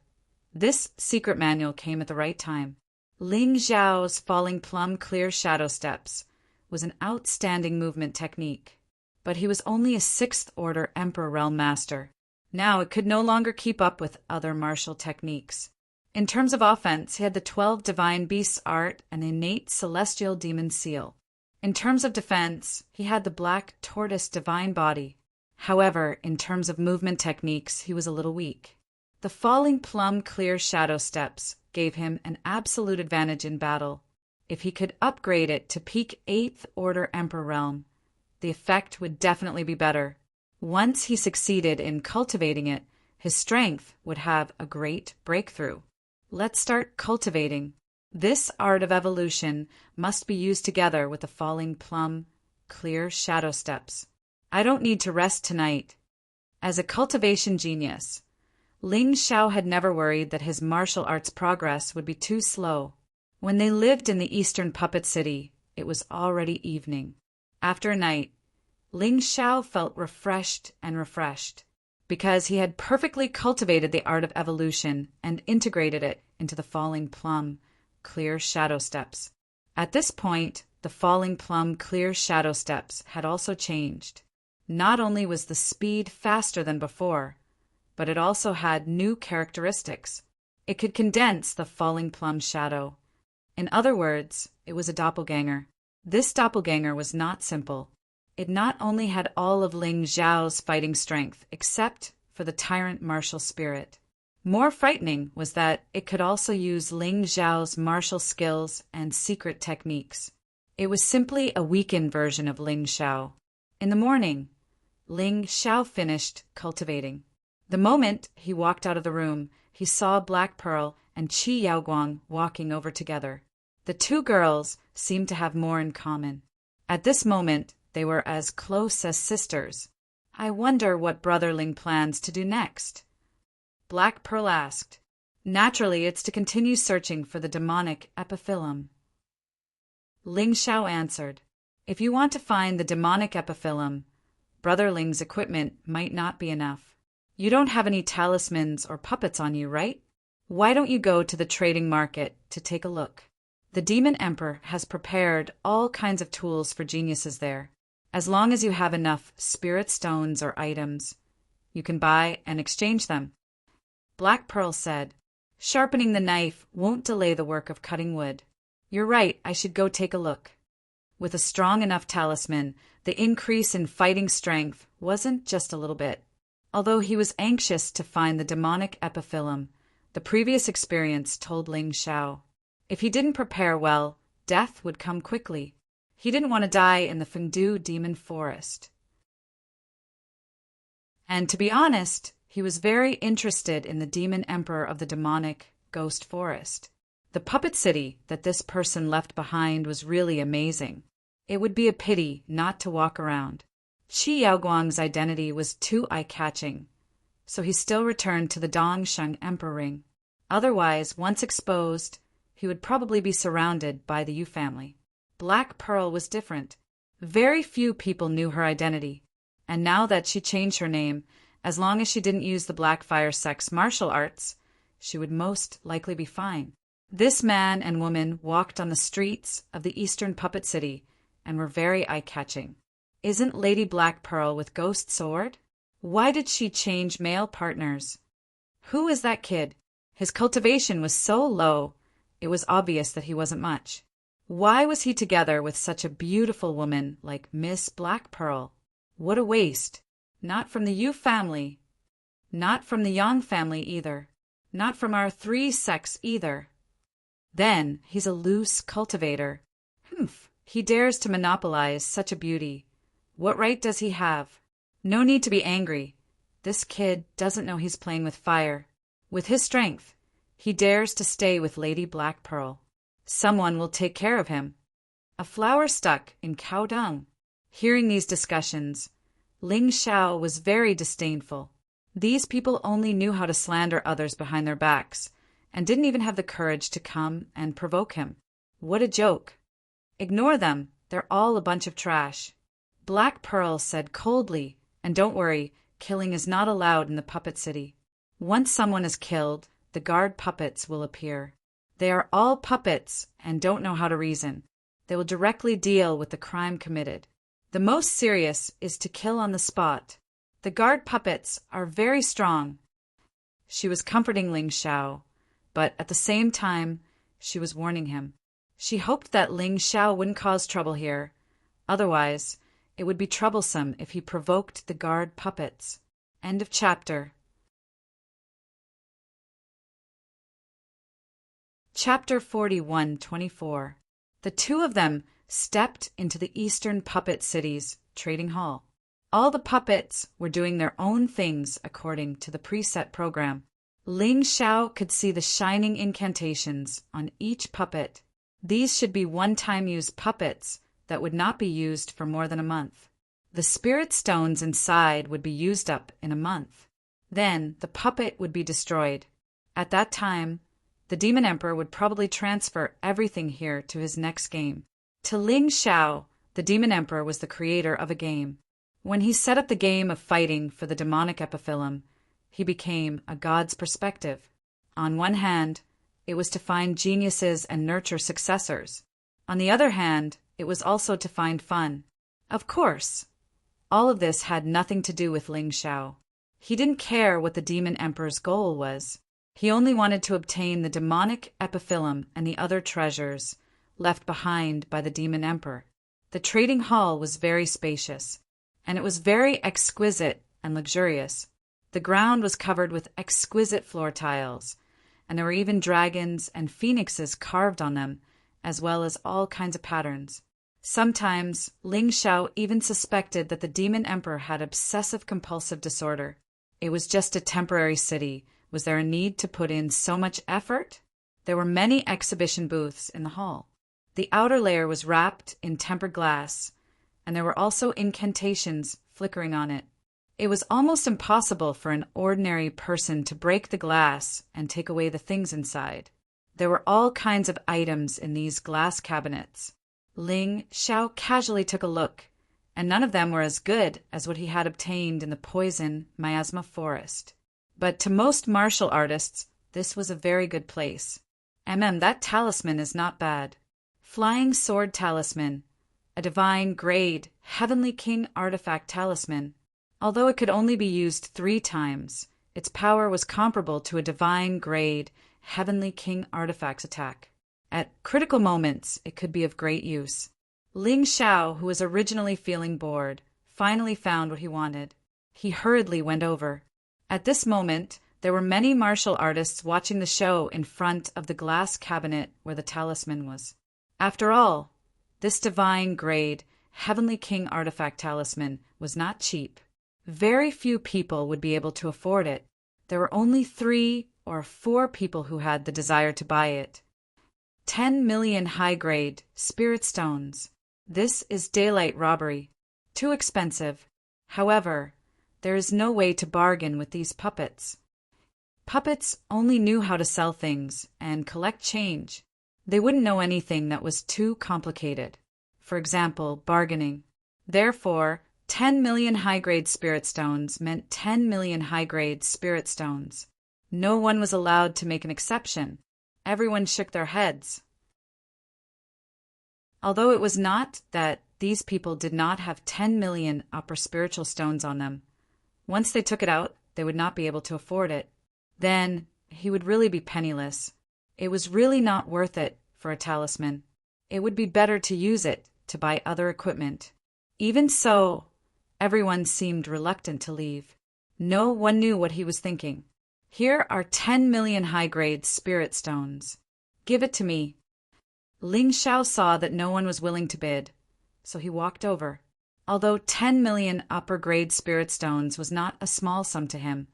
this secret manual came at the right time. Ling Xiao's Falling Plum Clear Shadow Steps was an outstanding movement technique. But he was only a 6th Order Emperor Realm Master. Now it could no longer keep up with other martial techniques. In terms of offense, he had the 12 Divine Beasts art and innate Celestial Demon seal. In terms of defense, he had the Black Tortoise Divine Body. However, in terms of movement techniques, he was a little weak. The Falling Plum Clear Shadow Steps gave him an absolute advantage in battle. If he could upgrade it to Peak 8th Order Emperor Realm, the effect would definitely be better. Once he succeeded in cultivating it, his strength would have a great breakthrough. Let's start cultivating. This art of evolution must be used together with the Falling Plum Clear Shadow Steps. I don't need to rest tonight. As a cultivation genius, Ling Xiao had never worried that his martial arts progress would be too slow. When they lived in the Eastern Puppet City, it was already evening. After a night, Ling Xiao felt refreshed, because he had perfectly cultivated the art of evolution and integrated it into the Falling Plum Clear Shadow Steps. At this point, the Falling Plum Clear Shadow Steps had also changed. Not only was the speed faster than before, but it also had new characteristics. It could condense the Falling Plum shadow. In other words, it was a doppelganger. This doppelganger was not simple. It not only had all of Ling Xiao's fighting strength, except for the Tyrant martial spirit. More frightening was that it could also use Ling Xiao's martial skills and secret techniques. It was simply a weakened version of Ling Xiao. In the morning, Ling Xiao finished cultivating. The moment he walked out of the room, he saw Black Pearl and Qi Yaoguang walking over together. The 2 girls seemed to have more in common. At this moment, they were as close as sisters. I wonder what Brother Ling plans to do next. Black Pearl asked. Naturally, it's to continue searching for the demonic epiphyllum. Ling Xiao answered. If you want to find the demonic epiphyllum, Brother Ling's equipment might not be enough. You don't have any talismans or puppets on you, right? Why don't you go to the trading market to take a look? The Demon Emperor has prepared all kinds of tools for geniuses there. As long as you have enough spirit stones or items, you can buy and exchange them. Black Pearl said, sharpening the knife won't delay the work of cutting wood. You're right, I should go take a look. With a strong enough talisman, the increase in fighting strength wasn't just a little bit. Although he was anxious to find the demonic epiphyllum, the previous experience told Ling Xiao. If he didn't prepare well, death would come quickly. He didn't want to die in the Fengdu Demon Forest. And to be honest, he was very interested in the Demon Emperor of the demonic Ghost Forest. The puppet city that this person left behind was really amazing. It would be a pity not to walk around. Qi Yaoguang's identity was too eye-catching, so he still returned to the Dongsheng Emperor Ring. Otherwise, once exposed, he would probably be surrounded by the Yu family. Black Pearl was different. Very few people knew her identity, and now that she changed her name, as long as she didn't use the Blackfire sex martial arts, she would most likely be fine. This man and woman walked on the streets of the Eastern Puppet City and were very eye-catching. Isn't Lady Black Pearl with Ghost Sword? Why did she change male partners? Who is that kid? His cultivation was so low, it was obvious that he wasn't much. Why was he together with such a beautiful woman like Miss Black Pearl? What a waste. Not from the Yu family. Not from the Yang family either. Not from our 3 sex either. Then he's a loose cultivator. He dares to monopolize such a beauty. What right does he have? No need to be angry. This kid doesn't know he's playing with fire. With his strength, he dares to stay with Lady Black Pearl. Someone will take care of him. A flower stuck in cow dung. Hearing these discussions, Ling Xiao was very disdainful. These people only knew how to slander others behind their backs, and didn't even have the courage to come and provoke him. What a joke. Ignore them, they're all a bunch of trash. Black Pearl said coldly, and don't worry, killing is not allowed in the Puppet City. Once someone is killed, the guard puppets will appear. They are all puppets and don't know how to reason. They will directly deal with the crime committed. The most serious is to kill on the spot. The guard puppets are very strong. She was comforting Ling Xiao, but at the same time, she was warning him. She hoped that Ling Xiao wouldn't cause trouble here. Otherwise, it would be troublesome if he provoked the guard puppets. End of chapter. Chapter 41-24. The 2 of them stepped into the Eastern Puppet City's trading hall. All the puppets were doing their own things according to the preset program. Ling Xiao could see the shining incantations on each puppet. These should be one-time use puppets that would not be used for more than a month. The spirit stones inside would be used up in a month. Then the puppet would be destroyed. At that time, the Demon Emperor would probably transfer everything here to his next game. To Ling Xiao, the Demon Emperor was the creator of a game. When he set up the game of fighting for the demonic epiphyllum, he became a god's perspective. On one hand, it was to find geniuses and nurture successors. On the other hand, it was also to find fun. Of course, all of this had nothing to do with Ling Xiao. He didn't care what the Demon Emperor's goal was. He only wanted to obtain the demonic epiphyllum and the other treasures left behind by the Demon Emperor. The trading hall was very spacious, and it was very exquisite and luxurious. The ground was covered with exquisite floor tiles, and there were even dragons and phoenixes carved on them, as well as all kinds of patterns. Sometimes, Ling Xiao even suspected that the Demon Emperor had obsessive-compulsive disorder. It was just a temporary city. Was there a need to put in so much effort? There were many exhibition booths in the hall. The outer layer was wrapped in tempered glass, and there were also incantations flickering on it. It was almost impossible for an ordinary person to break the glass and take away the things inside. There were all kinds of items in these glass cabinets. Ling Xiao casually took a look, and none of them were as good as what he had obtained in the poison miasma forest. But to most martial artists, this was a very good place. That talisman is not bad. Flying Sword Talisman, a divine grade Heavenly King artifact talisman. Although it could only be used 3 times, its power was comparable to a divine grade Heavenly King artifact's attack. At critical moments, it could be of great use. Ling Xiao, who was originally feeling bored, finally found what he wanted. He hurriedly went over. At this moment, there were many martial artists watching the show in front of the glass cabinet where the talisman was. After all, this divine grade Heavenly King artifact talisman was not cheap. Very few people would be able to afford it. There were only 3 or 4 people who had the desire to buy it. 10 million high-grade spirit stones. This is daylight robbery. Too expensive. However, there is no way to bargain with these puppets. Puppets only knew how to sell things and collect change. They wouldn't know anything that was too complicated. For example, bargaining. Therefore, 10 million high-grade spirit stones meant 10 million high-grade spirit stones. No one was allowed to make an exception. Everyone shook their heads. Although it was not that these people did not have 10 million upper spiritual stones on them, once they took it out, they would not be able to afford it. Then he would really be penniless. It was really not worth it for a talisman. It would be better to use it to buy other equipment. Even so, everyone seemed reluctant to leave. No one knew what he was thinking. Here are 10 million high-grade spirit stones. Give it to me. Ling Xiao saw that no one was willing to bid, so he walked over. Although 10 million upper-grade spirit stones was not a small sum to him,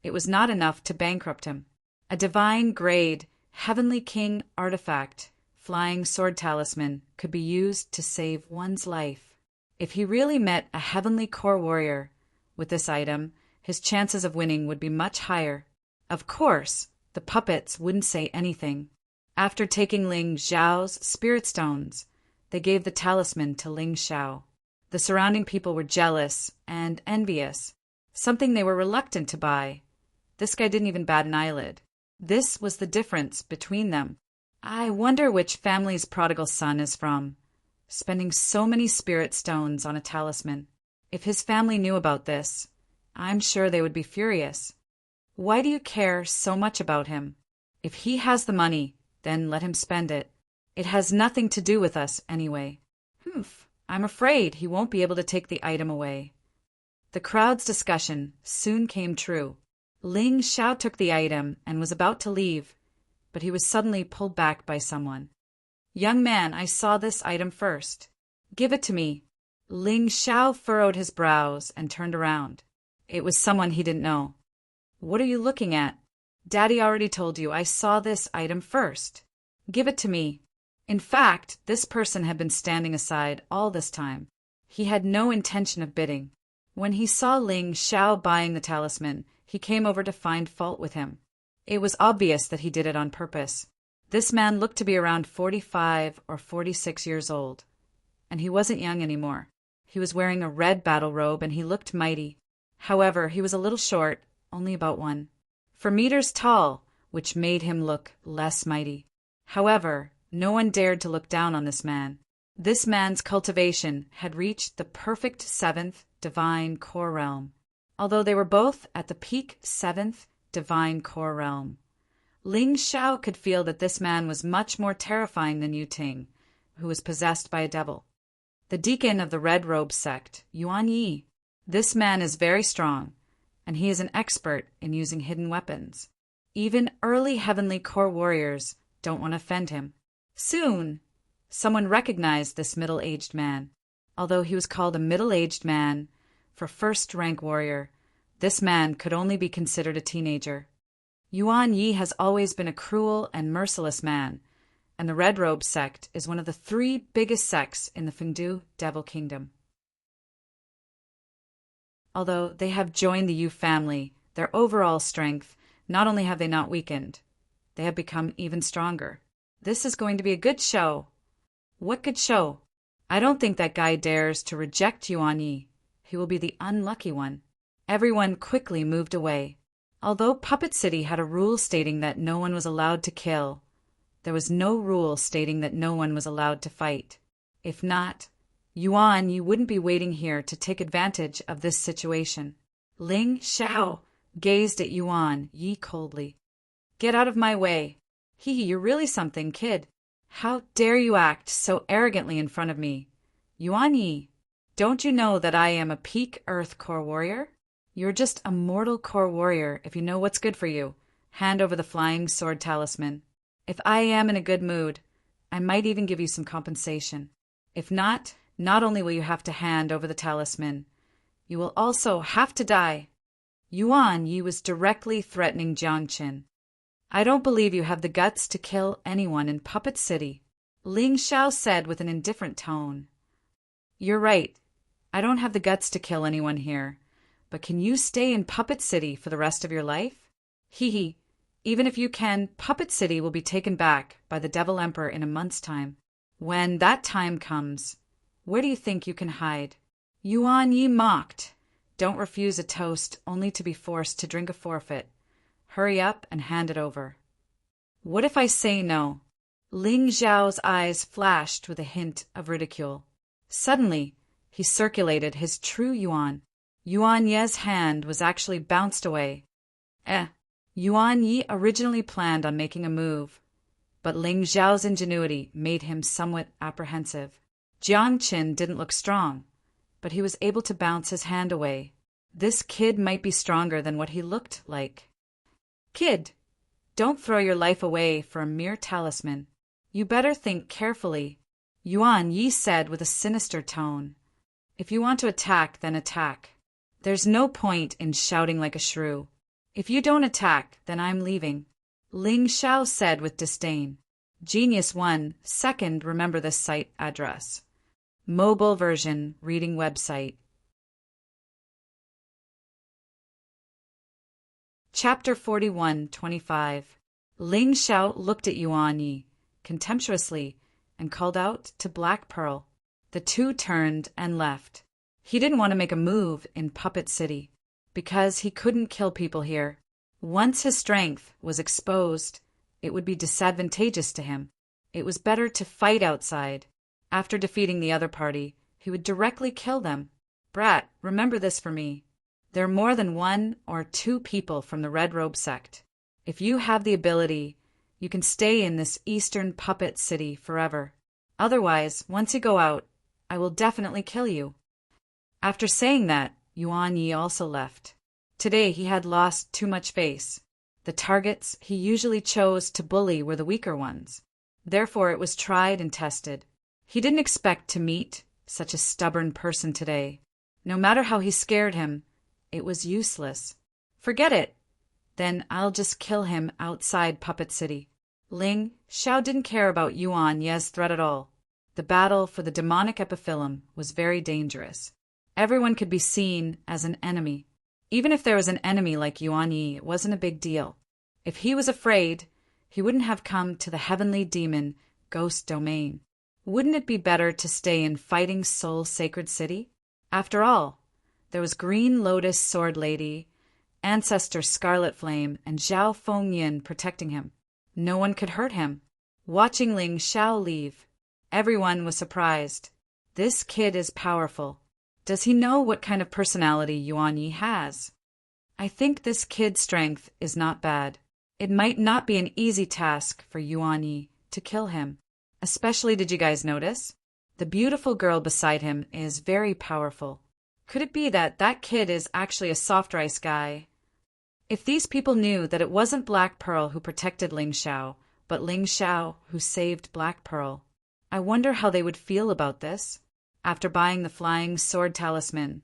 it was not enough to bankrupt him. A divine-grade, heavenly king artifact, flying sword talisman, could be used to save one's life. If he really met a heavenly core warrior with this item, his chances of winning would be much higher. Of course, the puppets wouldn't say anything. After taking Ling Xiao's spirit stones, they gave the talisman to Ling Xiao. The surrounding people were jealous and envious, something they were reluctant to buy. This guy didn't even bat an eyelid. This was the difference between them. I wonder which family's prodigal son is from, spending so many spirit stones on a talisman. If his family knew about this, I'm sure they would be furious. Why do you care so much about him? If he has the money, then let him spend it. It has nothing to do with us anyway. I'm afraid he won't be able to take the item away. The crowd's discussion soon came true. Ling Xiao took the item and was about to leave, but he was suddenly pulled back by someone. Young man, I saw this item first. Give it to me. Ling Xiao furrowed his brows and turned around. It was someone he didn't know. What are you looking at? Daddy already told you I saw this item first. Give it to me. In fact, this person had been standing aside all this time. He had no intention of bidding. When he saw Ling Xiao buying the talisman, he came over to find fault with him. It was obvious that he did it on purpose. This man looked to be around 45 or 46 years old, and he wasn't young anymore. He was wearing a red battle robe and he looked mighty. However, he was a little short, only about 4 meters tall, which made him look less mighty. However, no one dared to look down on this man. This man's cultivation had reached the perfect 7th divine core realm, although they were both at the peak 7th divine core realm. Ling Xiao could feel that this man was much more terrifying than Yu Ting, who was possessed by a devil. The deacon of the Red Robe sect, Yuan Yi. This man is very strong, and he is an expert in using hidden weapons. Even early heavenly core warriors don't want to offend him. Soon, someone recognized this middle-aged man. Although he was called a middle-aged man for first-rank warrior, this man could only be considered a teenager. Yuan Yi has always been a cruel and merciless man, and the Red Robe sect is one of the 3 biggest sects in the Fengdu Devil Kingdom. Although they have joined the Yu family, their overall strength, not only have they not weakened, they have become even stronger. This is going to be a good show. What good show? I don't think that guy dares to reject Yuan Yi. He will be the unlucky one. Everyone quickly moved away. Although Puppet City had a rule stating that no one was allowed to kill, there was no rule stating that no one was allowed to fight. If not, Yuan Yi wouldn't be waiting here to take advantage of this situation. Ling Xiao gazed at Yuan Yi coldly. Get out of my way. You're really something, kid. How dare you act so arrogantly in front of me? Yuan Yi, don't you know that I am a peak Earth core warrior? You're just a mortal core warrior if you know what's good for you. Hand over the flying sword talisman. If I am in a good mood, I might even give you some compensation. If not, not only will you have to hand over the talisman, you will also have to die. Yuan Yi was directly threatening Jiang Qin. I don't believe you have the guts to kill anyone in Puppet City, Ling Xiao said with an indifferent tone. You're right. I don't have the guts to kill anyone here, but can you stay in Puppet City for the rest of your life? Even if you can, Puppet City will be taken back by the Devil Emperor in a month's time. When that time comes, where do you think you can hide? Yuan Yi mocked. Don't refuse a toast only to be forced to drink a forfeit. Hurry up and hand it over. What if I say no? Ling Xiao's eyes flashed with a hint of ridicule. Suddenly, he circulated his true yuan. Yuan Ye's hand was actually bounced away. Yuan Yi originally planned on making a move, but Ling Xiao's ingenuity made him somewhat apprehensive. Jiang Qin didn't look strong, but he was able to bounce his hand away. This kid might be stronger than what he looked like. Kid, don't throw your life away for a mere talisman. You better think carefully, Yuan Yi said with a sinister tone. If you want to attack, then attack. There's no point in shouting like a shrew. If you don't attack, then I'm leaving, Ling Xiao said with disdain. Genius 1, second, remember this site address. Mobile version, reading website. Chapter 41:25. Ling Xiao looked at Yuan Yi contemptuously and called out to Black Pearl. The two turned and left. He didn't want to make a move in Puppet City because he couldn't kill people here. Once his strength was exposed, it would be disadvantageous to him. It was better to fight outside. After defeating the other party, he would directly kill them. Brat, remember this for me. There are more than 1 or 2 people from the Red Robe sect. If you have the ability, you can stay in this Eastern Puppet City forever. Otherwise, once you go out, I will definitely kill you. After saying that, Yuan Yi also left. Today he had lost too much face. The targets he usually chose to bully were the weaker ones. Therefore it was tried and tested. He didn't expect to meet such a stubborn person today. No matter how he scared him, it was useless. Forget it. Then I'll just kill him outside Puppet City. Ling Xiao didn't care about Yuan Ye's threat at all. The battle for the demonic epiphyllum was very dangerous. Everyone could be seen as an enemy. Even if there was an enemy like Yuan Yi, it wasn't a big deal. If he was afraid, he wouldn't have come to the heavenly demon ghost domain. Wouldn't it be better to stay in Fighting Soul Sacred City? After all, there was Green Lotus Sword Lady, Ancestor Scarlet Flame, and Zhao Fengyin protecting him. No one could hurt him. Watching Ling Xiao leave, everyone was surprised. This kid is powerful. Does he know what kind of personality Yuan Yi has? I think this kid's strength is not bad. It might not be an easy task for Yuan Yi to kill him. Especially, did you guys notice? The beautiful girl beside him is very powerful. Could it be that that kid is actually a soft rice guy? If these people knew that it wasn't Black Pearl who protected Ling Xiao, but Ling Xiao who saved Black Pearl, I wonder how they would feel about this. After buying the flying sword talisman,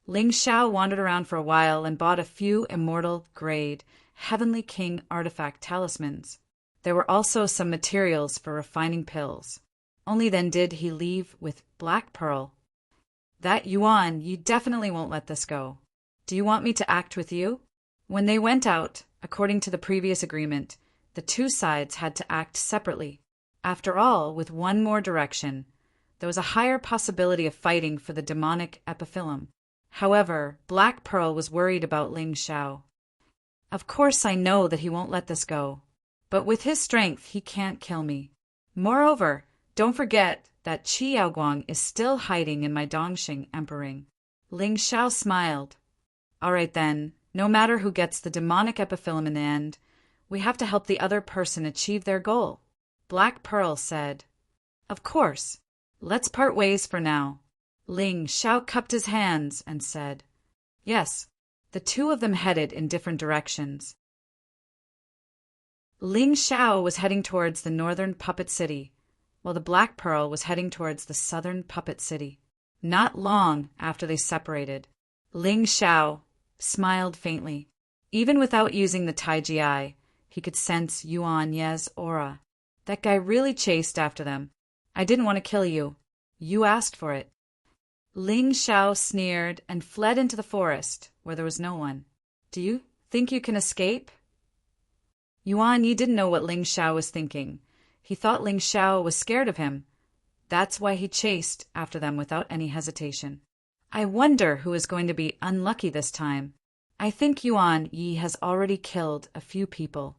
Ling Xiao wandered around for a while and bought a few immortal-grade Heavenly King artifact talismans. There were also some materials for refining pills. Only then did he leave with Black Pearl. That Yuan, you definitely won't let this go. Do you want me to act with you? When they went out, according to the previous agreement, the two sides had to act separately. After all, with one more direction, there was a higher possibility of fighting for the demonic epiphyllum. However, Black Pearl was worried about Ling Xiao. Of course I know that he won't let this go, but with his strength he can't kill me. Moreover, don't forget that Qi Yaoguang is still hiding in my Dongxing Emperor. Ling Xiao smiled. All right then, no matter who gets the demonic epiphyllum in the end, we have to help the other person achieve their goal, Black Pearl said. Of course. Let's part ways for now. Ling Xiao cupped his hands and said, Yes. The two of them headed in different directions. Ling Xiao was heading towards the northern Puppet City, while the Black Pearl was heading towards the southern Puppet City. Not long after they separated, Ling Xiao smiled faintly. Even without using the Taiji Eye, he could sense Yuan Ye's aura. That guy really chased after them. I didn't want to kill you. You asked for it. Ling Xiao sneered and fled into the forest, where there was no one. Do you think you can escape? Yuan Yi didn't know what Ling Xiao was thinking. He thought Ling Xiao was scared of him. That's why he chased after them without any hesitation. I wonder who is going to be unlucky this time. I think Yuan Yi has already killed a few people.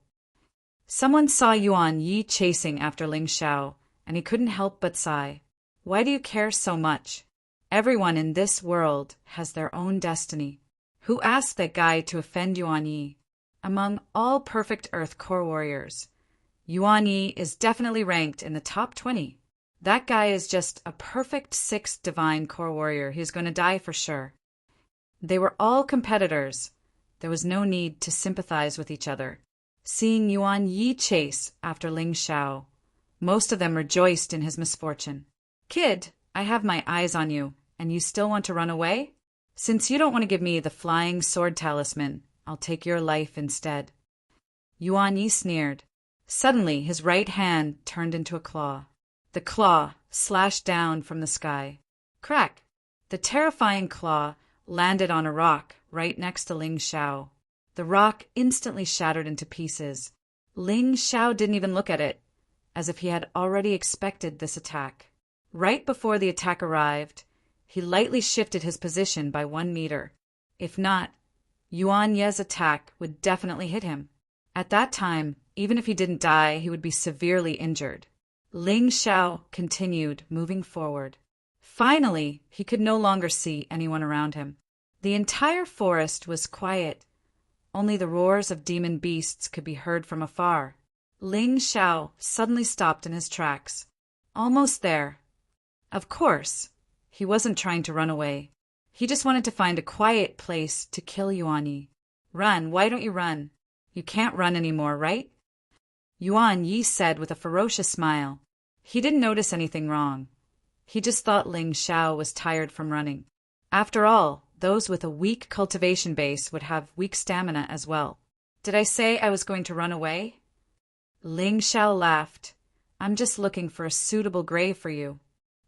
Someone saw Yuan Yi chasing after Ling Xiao, and he couldn't help but sigh. Why do you care so much? Everyone in this world has their own destiny. Who asked that guy to offend Yuan Yi? Among all perfect Earth core warriors, Yuan Yi is definitely ranked in the top 20. That guy is just a perfect 6th divine core warrior. He's going to die for sure. They were all competitors. There was no need to sympathize with each other. Seeing Yuan Yi chase after Ling Xiao, most of them rejoiced in his misfortune. Kid, I have my eyes on you, and you still want to run away? Since you don't want to give me the flying sword talisman, I'll take your life instead. Yuan Yi sneered. Suddenly, his right hand turned into a claw. The claw slashed down from the sky. Crack! The terrifying claw landed on a rock right next to Ling Xiao. The rock instantly shattered into pieces. Ling Xiao didn't even look at it, as if he had already expected this attack. Right before the attack arrived, he lightly shifted his position by 1 meter. If not, Yuan Ye's attack would definitely hit him. At that time, even if he didn't die, he would be severely injured. Ling Xiao continued moving forward. Finally, he could no longer see anyone around him. The entire forest was quiet. Only the roars of demon beasts could be heard from afar. Ling Xiao suddenly stopped in his tracks. Almost there. Of course, he wasn't trying to run away. He just wanted to find a quiet place to kill Yuan Yi. Run, why don't you run? You can't run anymore, right? Yuan Yi said with a ferocious smile. He didn't notice anything wrong. He just thought Ling Xiao was tired from running. After all, those with a weak cultivation base would have weak stamina as well. Did I say I was going to run away? Ling Xiao laughed. I'm just looking for a suitable grave for you.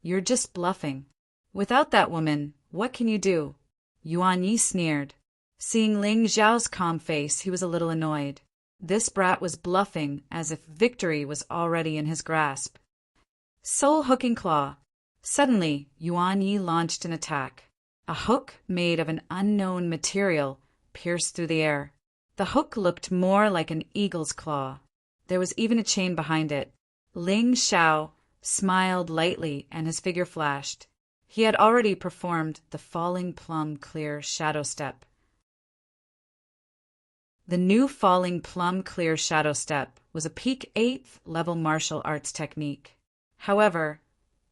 You're just bluffing. Without that woman, what can you do? Yuan Yi sneered. Seeing Ling Xiao's calm face, he was a little annoyed. This brat was bluffing as if victory was already in his grasp. Soul hooking claw. Suddenly, Yuan Yi launched an attack. A hook made of an unknown material pierced through the air. The hook looked more like an eagle's claw. There was even a chain behind it. Ling Xiao smiled lightly and his figure flashed. He had already performed the falling plum clear shadow step. The new falling plum clear shadow step was a peak 8th level martial arts technique. However,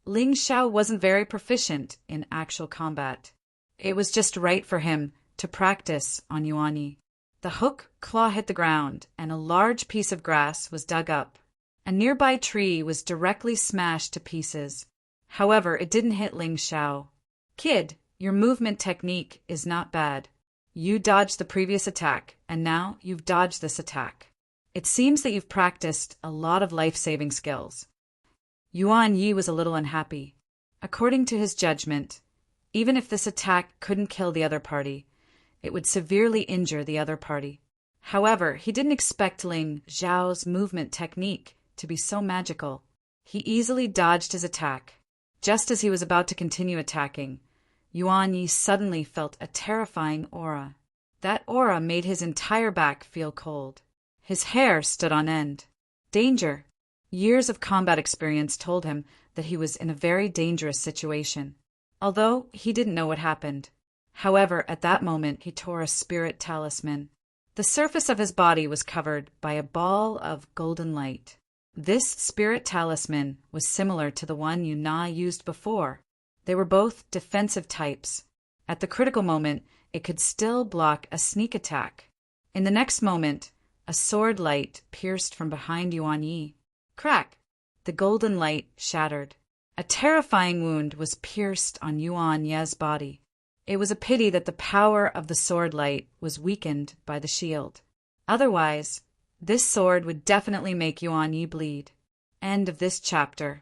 Ling Xiao wasn't very proficient in actual combat. It was just right for him to practice on Yuan Yi. The hook claw hit the ground, and a large piece of grass was dug up. A nearby tree was directly smashed to pieces. However, it didn't hit Ling Xiao. Kid, your movement technique is not bad. You dodged the previous attack, and now you've dodged this attack. It seems that you've practiced a lot of life-saving skills. Yuan Yi was a little unhappy. According to his judgment, even if this attack couldn't kill the other party, it would severely injure the other party. However, he didn't expect Ling Xiao's movement technique to be so magical. He easily dodged his attack. Just as he was about to continue attacking, Yuan Yi suddenly felt a terrifying aura. That aura made his entire back feel cold. His hair stood on end. Danger! Years of combat experience told him that he was in a very dangerous situation, although he didn't know what happened. However, at that moment, he tore a spirit talisman. The surface of his body was covered by a ball of golden light. This spirit talisman was similar to the one Yuna used before. They were both defensive types. At the critical moment, it could still block a sneak attack. In the next moment, a sword light pierced from behind Yuan Yi. Crack! The golden light shattered. A terrifying wound was pierced on Yuan Ye's body. It was a pity that the power of the sword light was weakened by the shield. Otherwise, this sword would definitely make Yuan Yi bleed. End of this chapter.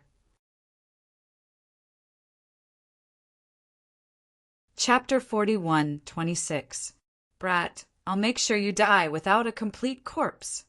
Chapter 41:26. Brat, I'll make sure you die without a complete corpse.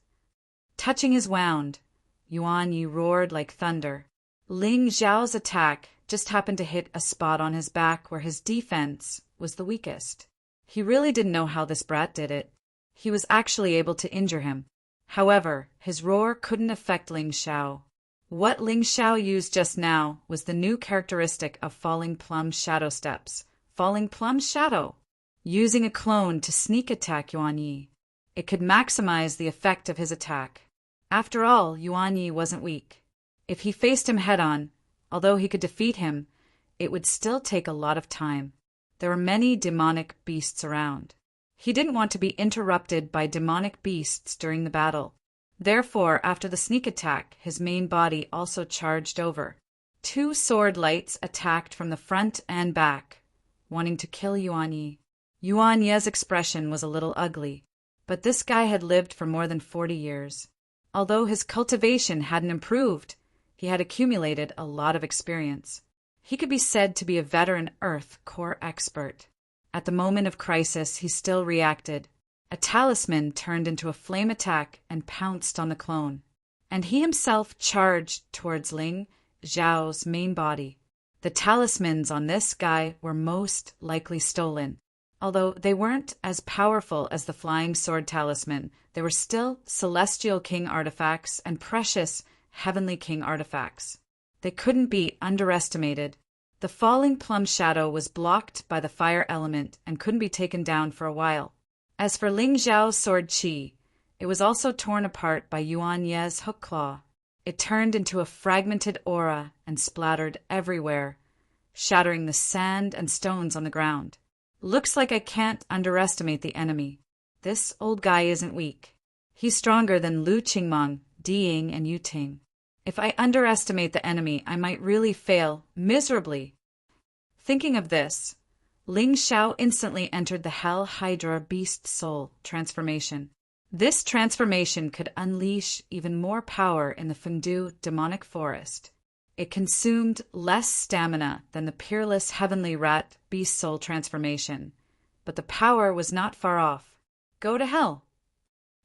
Touching his wound, Yuan Yi roared like thunder. Ling Xiao's attack just happened to hit a spot on his back where his defense was the weakest. He really didn't know how this brat did it. He was actually able to injure him. However, his roar couldn't affect Ling Xiao. What Ling Xiao used just now was the new characteristic of Falling Plum Shadow Steps. Falling Plum Shadow. Using a clone to sneak attack Yuan Yi. It could maximize the effect of his attack. After all, Yuan Yi wasn't weak. If he faced him head-on, although he could defeat him, it would still take a lot of time. There were many demonic beasts around. He didn't want to be interrupted by demonic beasts during the battle. Therefore, after the sneak attack, his main body also charged over. 2 sword lights attacked from the front and back, wanting to kill Yuan Yi. Yuan Yi's expression was a little ugly, but this guy had lived for more than 40 years. Although his cultivation hadn't improved, he had accumulated a lot of experience. He could be said to be a veteran Earth core expert. At the moment of crisis, he still reacted. A talisman turned into a flame attack and pounced on the clone, and he himself charged towards Ling Xiao's main body. The talismans on this guy were most likely stolen. Although they weren't as powerful as the Flying Sword Talisman, they were still Celestial King artifacts and precious Heavenly King artifacts. They couldn't be underestimated. The Falling Plum Shadow was blocked by the fire element and couldn't be taken down for a while. As for Ling Xiao's sword Qi, it was also torn apart by Yuan Yi's hook claw. It turned into a fragmented aura and splattered everywhere, shattering the sand and stones on the ground. Looks like I can't underestimate the enemy. This old guy isn't weak. He's stronger than Lu Qingmong, Di Ying, and Yu Ting. If I underestimate the enemy, I might really fail miserably. Thinking of this, Ling Xiao instantly entered the Hell Hydra Beast Soul transformation. This transformation could unleash even more power in the Fengdu demonic forest. It consumed less stamina than the Peerless Heavenly Rat Beast Soul transformation, but the power was not far off. Go to hell!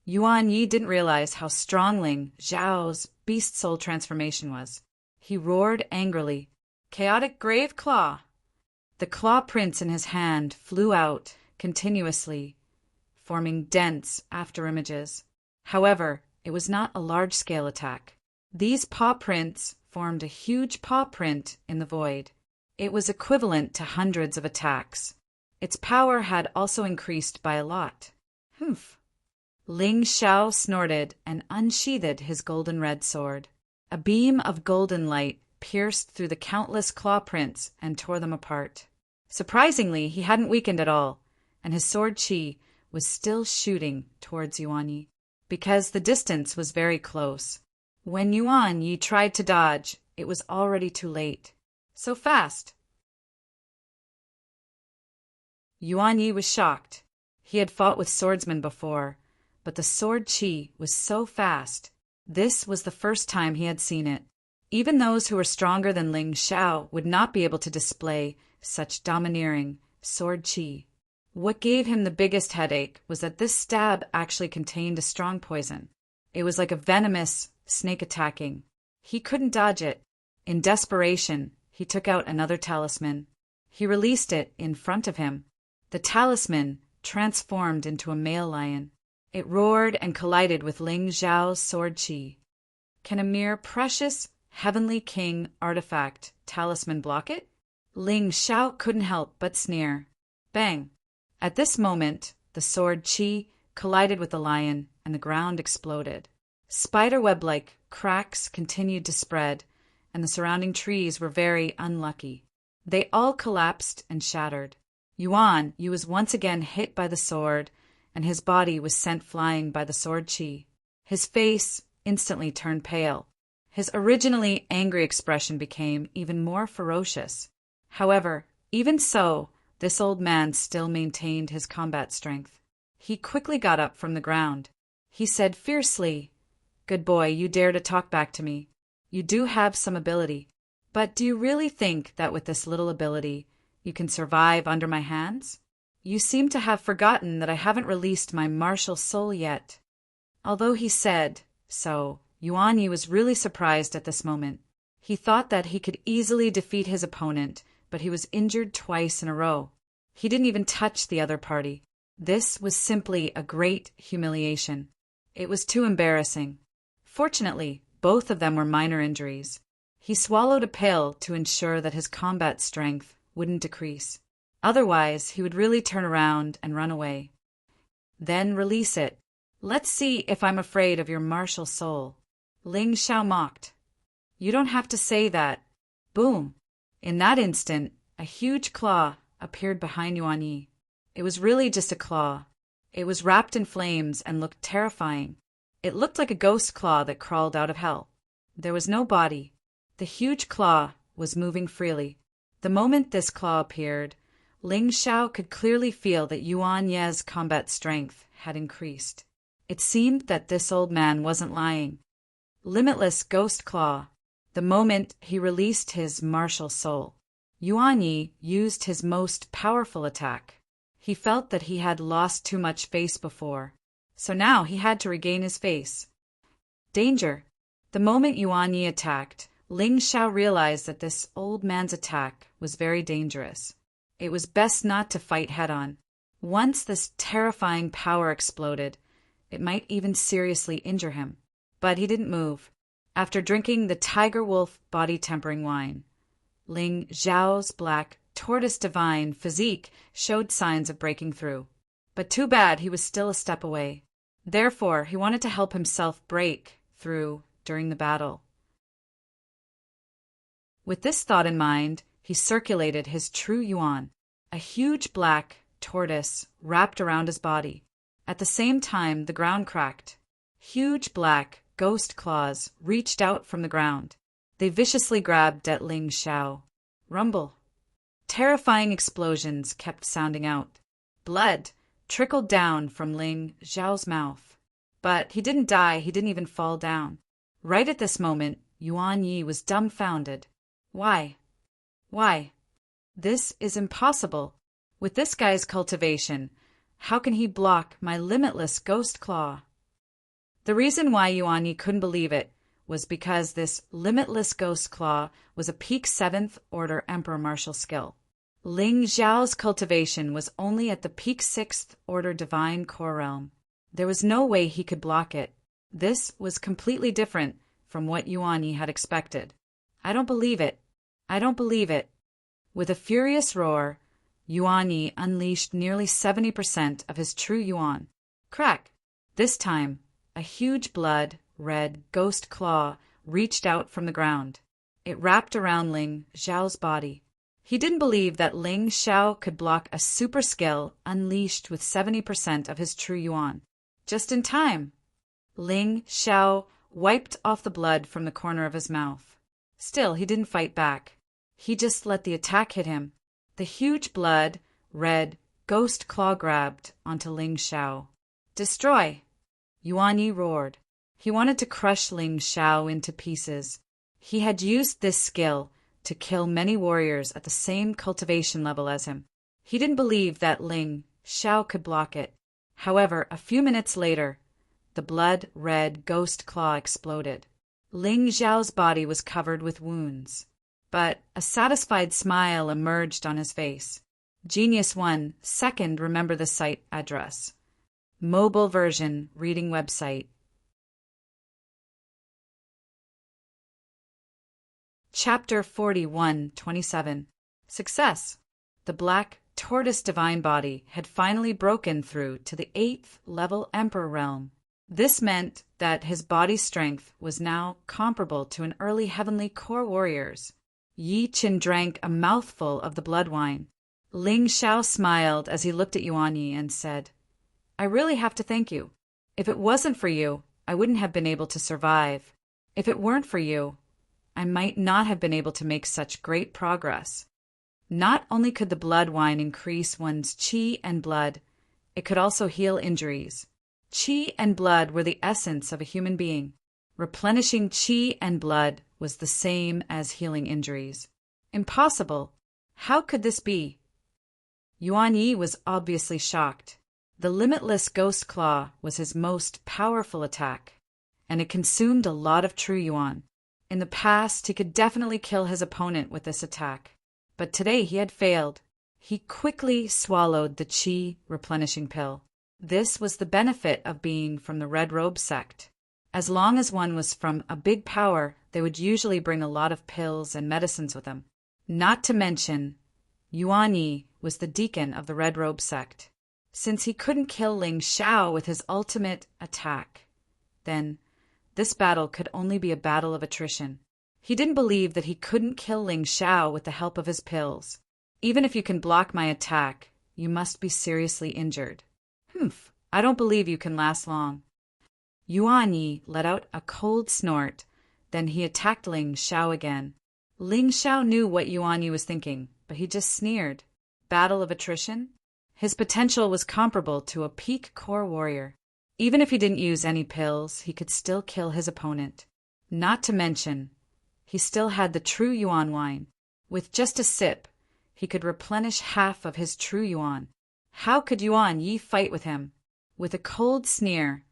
Yuan Yi didn't realize how strong Ling Xiao's Beast Soul transformation was. He roared angrily, "Chaotic Grave Claw!" The claw prints in his hand flew out continuously, forming dense afterimages. However, it was not a large-scale attack. These paw prints formed a huge paw print in the void. It was equivalent to hundreds of attacks. Its power had also increased by a lot. Humph. Ling Xiao snorted and unsheathed his golden red sword. A beam of golden light pierced through the countless claw prints and tore them apart. Surprisingly, he hadn't weakened at all, and his sword Qi was still shooting towards Yuan Yi, because the distance was very close. When Yuan Yi tried to dodge, it was already too late. So fast! Yuan Yi was shocked. He had fought with swordsmen before, but the sword Qi was so fast. This was the first time he had seen it. Even those who were stronger than Ling Xiao would not be able to display such domineering sword Qi. What gave him the biggest headache was that this stab actually contained a strong poison. It was like a venomous snake attacking. He couldn't dodge it. In desperation, he took out another talisman. He released it in front of him. The talisman transformed into a male lion. It roared and collided with Ling Xiao's sword Qi. Can a mere precious Heavenly King artifact talisman block it? Ling Xiao couldn't help but sneer. Bang! At this moment, the sword Qi collided with the lion and the ground exploded. Spiderweb-like cracks continued to spread, and the surrounding trees were very unlucky. They all collapsed and shattered. Yuan Yi was once again hit by the sword, and his body was sent flying by the sword Qi. His face instantly turned pale. His originally angry expression became even more ferocious. However, even so, this old man still maintained his combat strength. He quickly got up from the ground. He said fiercely, "Good boy, you dare to talk back to me. You do have some ability. But do you really think that with this little ability, you can survive under my hands? You seem to have forgotten that I haven't released my martial soul yet." Although he said so, Yuan Yi was really surprised at this moment. He thought that he could easily defeat his opponent, but he was injured twice in a row. He didn't even touch the other party. This was simply a great humiliation. It was too embarrassing. Fortunately, both of them were minor injuries. He swallowed a pill to ensure that his combat strength wouldn't decrease. Otherwise, he would really turn around and run away. Then release it. Let's see if I'm afraid of your martial soul. Ling Xiao mocked. You don't have to say that. Boom. In that instant, a huge claw appeared behind Yuan Yi. It was really just a claw. It was wrapped in flames and looked terrifying. It looked like a ghost claw that crawled out of hell. There was no body. The huge claw was moving freely. The moment this claw appeared, Ling Xiao could clearly feel that Yuan Ye's combat strength had increased. It seemed that this old man wasn't lying. Limitless Ghost Claw. The moment he released his martial soul, Yuan Yi used his most powerful attack. He felt that he had lost too much face before, so now he had to regain his face. Danger. The moment Yuan Yi attacked, Ling Xiao realized that this old man's attack was very dangerous. It was best not to fight head-on. Once this terrifying power exploded, it might even seriously injure him. But he didn't move. After drinking the Tiger Wolf body-tempering wine, Ling Xiao's black, tortoise divine physique showed signs of breaking through. But too bad he was still a step away. Therefore, he wanted to help himself break through during the battle. With this thought in mind, he circulated his true yuan, a huge black tortoise wrapped around his body. At the same time, the ground cracked. Huge black ghost claws reached out from the ground. They viciously grabbed at Ling Xiao. Rumble. Terrifying explosions kept sounding out. Blood trickled down from Ling Xiao's mouth. But he didn't die, he didn't even fall down. Right at this moment, Yuan Yi was dumbfounded. Why? Why? This is impossible. With this guy's cultivation, how can he block my limitless ghost claw? The reason why Yuan Yi couldn't believe it was because this limitless ghost claw was a peak 7th order emperor martial skill. Ling Xiao's cultivation was only at the peak 6th order divine core realm. There was no way he could block it. This was completely different from what Yuan Yi had expected. I don't believe it. I don't believe it. With a furious roar, Yuan Yi unleashed nearly 70% of his true yuan. Crack! This time, a huge blood-red ghost claw reached out from the ground. It wrapped around Ling Xiao's body. He didn't believe that Ling Xiao could block a super skill unleashed with 70% of his true yuan. Just in time. Ling Xiao wiped off the blood from the corner of his mouth. Still, he didn't fight back. He just let the attack hit him. The huge blood-red ghost claw grabbed onto Ling Xiao. Destroy! Yuan Yi roared. He wanted to crush Ling Xiao into pieces. He had used this skill to kill many warriors at the same cultivation level as him. He didn't believe that Ling Xiao could block it. However, a few minutes later, the blood-red ghost claw exploded. Ling Xiao's body was covered with wounds, but a satisfied smile emerged on his face. Genius 1, second, remember the site address. Mobile version, reading website. Chapter 41-27. Success. The black tortoise divine body had finally broken through to the 8th level emperor realm. This meant that his body strength was now comparable to an early heavenly core warrior's. Yi Qin drank a mouthful of the blood wine. Ling Xiao smiled as he looked at Yuan Yi and said, I really have to thank you. If it wasn't for you, I wouldn't have been able to survive. If it weren't for you, I might not have been able to make such great progress. Not only could the blood wine increase one's qi and blood, it could also heal injuries. Qi and blood were the essence of a human being. Replenishing qi and blood was the same as healing injuries. Impossible. How could this be? Yuan Yi was obviously shocked. The limitless ghost claw was his most powerful attack, and it consumed a lot of true yuan. In the past, he could definitely kill his opponent with this attack, but today he had failed. He quickly swallowed the chi replenishing pill. This was the benefit of being from the Red Robe sect. As long as one was from a big power, they would usually bring a lot of pills and medicines with them. Not to mention, Yuan Yi was the deacon of the Red Robe sect. Since he couldn't kill Ling Xiao with his ultimate attack, then this battle could only be a battle of attrition. He didn't believe that he couldn't kill Ling Xiao with the help of his pills. Even if you can block my attack, you must be seriously injured. Humph, I don't believe you can last long. Yuan Yi let out a cold snort, then he attacked Ling Xiao again. Ling Xiao knew what Yuan Yi was thinking, but he just sneered. Battle of attrition? His potential was comparable to a peak core warrior. Even if he didn't use any pills, he could still kill his opponent. Not to mention, he still had the true yuan wine. With just a sip, he could replenish half of his true yuan. How could Yuan Yi fight with him? With a cold sneer,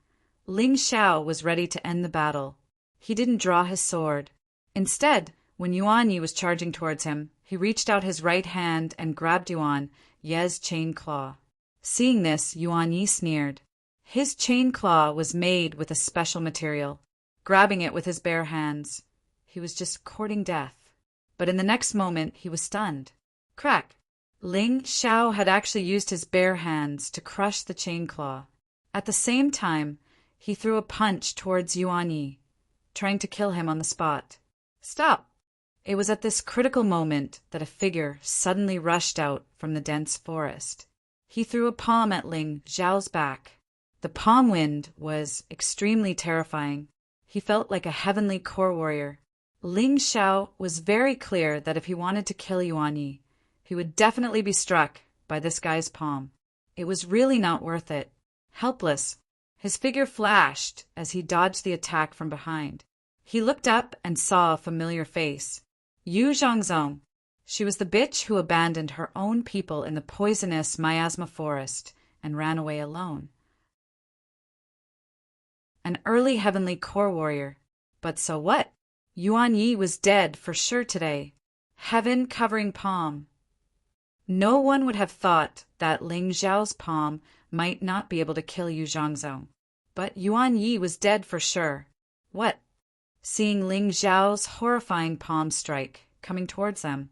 Ling Xiao was ready to end the battle. He didn't draw his sword. Instead, when Yuan Yi was charging towards him, he reached out his right hand and grabbed Yuan Ye's chain claw. Seeing this, Yuan Yi sneered. His chain claw was made with a special material. Grabbing it with his bare hands, he was just courting death. But in the next moment, he was stunned. Crack! Ling Xiao had actually used his bare hands to crush the chain claw. At the same time, he threw a punch towards Yuan Yi, trying to kill him on the spot. Stop! It was at this critical moment that a figure suddenly rushed out from the dense forest. He threw a palm at Ling Xiao's back. The palm wind was extremely terrifying. He felt like a heavenly core warrior. Ling Xiao was very clear that if he wanted to kill Yuan Yi, he would definitely be struck by this guy's palm. It was really not worth it. Helpless, his figure flashed as he dodged the attack from behind. He looked up and saw a familiar face. Yu Zhongzong. She was the bitch who abandoned her own people in the poisonous miasma forest and ran away alone. An early heavenly core warrior. But so what? Yuan Yi was dead for sure today. Heaven covering palm. No one would have thought that Ling Xiao's palm might not be able to kill Yu Zhongzong. But Yuan Yi was dead for sure. What? Seeing Ling Xiao's horrifying palm strike coming towards them,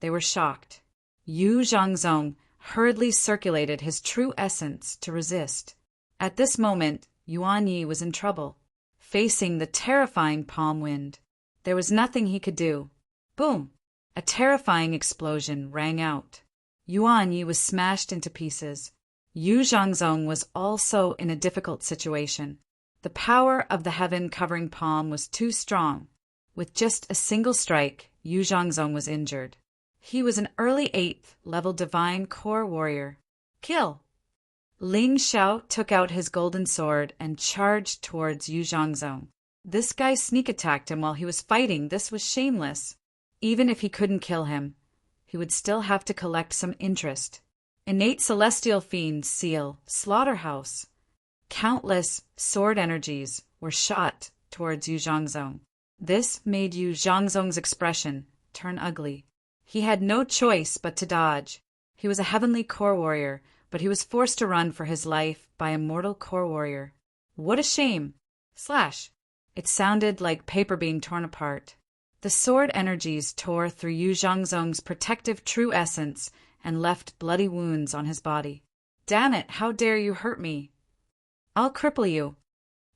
they were shocked. Yu Zhongzong hurriedly circulated his true essence to resist. At this moment, Yuan Yi was in trouble. Facing the terrifying palm wind, there was nothing he could do. Boom! A terrifying explosion rang out. Yuan Yi was smashed into pieces. Yu Zhongzong was also in a difficult situation. The power of the heaven-covering palm was too strong. With just a single strike, Yu Zhongzong was injured. He was an early 8th level divine core warrior. Kill! Ling Xiao took out his golden sword and charged towards Yu Zhongzong. This guy sneak attacked him while he was fighting. This was shameless. Even if he couldn't kill him, he would still have to collect some interest. Innate celestial fiends seal slaughterhouse. Countless sword energies were shot towards Yu Zhongzong. This made Yu Zhongzong's expression turn ugly. He had no choice but to dodge. He was a heavenly core warrior, but he was forced to run for his life by a mortal core warrior. What a shame! Slash! It sounded like paper being torn apart. The sword energies tore through Yu Zhongzong's protective true essence and left bloody wounds on his body. Damn it, how dare you hurt me? I'll cripple you.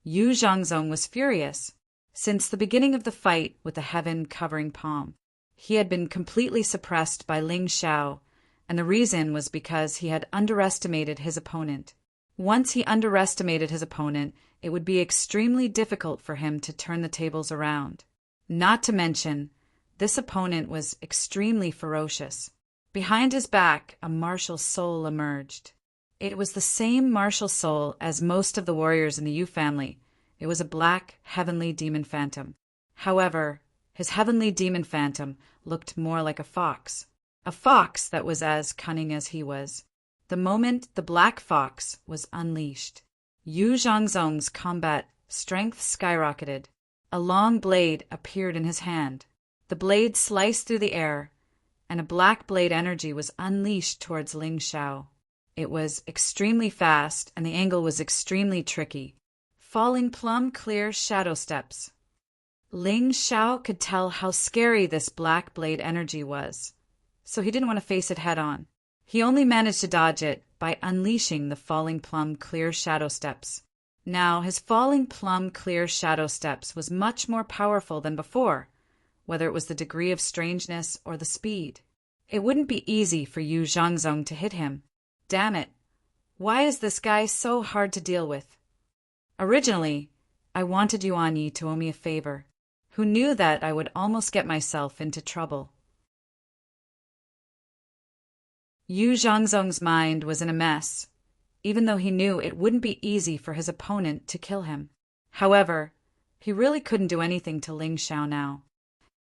Yu Zhongzong was furious. Since the beginning of the fight with the heaven-covering palm, he had been completely suppressed by Ling Xiao, and the reason was because he had underestimated his opponent. Once he underestimated his opponent, it would be extremely difficult for him to turn the tables around. Not to mention, this opponent was extremely ferocious. Behind his back, a martial soul emerged. It was the same martial soul as most of the warriors in the Yu family. It was a black, heavenly demon phantom. However, his heavenly demon phantom looked more like a fox that was as cunning as he was. The moment the black fox was unleashed, Yu Zhongzong's combat strength skyrocketed. A long blade appeared in his hand. The blade sliced through the air, and a black blade energy was unleashed towards Ling Xiao. It was extremely fast, and the angle was extremely tricky, falling plumb clear shadow steps. Ling Xiao could tell how scary this black blade energy was, so he didn't want to face it head on. He only managed to dodge it by unleashing the falling plumb clear shadow steps. Now, his falling plumb clear shadow steps was much more powerful than before, whether it was the degree of strangeness or the speed. It wouldn't be easy for Yu Zhangzong to hit him. Damn it. Why is this guy so hard to deal with? Originally, I wanted Yuan Yi to owe me a favor. Who knew that I would almost get myself into trouble? Yu Zhangzong's mind was in a mess, even though he knew it wouldn't be easy for his opponent to kill him. However, he really couldn't do anything to Ling Xiao now.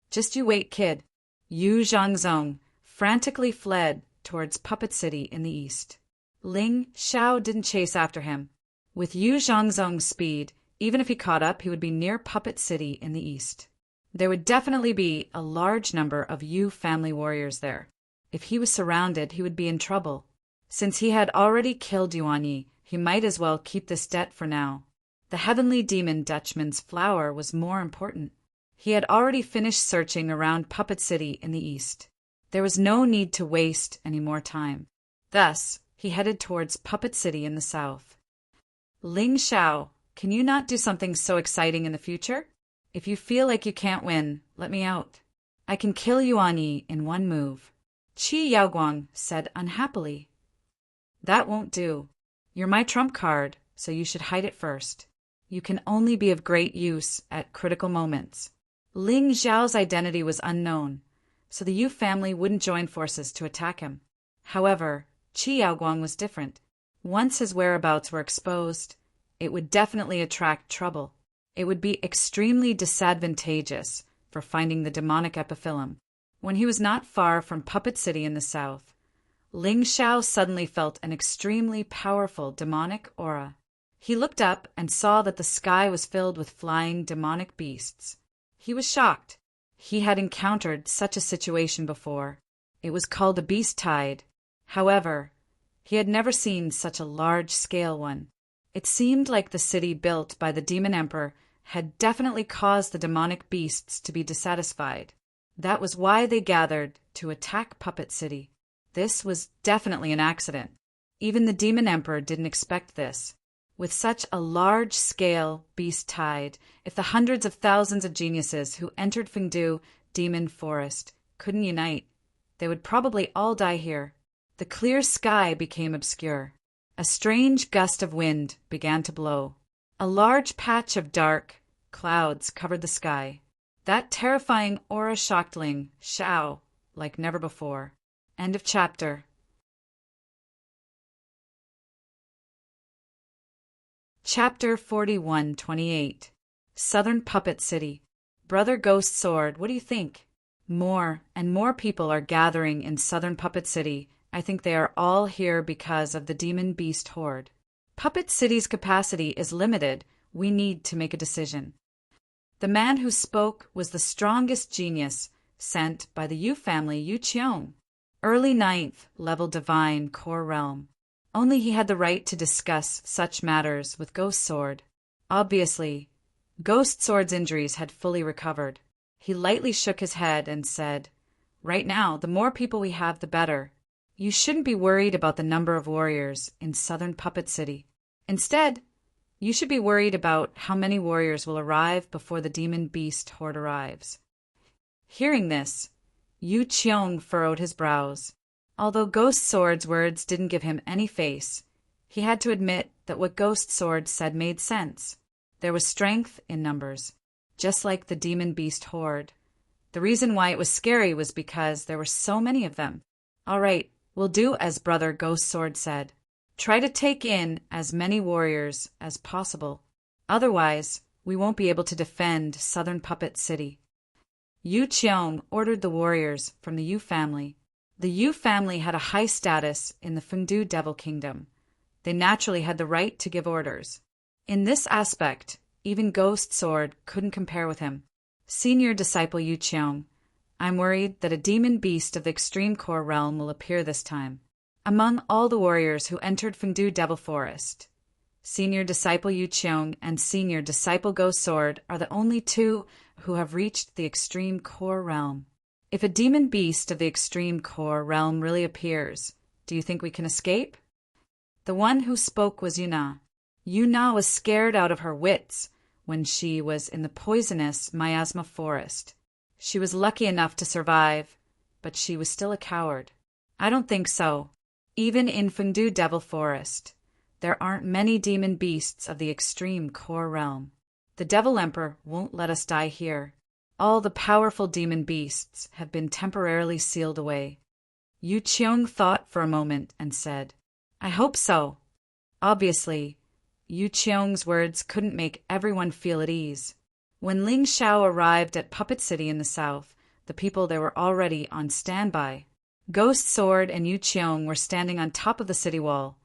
Just you wait, kid. Yu Zhangzong frantically fled towards Puppet City in the east. Ling Xiao didn't chase after him. With Yu Zhangzong's speed, even if he caught up, he would be near Puppet City in the east. There would definitely be a large number of Yu family warriors there. If he was surrounded, he would be in trouble. Since he had already killed Yuan Yi, he might as well keep this debt for now. The heavenly demon Dutchman's flower was more important. He had already finished searching around Puppet City in the east. There was no need to waste any more time. Thus, he headed towards Puppet City in the south. Ling Xiao, can you not do something so exciting in the future? If you feel like you can't win, let me out. I can kill Yuan Yi in one move. Qi Yaoguang said unhappily. That won't do. You're my trump card, so you should hide it first. You can only be of great use at critical moments. Ling Xiao's identity was unknown, so the Yu family wouldn't join forces to attack him. However, Qi Yaoguang was different. Once his whereabouts were exposed, it would definitely attract trouble. It would be extremely disadvantageous for finding the demonic epiphyllum. When he was not far from Puppet City in the south, Ling Xiao suddenly felt an extremely powerful demonic aura. He looked up and saw that the sky was filled with flying demonic beasts. He was shocked. He had encountered such a situation before. It was called a beast tide. However, he had never seen such a large-scale one. It seemed like the city built by the Demon Emperor had definitely caused the demonic beasts to be dissatisfied. That was why they gathered to attack Puppet City. This was definitely an accident. Even the Demon Emperor didn't expect this. With such a large-scale beast tide, if the hundreds of thousands of geniuses who entered Fengdu Demon Forest couldn't unite, they would probably all die here. The clear sky became obscure. A strange gust of wind began to blow. A large patch of dark clouds covered the sky. That terrifying aura shocked Ling Xiao like never before. End of chapter. Chapter 41-28. Southern Puppet City. Brother Ghost Sword, what do you think? More and more people are gathering in Southern Puppet City. I think they are all here because of the Demon Beast Horde. Puppet City's capacity is limited. We need to make a decision. The man who spoke was the strongest genius sent by the Yu family, Yu Qiong. Early 9th level divine core realm. Only he had the right to discuss such matters with Ghost Sword. Obviously, Ghost Sword's injuries had fully recovered. He lightly shook his head and said, "Right now, the more people we have, the better. You shouldn't be worried about the number of warriors in Southern Puppet City. Instead, you should be worried about how many warriors will arrive before the Demon Beast Horde arrives." Hearing this, Yu Qiong furrowed his brows. Although Ghost Sword's words didn't give him any face, he had to admit that what Ghost Sword said made sense. There was strength in numbers, just like the Demon Beast Horde. The reason why it was scary was because there were so many of them. All right, we'll do as Brother Ghost Sword said. Try to take in as many warriors as possible. Otherwise, we won't be able to defend Southern Puppet City. Yu Qiong ordered the warriors from the Yu family. The Yu family had a high status in the Fengdu Devil Kingdom. They naturally had the right to give orders. In this aspect, Even Ghost Sword couldn't compare with him. Senior Disciple Yu Cheong, I'm worried that a demon beast of the extreme core realm will appear this time. Among all the warriors who entered Fengdu Devil Forest, Senior Disciple Yu Cheong and Senior Disciple Ghost Sword are the only two who have reached the extreme core realm. If a demon beast of the extreme core realm really appears, do you think we can escape? The one who spoke was Yuna. Yuna was scared out of her wits when she was in the poisonous miasma forest. She was lucky enough to survive, but she was still a coward. I don't think so. Even in Fengdu Devil Forest, there aren't many demon beasts of the extreme core realm. The Devil Emperor won't let us die here. All the powerful demon beasts have been temporarily sealed away. Yu Cheong thought for a moment and said, I hope so. Obviously, Yu Cheong's words couldn't make everyone feel at ease. When Ling Xiao arrived at Puppet City in the south, the people there were already on standby. Ghost Sword and Yu Cheong were standing on top of the city wall,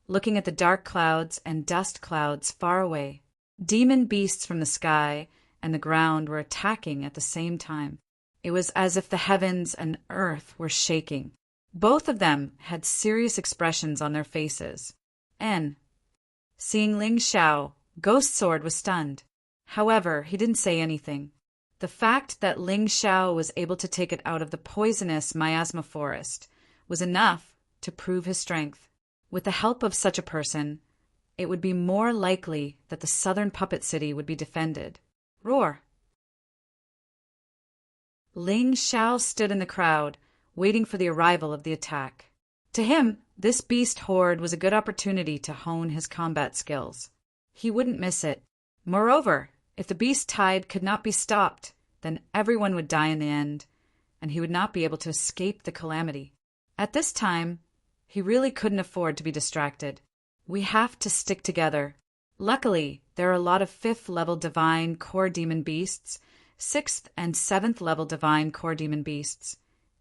looking at the dark clouds and dust clouds far away. Demon beasts from the sky and the ground were attacking at the same time. It was as if the heavens and earth were shaking. Both of them had serious expressions on their faces. Seeing Ling Xiao, Ghost Sword was stunned. However, he didn't say anything. The fact that Ling Xiao was able to take it out of the poisonous miasma forest was enough to prove his strength. With the help of such a person, it would be more likely that the southern puppet city would be defended. Roar! Ling Xiao stood in the crowd, waiting for the arrival of the attack. To him, this beast horde was a good opportunity to hone his combat skills. He wouldn't miss it. Moreover, if the beast tide could not be stopped, then everyone would die in the end, and he would not be able to escape the calamity. At this time, he really couldn't afford to be distracted. We have to stick together. Luckily, there are a lot of 5th level divine core demon beasts, 6th and 7th level divine core demon beasts,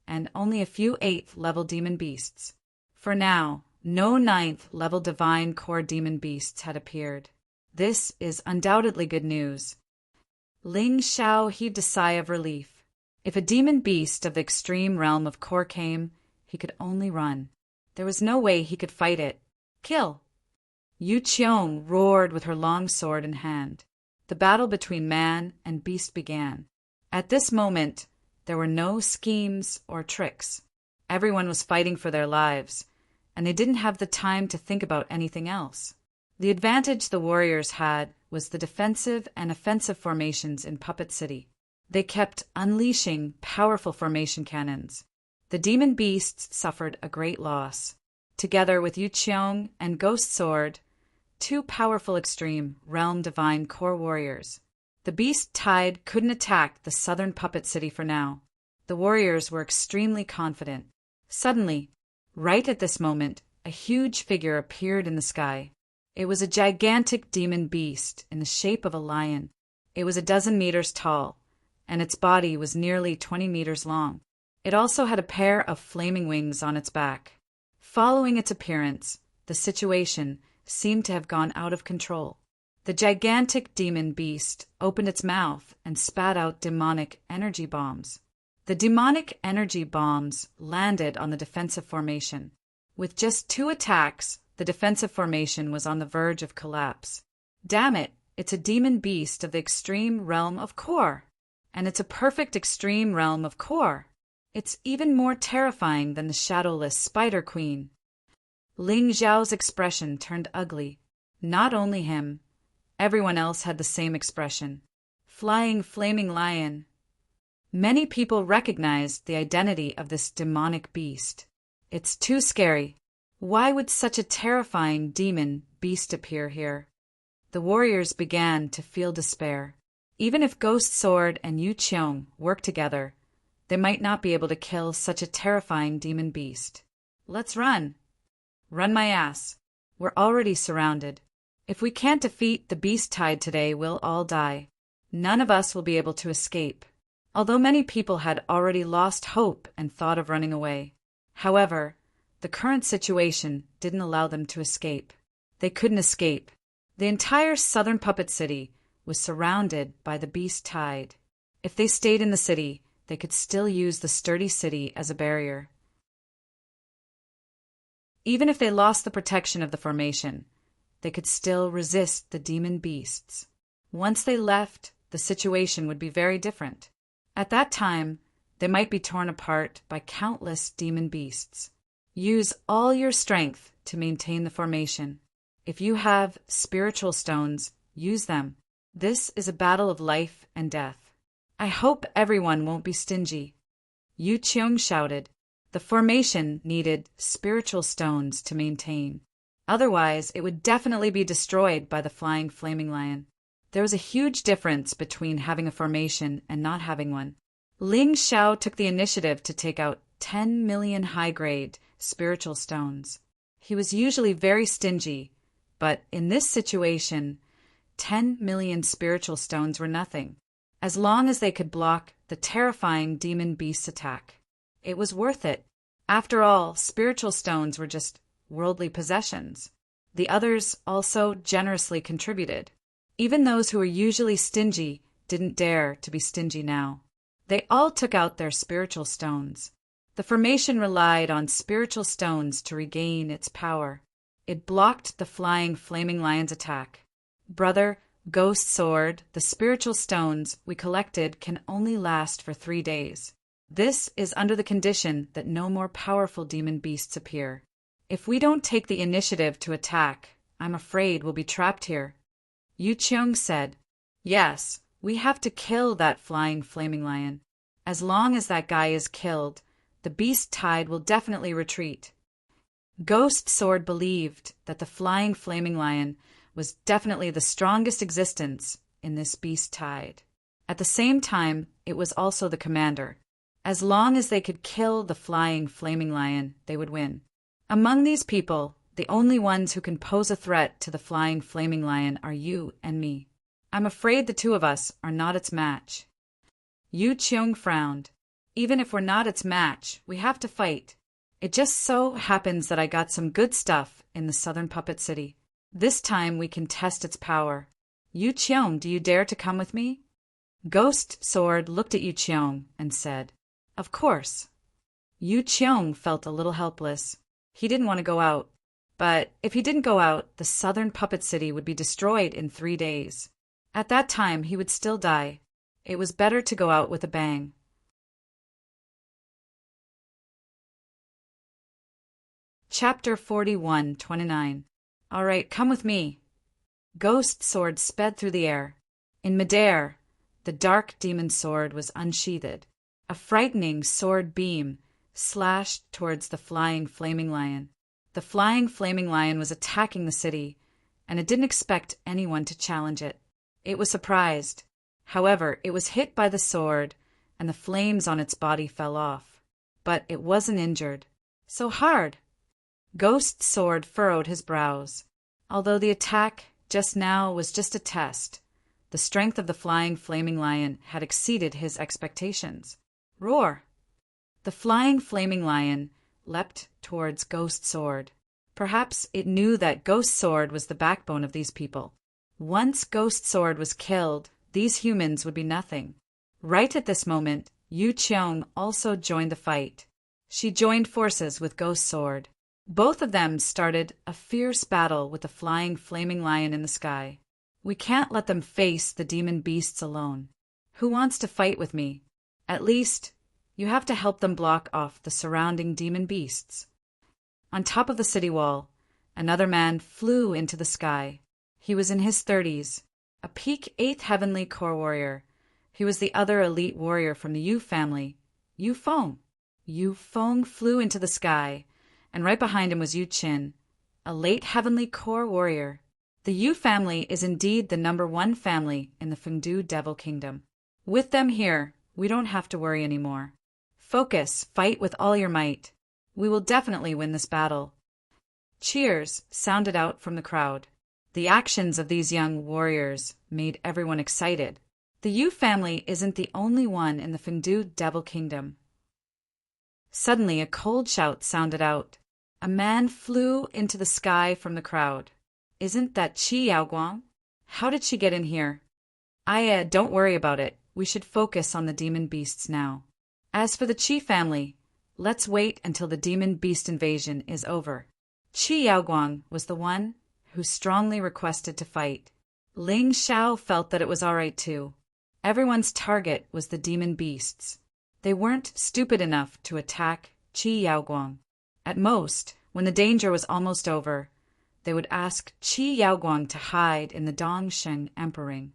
and only a few 8th level demon beasts. For now, no 9th level divine core demon beasts had appeared. This is undoubtedly good news. Ling Xiao heaved a sigh of relief. If a demon beast of the extreme realm of core came, he could only run. There was no way he could fight it. Kill! Yu Cheong roared with her long sword in hand. The battle between man and beast began. At this moment, there were no schemes or tricks. Everyone was fighting for their lives, and they didn't have the time to think about anything else. The advantage the warriors had was the defensive and offensive formations in Puppet City. They kept unleashing powerful formation cannons. The demon beasts suffered a great loss. Together with Yu Cheong and Ghost Sword, 2 powerful extreme realm divine core warriors, the beast tide couldn't attack the southern Puppet City for now. The warriors were extremely confident. Suddenly, right at this moment, a huge figure appeared in the sky. It was a gigantic demon beast in the shape of a lion. It was 12 meters tall, and its body was nearly 20 meters long. It also had a pair of flaming wings on its back. Following its appearance, the situation seemed to have gone out of control. The gigantic demon beast opened its mouth and spat out demonic energy bombs. The demonic energy bombs landed on the defensive formation. With just 2 attacks, the defensive formation was on the verge of collapse. Damn it, it's a demon beast of the extreme realm of core. And it's a perfect extreme realm of core. It's even more terrifying than the shadowless Spider Queen. Ling Xiao's expression turned ugly. Not only him, everyone else had the same expression. Flying flaming lion. Many people recognized the identity of this demonic beast. It's too scary. Why would such a terrifying demon beast appear here? The warriors began to feel despair. Even if Ghost Sword and Yu Cheong worked together, they might not be able to kill such a terrifying demon beast. Let's run. Run my ass. We're already surrounded. If we can't defeat the beast tide today, we'll all die. None of us will be able to escape. Although many people had already lost hope and thought of running away. However, the current situation didn't allow them to escape. They couldn't escape. The entire southern Puppet City was surrounded by the beast tide. If they stayed in the city, they could still use the sturdy city as a barrier. Even if they lost the protection of the formation, they could still resist the demon beasts. Once they left, the situation would be very different. At that time, they might be torn apart by countless demon beasts. Use all your strength to maintain the formation. If you have spiritual stones, use them. This is a battle of life and death. I hope everyone won't be stingy. Yu Cheong shouted. The formation needed spiritual stones to maintain. Otherwise, it would definitely be destroyed by the flying flaming lion. There was a huge difference between having a formation and not having one. Ling Xiao took the initiative to take out 10 million high-grade spiritual stones. He was usually very stingy, but in this situation, 10 million spiritual stones were nothing, as long as they could block the terrifying demon beast's attack. It was worth it. After all, spiritual stones were just worldly possessions. The others also generously contributed. Even those who were usually stingy didn't dare to be stingy now. They all took out their spiritual stones. The formation relied on spiritual stones to regain its power. It blocked the flying flaming lion's attack. Brother, Ghost Sword, the spiritual stones we collected can only last for 3 days. This is under the condition that no more powerful demon beasts appear. If we don't take the initiative to attack, I'm afraid we'll be trapped here. Yu Cheong said, Yes, we have to kill that flying flaming lion. As long as that guy is killed, the beast tide will definitely retreat. Ghost Sword believed that the flying flaming lion was definitely the strongest existence in this beast tide. At the same time, it was also the commander. As long as they could kill the flying flaming lion, they would win. Among these people, the only ones who can pose a threat to the flying flaming lion are you and me. I'm afraid the two of us are not its match. Yu Cheong frowned. Even if we're not its match, we have to fight. It just so happens that I got some good stuff in the southern puppet city. This time we can test its power. Yu Cheong, do you dare to come with me? Ghost Sword looked at Yu Cheong and said, Of course. Yu Cheong felt a little helpless. He didn't want to go out. But if he didn't go out, the southern puppet city would be destroyed in 3 days. At that time, he would still die. It was better to go out with a bang. Chapter 41:29. All right, come with me. Ghost Sword sped through the air. In midair, the dark demon sword was unsheathed. A frightening sword beam slashed towards the flying flaming lion. The flying flaming lion was attacking the city, and it didn't expect anyone to challenge it. It was surprised. However, it was hit by the sword, and the flames on its body fell off. But it wasn't injured. So hard! Ghost Sword furrowed his brows. Although the attack just now was just a test, the strength of the flying flaming lion had exceeded his expectations. Roar! The flying flaming lion leapt towards Ghost Sword. Perhaps it knew that Ghost Sword was the backbone of these people. Once Ghost Sword was killed, these humans would be nothing. Right at this moment, Yu Cheong also joined the fight. She joined forces with Ghost Sword. Both of them started a fierce battle with the flying flaming lion in the sky. We can't let them face the demon beasts alone. Who wants to fight with me? At least, you have to help them block off the surrounding demon beasts. On top of the city wall, another man flew into the sky. He was in his 30s, a peak 8th Heavenly Corps warrior. He was the other elite warrior from the Yu family, Yu Feng. Yu Feng flew into the sky, and right behind him was Yu Qin, a late Heavenly Corps warrior. The Yu family is indeed the #1 family in the Fengdu Devil Kingdom. With them here, we don't have to worry anymore. Focus, fight with all your might. We will definitely win this battle. Cheers sounded out from the crowd. The actions of these young warriors made everyone excited. The Yu family isn't the only one in the Fengdu Devil Kingdom. Suddenly, a cold shout sounded out. A man flew into the sky from the crowd. Isn't that Qi Yaoguang? How did she get in here? Don't worry about it. We should focus on the demon beasts now. As for the Qi family, let's wait until the demon beast invasion is over. Qi Yaoguang was the one who strongly requested to fight. Ling Xiao felt that it was alright too. Everyone's target was the demon beasts. They weren't stupid enough to attack Qi Yaoguang. At most, when the danger was almost over, they would ask Qi Yaoguang to hide in the Dongsheng Emperor.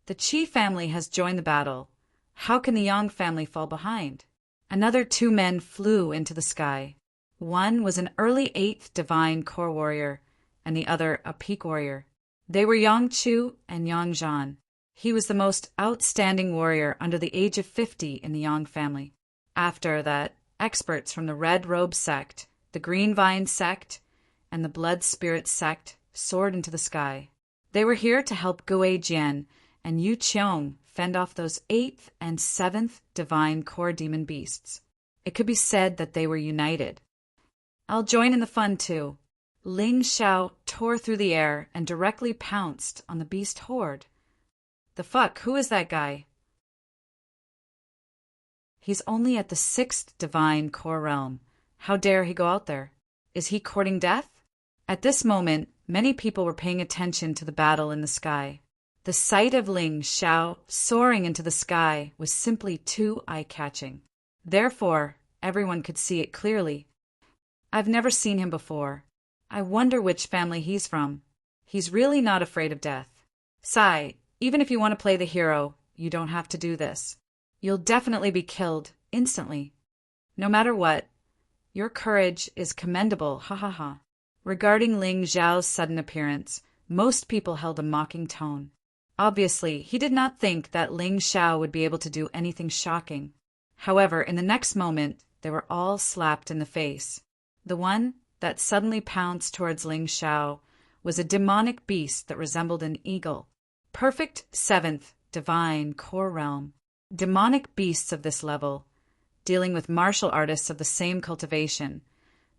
The Qi family has joined the battle. How can the Yang family fall behind? Another two men flew into the sky. One was an early 8th divine core warrior, and the other a peak warrior. They were Yang Chu and Yang Zhan. He was the most outstanding warrior under the age of 50 in the Yang family. After that, experts from the Red Robe sect, the Green Vine sect, and the Blood Spirit sect soared into the sky. They were here to help Gui Jian and Yu Qiong fend off those 8th and 7th divine core demon beasts. It could be said that they were united. I'll join in the fun too. Ling Xiao tore through the air and directly pounced on the beast horde. The fuck, who is that guy? He's only at the 6th divine core realm. How dare he go out there? Is he courting death? At this moment, many people were paying attention to the battle in the sky. The sight of Ling Xiao soaring into the sky was simply too eye-catching. Therefore, everyone could see it clearly. I've never seen him before. I wonder which family he's from. He's really not afraid of death. Sai, even if you want to play the hero, you don't have to do this. You'll definitely be killed instantly. No matter what, your courage is commendable, ha ha ha. Regarding Ling Xiao's sudden appearance, most people held a mocking tone. Obviously, he did not think that Ling Xiao would be able to do anything shocking. However, in the next moment, they were all slapped in the face. The one that suddenly pounced towards Ling Xiao was a demonic beast that resembled an eagle. Perfect 7th divine core realm. Demonic beasts of this level, dealing with martial artists of the same cultivation,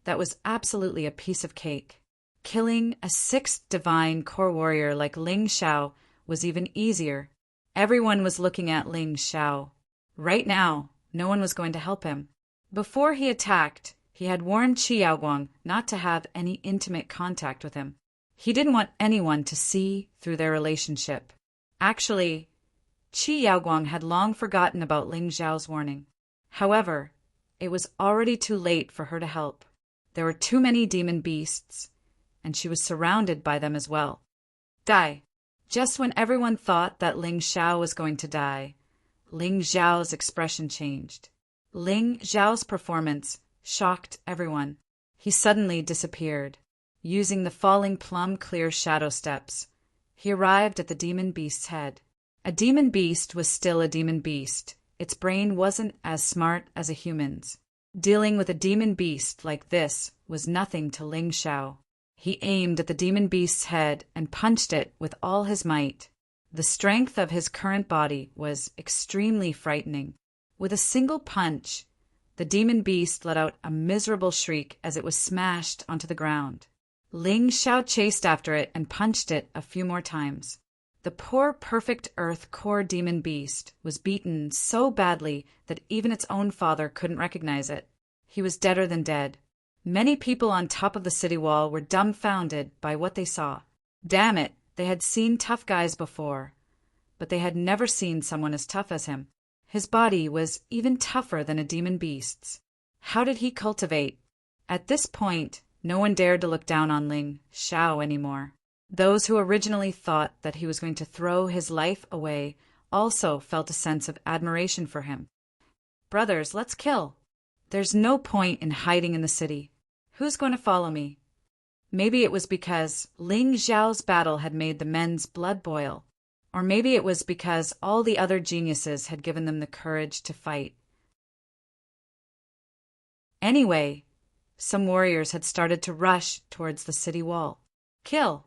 that was absolutely a piece of cake. Killing a 6th divine core warrior like Ling Xiao was even easier. Everyone was looking at Ling Xiao. Right now, no one was going to help him. Before he attacked, he had warned Qi Yaoguang not to have any intimate contact with him. He didn't want anyone to see through their relationship. Actually, Qi Yaoguang had long forgotten about Ling Xiao's warning. However, it was already too late for her to help. There were too many demon beasts, and she was surrounded by them as well. Die. Just when everyone thought that Ling Xiao was going to die, Ling Xiao's expression changed. Ling Xiao's performance shocked everyone. He suddenly disappeared. Using the falling plum-clear shadow steps, he arrived at the demon beast's head. A demon beast was still a demon beast. Its brain wasn't as smart as a human's. Dealing with a demon beast like this was nothing to Ling Xiao. He aimed at the demon beast's head and punched it with all his might. The strength of his current body was extremely frightening. With a single punch, the demon beast let out a miserable shriek as it was smashed onto the ground. Ling Xiao chased after it and punched it a few more times. The poor perfect earth core demon beast was beaten so badly that even its own father couldn't recognize it. He was deader than dead. Many people on top of the city wall were dumbfounded by what they saw. Damn it, they had seen tough guys before, but they had never seen someone as tough as him. His body was even tougher than a demon beast's. How did he cultivate? At this point, no one dared to look down on Ling Xiao anymore. Those who originally thought that he was going to throw his life away also felt a sense of admiration for him. Brothers, let's kill. There's no point in hiding in the city. Who's going to follow me? Maybe it was because Ling Xiao's battle had made the men's blood boil. Or maybe it was because all the other geniuses had given them the courage to fight. Anyway, some warriors had started to rush towards the city wall. Kill!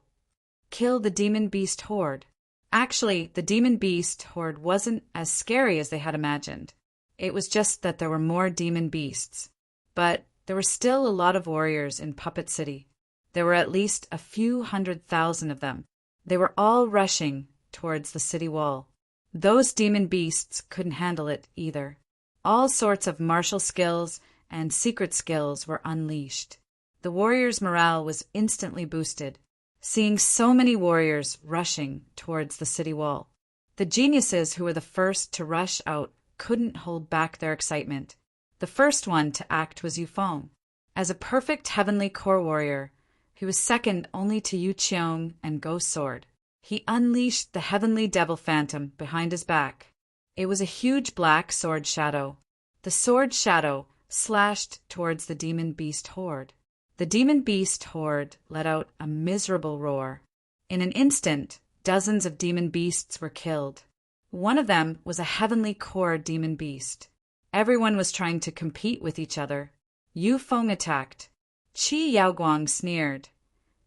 Kill the demon beast horde. Actually, the demon beast horde wasn't as scary as they had imagined. It was just that there were more demon beasts. But there were still a lot of warriors in Puppet City. There were at least a few 100,000 of them. They were all rushing towards the city wall. Those demon beasts couldn't handle it either. All sorts of martial skills and secret skills were unleashed. The warriors' morale was instantly boosted, seeing so many warriors rushing towards the city wall. The geniuses who were the first to rush out couldn't hold back their excitement. The first one to act was Yufeng. As a perfect heavenly core warrior, he was second only to Yu Qiong and Ghost Sword. He unleashed the heavenly devil phantom behind his back. It was a huge black sword shadow. The sword shadow slashed towards the demon beast horde. The demon beast horde let out a miserable roar. In an instant, dozens of demon beasts were killed. One of them was a heavenly core demon beast. Everyone was trying to compete with each other. Yufeng attacked. Qi Yaoguang sneered.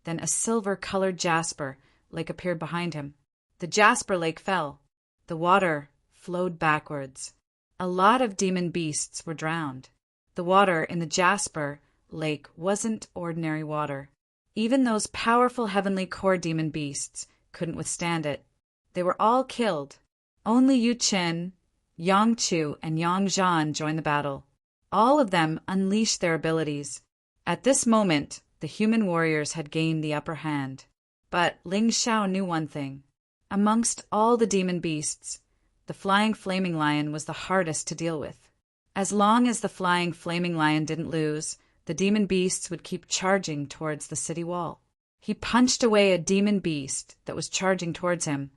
Then a silver-colored jasper lake appeared behind him. The jasper lake fell. The water flowed backwards. A lot of demon beasts were drowned. The water in the jasper lake wasn't ordinary water. Even those powerful heavenly core demon beasts couldn't withstand it. They were all killed. Only Yu Qin, Yang Chu, and Yang Zhan joined the battle. All of them unleashed their abilities. At this moment, the human warriors had gained the upper hand. But Ling Xiao knew one thing. Amongst all the demon beasts, the flying flaming lion was the hardest to deal with. As long as the flying flaming lion didn't lose, the demon beasts would keep charging towards the city wall. He punched away a demon beast that was charging towards him.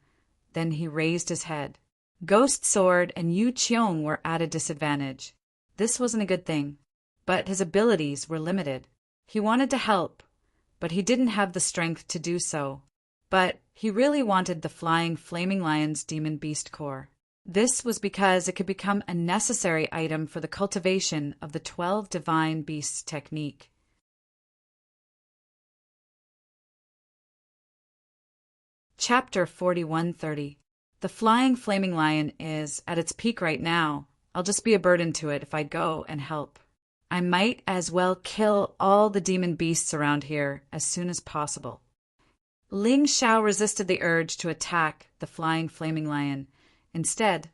Then he raised his head. Ghost Sword and Yu Qiong were at a disadvantage. This wasn't a good thing, but his abilities were limited. He wanted to help, but he didn't have the strength to do so. But he really wanted the flying flaming lion's demon beast core. This was because it could become a necessary item for the cultivation of the 12 divine beasts technique. Chapter 4130. The flying flaming lion is at its peak right now. I'll just be a burden to it if I go and help. I might as well kill all the demon beasts around here as soon as possible. Ling Xiao resisted the urge to attack the flying flaming lion. Instead,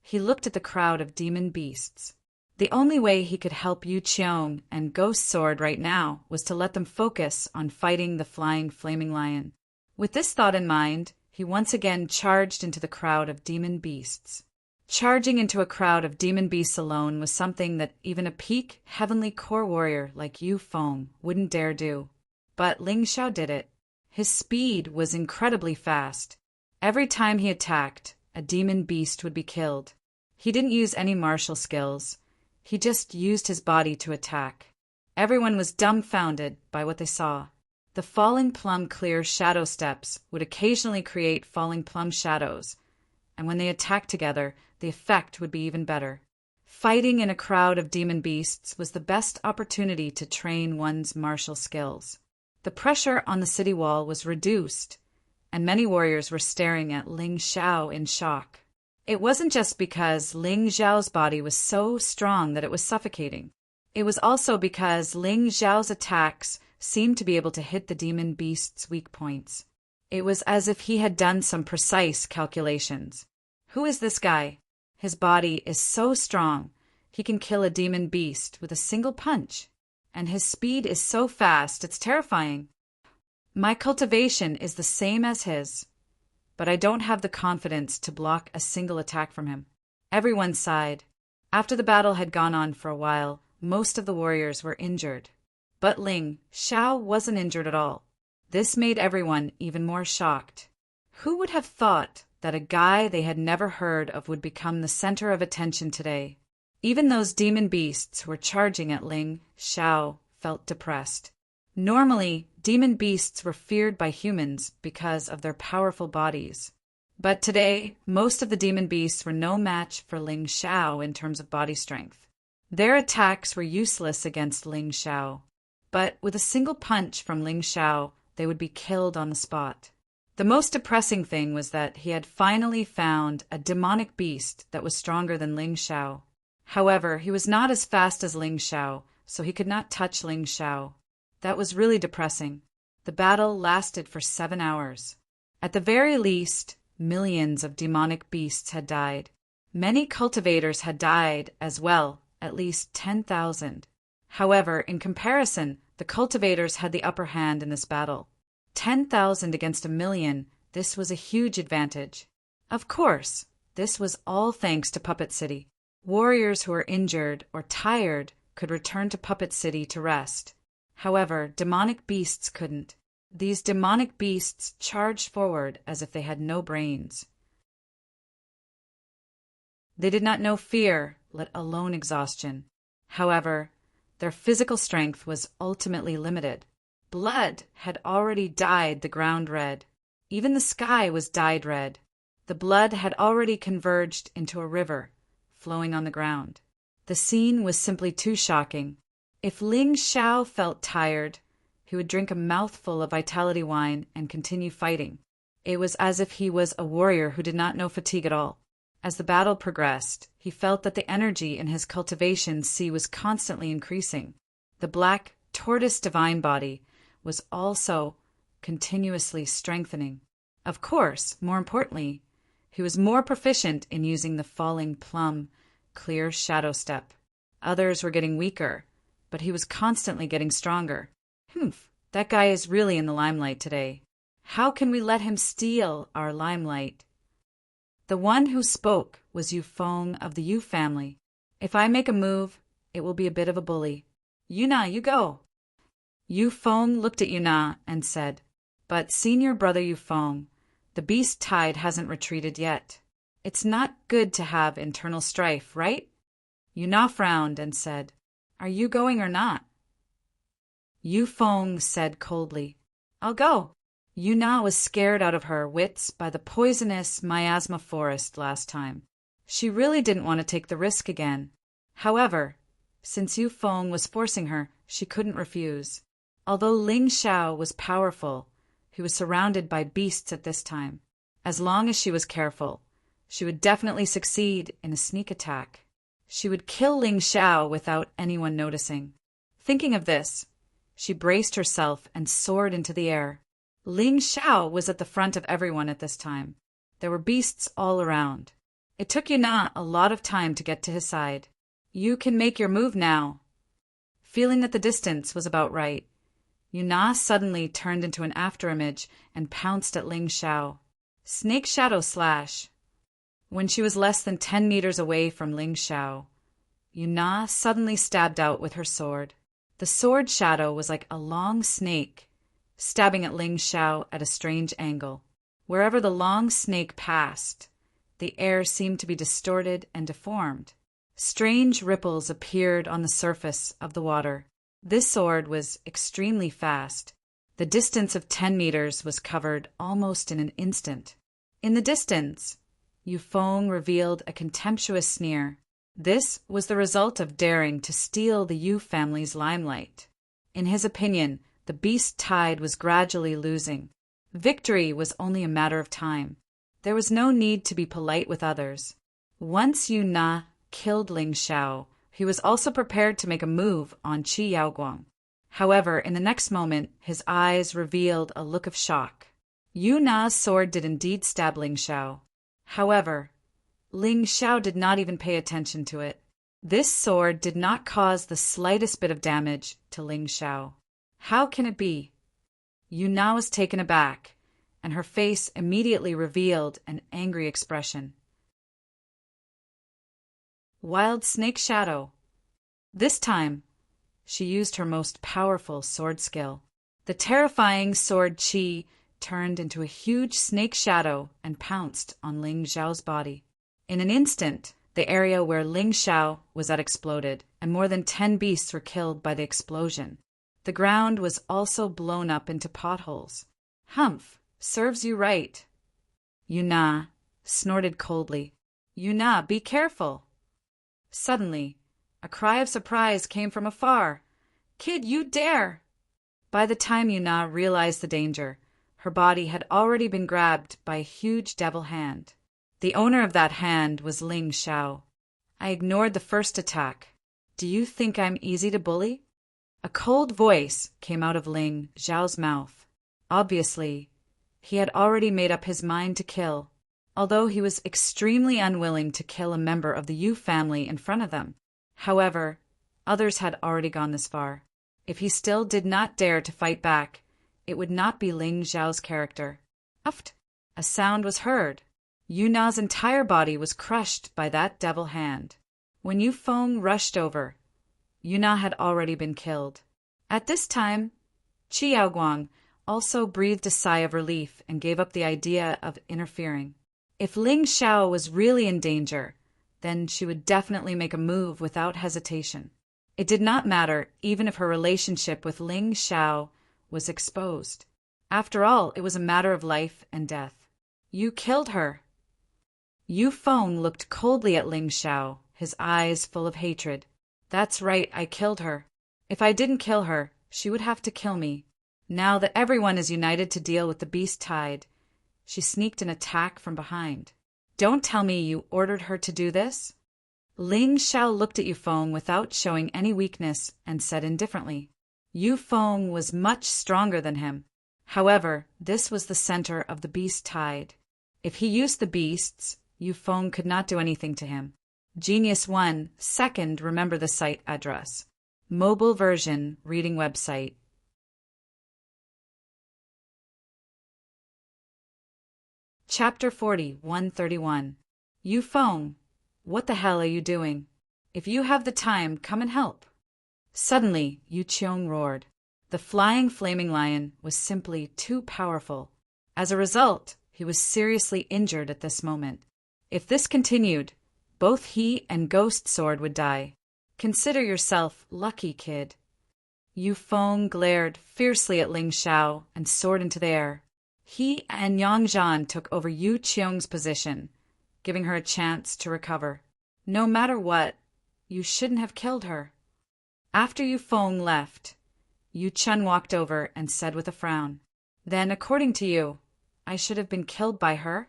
he looked at the crowd of demon beasts. The only way he could help Yu Qiong and Ghost Sword right now was to let them focus on fighting the flying flaming lion. With this thought in mind, he once again charged into the crowd of demon beasts. Charging into a crowd of demon beasts alone was something that even a peak heavenly core warrior like Yufeng wouldn't dare do. But Ling Xiao did it. His speed was incredibly fast. Every time he attacked, a demon beast would be killed. He didn't use any martial skills. He just used his body to attack. Everyone was dumbfounded by what they saw. The falling plum clear shadow steps would occasionally create falling plum shadows, and when they attacked together, the effect would be even better. Fighting in a crowd of demon beasts was the best opportunity to train one's martial skills. The pressure on the city wall was reduced, and many warriors were staring at Ling Xiao in shock. It wasn't just because Ling Xiao's body was so strong that it was suffocating. It was also because Ling Xiao's attacks seemed to be able to hit the demon beast's weak points. It was as if he had done some precise calculations. Who is this guy? His body is so strong, he can kill a demon beast with a single punch. And his speed is so fast, it's terrifying. My cultivation is the same as his, but I don't have the confidence to block a single attack from him. Everyone sighed. After the battle had gone on for a while, most of the warriors were injured. But Ling Xiao wasn't injured at all. This made everyone even more shocked. Who would have thought that a guy they had never heard of would become the center of attention today? Even those demon beasts who were charging at Ling Xiao felt depressed. Normally, demon beasts were feared by humans because of their powerful bodies. But today, most of the demon beasts were no match for Ling Xiao in terms of body strength. Their attacks were useless against Ling Xiao. But with a single punch from Ling Xiao, they would be killed on the spot. The most depressing thing was that he had finally found a demonic beast that was stronger than Ling Xiao. However, he was not as fast as Ling Xiao, so he could not touch Ling Xiao. That was really depressing. The battle lasted for 7 hours. At the very least, Millions of demonic beasts had died. Many cultivators had died as well, at least 10,000. However, in comparison, the cultivators had the upper hand in this battle. 10,000 against 1,000,000, this was a huge advantage. Of course, this was all thanks to Puppet City. Warriors who were injured or tired could return to Puppet City to rest. However, demonic beasts couldn't. These demonic beasts charged forward as if they had no brains. They did not know fear, let alone exhaustion. However, their physical strength was ultimately limited. Blood had already dyed the ground red. Even the sky was dyed red. The blood had already converged into a river, flowing on the ground. The scene was simply too shocking. If Ling Xiao felt tired, he would drink a mouthful of vitality wine and continue fighting. It was as if he was a warrior who did not know fatigue at all. As the battle progressed, he felt that the energy in his cultivation sea was constantly increasing. The black tortoise divine body was also continuously strengthening. Of course, more importantly, he was more proficient in using the falling plum, clear shadow step. Others were getting weaker, but he was constantly getting stronger. That guy is really in the limelight today. How can we let him steal our limelight? The one who spoke was Yu Feng of the Yu family. If I make a move, it will be a bit of a bully. Yuna, you go. Yu Feng looked at Yuna and said, But senior brother Yu Feng, the beast tide hasn't retreated yet. It's not good to have internal strife, right? Yuna frowned and said, Are you going or not? Yu Feng said coldly, I'll go. Yuna was scared out of her wits by the poisonous miasma forest last time. She really didn't want to take the risk again. However, since Yu Feng was forcing her, she couldn't refuse. Although Ling Xiao was powerful, he was surrounded by beasts at this time. As long as she was careful, she would definitely succeed in a sneak attack. She would kill Ling Xiao without anyone noticing. Thinking of this, she braced herself and soared into the air. Ling Xiao was at the front of everyone at this time. There were beasts all around. It took Yuna a lot of time to get to his side. You can make your move now. Feeling that the distance was about right, Yuna suddenly turned into an afterimage and pounced at Ling Xiao. Snake Shadow Slash. When she was less than 10 meters away from Ling Xiao, Yuna suddenly stabbed out with her sword. The sword shadow was like a long snake, stabbing at Ling Xiao at a strange angle. Wherever the long snake passed, the air seemed to be distorted and deformed. Strange ripples appeared on the surface of the water. This sword was extremely fast. The distance of 10 meters was covered almost in an instant. In the distance, Yu Feng revealed a contemptuous sneer. This was the result of daring to steal the Yu family's limelight. In his opinion, the beast tide was gradually losing. Victory was only a matter of time. There was no need to be polite with others. Once Yuna killed Ling Xiao, he was also prepared to make a move on Qi Yaoguang. However, in the next moment, his eyes revealed a look of shock. Yuna's sword did indeed stab Ling Xiao. However, Ling Xiao did not even pay attention to it. This sword did not cause the slightest bit of damage to Ling Xiao. How can it be? Yuna was taken aback, and her face immediately revealed an angry expression. Wild Snake Shadow. This time, she used her most powerful sword skill. The terrifying sword Qi turned into a huge snake shadow and pounced on Ling Xiao's body. In an instant, the area where Ling Xiao was at exploded, and more than 10 beasts were killed by the explosion. The ground was also blown up into potholes. Humph, serves you right. Yuna snorted coldly. Yuna, be careful. Suddenly, a cry of surprise came from afar. Kid, you dare! By the time Yuna realized the danger, her body had already been grabbed by a huge devil hand. The owner of that hand was Ling Xiao. I ignored the first attack. Do you think I'm easy to bully? A cold voice came out of Ling Xiao's mouth. Obviously, he had already made up his mind to kill. although he was extremely unwilling to kill a member of the Yu family in front of them. However, others had already gone this far. If he still did not dare to fight back, it would not be Ling Xiao's character. Uft! A sound was heard. Yu Na's entire body was crushed by that devil hand. When Yu Feng rushed over, Yu Na had already been killed. At this time, Qi Yaoguang also breathed a sigh of relief and gave up the idea of interfering. If Ling Xiao was really in danger, then she would definitely make a move without hesitation. It did not matter even if her relationship with Ling Xiao was exposed. After all, it was a matter of life and death. You killed her. Yu Feng looked coldly at Ling Xiao, his eyes full of hatred. That's right, I killed her. If I didn't kill her, she would have to kill me. Now that everyone is united to deal with the beast tide, she sneaked an attack from behind. Don't tell me you ordered her to do this? Ling Xiao looked at Yu Feng without showing any weakness and said indifferently. Yu Feng was much stronger than him. However, this was the center of the beast tide. If he used the beasts, Yu Feng could not do anything to him. Genius 1, second, remember the site address. Mobile version, reading website. Chapter 40, 131. Yu Feng, what the hell are you doing? If you have the time, come and help. Suddenly, Yu Qiong roared. The flying flaming lion was simply too powerful. As a result, he was seriously injured at this moment. If this continued, both he and Ghost Sword would die. Consider yourself lucky, kid. Yu Feng glared fiercely at Ling Xiao and soared into the air. He and Yang Zhan took over Yu Qiong's position, giving her a chance to recover. No matter what, you shouldn't have killed her. After Yu Feng left, Yu Chun walked over and said with a frown, Then, according to you, I should have been killed by her?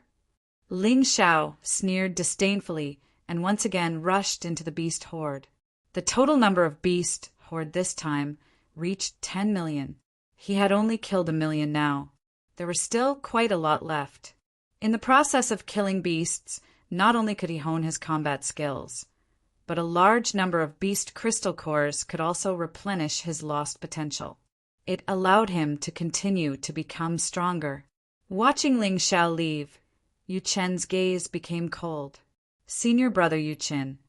Ling Xiao sneered disdainfully and once again rushed into the beast horde. The total number of beast horde this time reached 10 million. He had only killed 1 million now. There was still quite a lot left. In the process of killing beasts, not only could he hone his combat skills, but a large number of beast crystal cores could also replenish his lost potential. It allowed him to continue to become stronger. Watching Ling Xiao leave, Yu Chen's gaze became cold. Senior brother Yu Chen,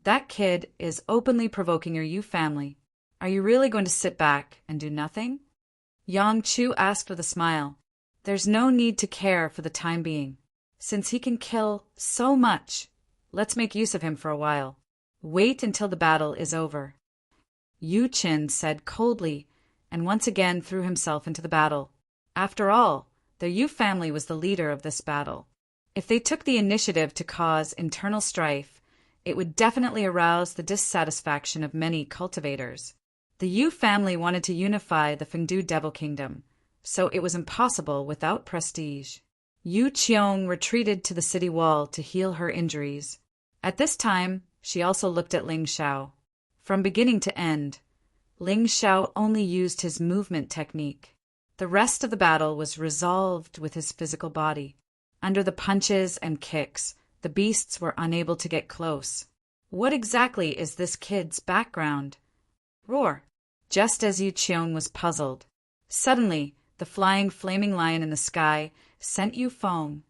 that kid is openly provoking your Yu family. Are you really going to sit back and do nothing? Yang Chu asked with a smile. There's no need to care for the time being. Since he can kill so much, let's make use of him for a while. Wait until the battle is over. Yu Chen said coldly, and once again threw himself into the battle. After all, the Yu family was the leader of this battle. If they took the initiative to cause internal strife, it would definitely arouse the dissatisfaction of many cultivators. The Yu family wanted to unify the Fengdu Devil Kingdom, so it was impossible without prestige. Yu Qiong retreated to the city wall to heal her injuries. At this time, she also looked at Ling Xiao. From beginning to end, Ling Xiao only used his movement technique. The rest of the battle was resolved with his physical body. Under the punches and kicks, the beasts were unable to get close. What exactly is this kid's background? Roar! Just as Yu Qiong was puzzled, suddenly the flying flaming lion in the sky sent Yu Feng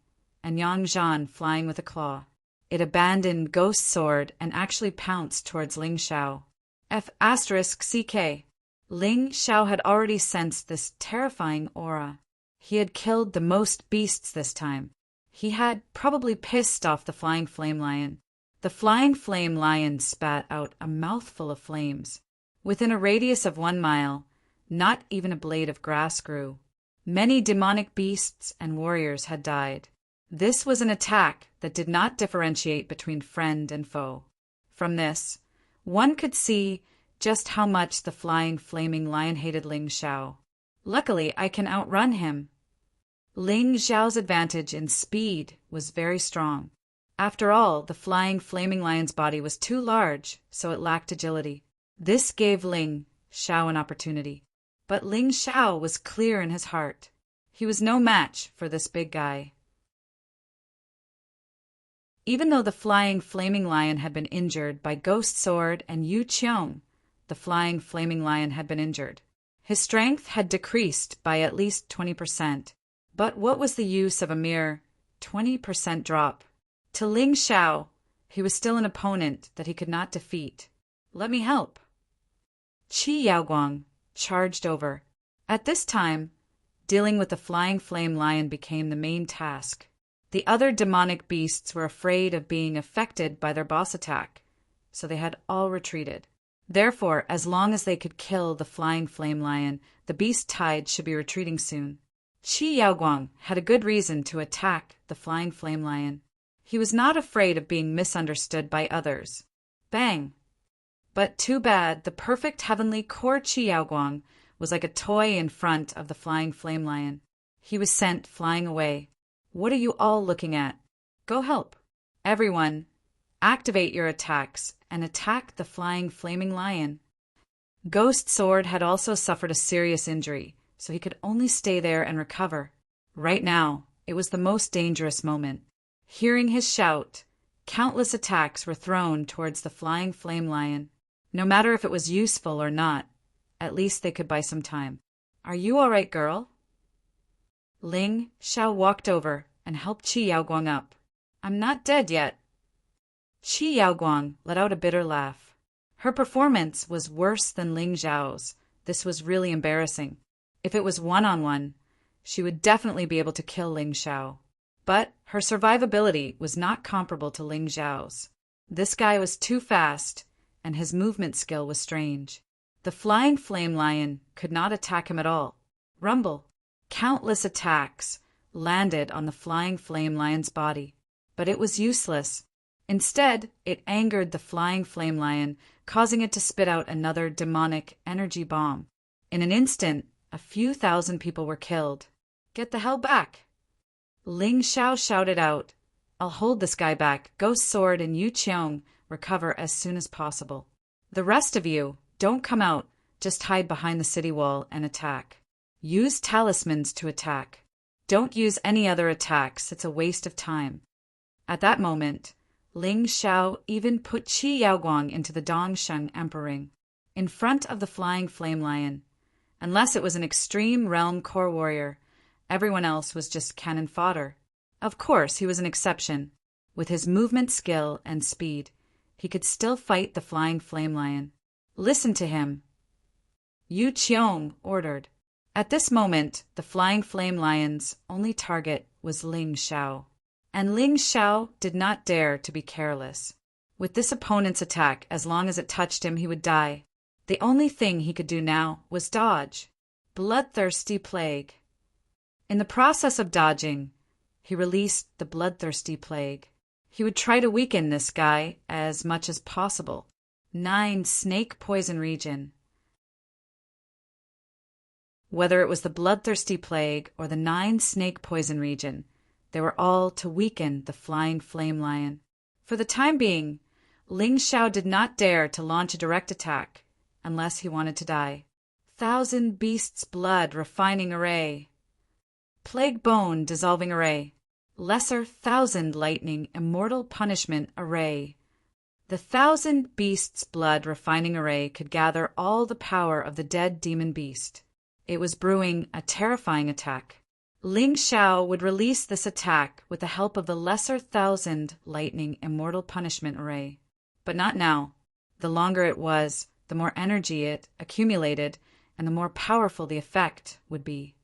and Yang Zhan flying with a claw. It abandoned Ghost Sword and actually pounced towards Ling Xiao. F***CK. Ling Xiao had already sensed this terrifying aura. He had killed the most beasts this time. He had probably pissed off the flying flame lion. The flying flame lion spat out a mouthful of flames. Within a radius of 1 mile, not even a blade of grass grew. Many demonic beasts and warriors had died. This was an attack that did not differentiate between friend and foe. From this, one could see just how much the flying flaming lion hated Ling Xiao. Luckily, I can outrun him. Ling Xiao's advantage in speed was very strong. After all, the flying flaming lion's body was too large, so it lacked agility. This gave Ling Xiao an opportunity. But Ling Xiao was clear in his heart. He was no match for this big guy. Even though the flying flaming lion had been injured by Ghost Sword and Yu Qiong, the flying flaming lion had been injured. His strength had decreased by at least 20%. But what was the use of a mere 20% drop? To Ling Xiao, he was still an opponent that he could not defeat. Let me help. Qi Yaoguang charged over. At this time, dealing with the flying flame lion became the main task. The other demonic beasts were afraid of being affected by their boss attack, so they had all retreated. Therefore, as long as they could kill the flying flame lion, the beast tide should be retreating soon. Qi Yaoguang had a good reason to attack the flying flame lion. He was not afraid of being misunderstood by others. Bang! But too bad, the perfect heavenly core Qi Yaoguang was like a toy in front of the flying flame lion. He was sent flying away. What are you all looking at? Go help. Everyone, activate your attacks and attack the flying flaming lion. Ghost Sword had also suffered a serious injury, so he could only stay there and recover. Right now, it was the most dangerous moment. Hearing his shout, countless attacks were thrown towards the flying flame lion. No matter if it was useful or not, at least they could buy some time. Are you all right, girl? Ling Xiao walked over and helped Qi Yaoguang up. I'm not dead yet. Qi Yaoguang let out a bitter laugh. Her performance was worse than Ling Xiao's. This was really embarrassing. If it was one-on-one, she would definitely be able to kill Ling Xiao. But her survivability was not comparable to Ling Xiao's. This guy was too fast, and his movement skill was strange. The flying flame lion could not attack him at all. Rumble! Countless attacks landed on the flying flame lion's body, but it was useless. Instead, it angered the flying flame lion, causing it to spit out another demonic energy bomb. In an instant, a few thousand people were killed. Get the hell back! Ling Xiao shouted out, I'll hold this guy back. Ghost Sword and Yu Qiong recover as soon as possible. The rest of you, don't come out, just hide behind the city wall and attack. Use talismans to attack. Don't use any other attacks, it's a waste of time. At that moment, Ling Xiao even put Qi Yaoguang into the Dongsheng Emperor ring, in front of the flying flame lion. Unless it was an extreme realm core warrior, everyone else was just cannon fodder. Of course, he was an exception. With his movement skill and speed, he could still fight the flying flame lion. Listen to him, Yu Qiong ordered. At this moment, the flying flame lion's only target was Ling Xiao. And Ling Xiao did not dare to be careless. With this opponent's attack, as long as it touched him, he would die. The only thing he could do now was dodge. Bloodthirsty plague. In the process of dodging, he released the bloodthirsty plague. He would try to weaken this guy as much as possible. 9 snake poison region. Whether it was the bloodthirsty plague or the 9 snake poison region, they were all to weaken the flying flame lion. For the time being, Ling Xiao did not dare to launch a direct attack unless he wanted to die. 1,000 beasts' blood refining array. Plague bone dissolving array. Lesser 1,000 lightning immortal punishment array. The 1,000 beasts' blood refining array could gather all the power of the dead demon beast. It was brewing a terrifying attack. Ling Xiao would release this attack with the help of the lesser 1,000 lightning immortal punishment array. But not now. The longer it was, the more energy it accumulated, and the more powerful the effect would be.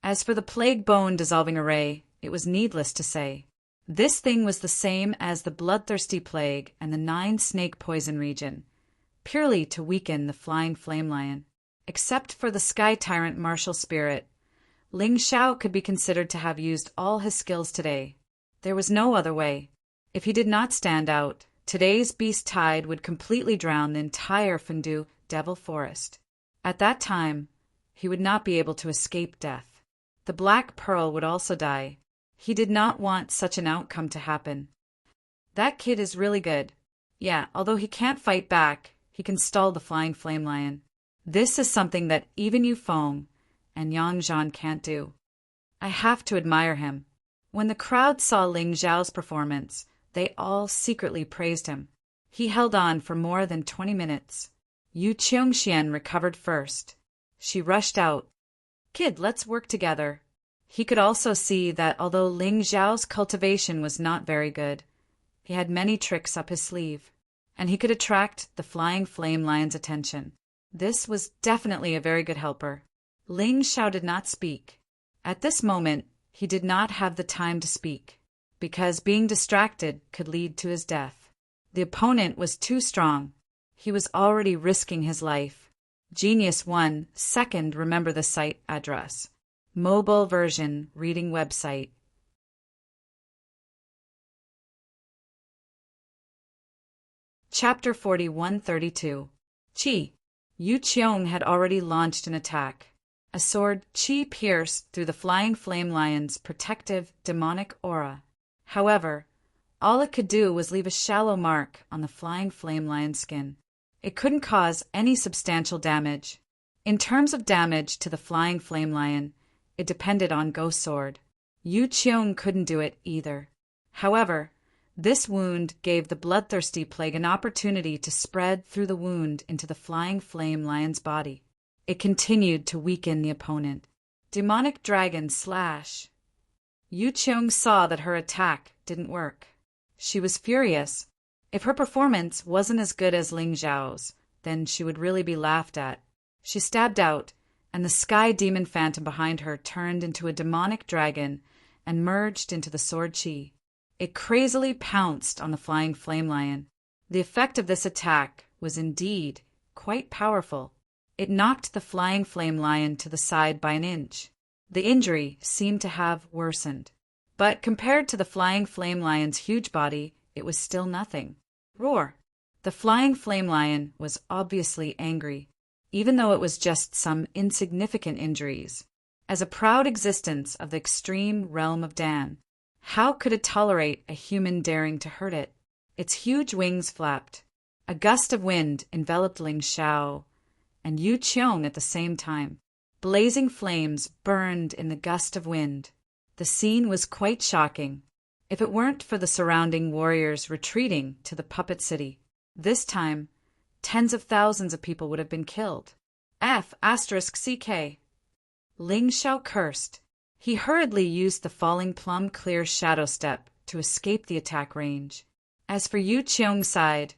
As for the plague bone dissolving array, it was needless to say. This thing was the same as the bloodthirsty plague and the 9 snake poison region, purely to weaken the flying flame lion. Except for the sky tyrant martial spirit, Ling Xiao could be considered to have used all his skills today. There was no other way. If he did not stand out, today's beast tide would completely drown the entire Fengdu Devil Forest. At that time, he would not be able to escape death. The Black Pearl would also die. He did not want such an outcome to happen. That kid is really good. Yeah, although he can't fight back, he can stall the flying flame lion. This is something that even Yu Feng and Yang Zhan can't do. I have to admire him. When the crowd saw Ling Xiao's performance, They all secretly praised him. He held on for more than 20 minutes. Yu Qiongxian recovered first. She rushed out. "Kid, let's work together." He could also see that although Ling Xiao's cultivation was not very good, he had many tricks up his sleeve, and he could attract the flying flame lion's attention. This was definitely a very good helper. Ling Xiao did not speak. At this moment, he did not have the time to speak, because being distracted could lead to his death. The opponent was too strong. He was already risking his life. Genius 1, second, remember the site address. Mobile version, reading website. Chapter 4132. Qi. Yu Qiong had already launched an attack. A sword Qi pierced through the flying flame lion's protective demonic aura. However, all it could do was leave a shallow mark on the flying flame lion's skin. It couldn't cause any substantial damage. In terms of damage to the flying flame lion, it depended on Ghost Sword. Yu Qiong couldn't do it either. However, this wound gave the bloodthirsty plague an opportunity to spread through the wound into the flying flame lion's body. It continued to weaken the opponent. Demonic Dragon Slash. Yu Qiong saw that her attack didn't work. She was furious. If her performance wasn't as good as Ling Xiao's, then she would really be laughed at. She stabbed out, and the sky demon phantom behind her turned into a demonic dragon and merged into the sword Qi. It crazily pounced on the flying flame lion. The effect of this attack was indeed quite powerful. It knocked the flying flame lion to the side by an inch. The injury seemed to have worsened. But compared to the flying flame lion's huge body, it was still nothing. Roar! The flying flame lion was obviously angry, even though it was just some insignificant injuries. As a proud existence of the extreme realm of Dan, how could it tolerate a human daring to hurt it? Its huge wings flapped. A gust of wind enveloped Ling Xiao and Yu Qiong at the same time. Blazing flames burned in the gust of wind. The scene was quite shocking. If it weren't for the surrounding warriors retreating to the puppet city, this time, tens of thousands of people would have been killed. F***CK. Ling Xiao cursed. He hurriedly used the falling plum clear shadow step to escape the attack range. As for Yu Qiong's side,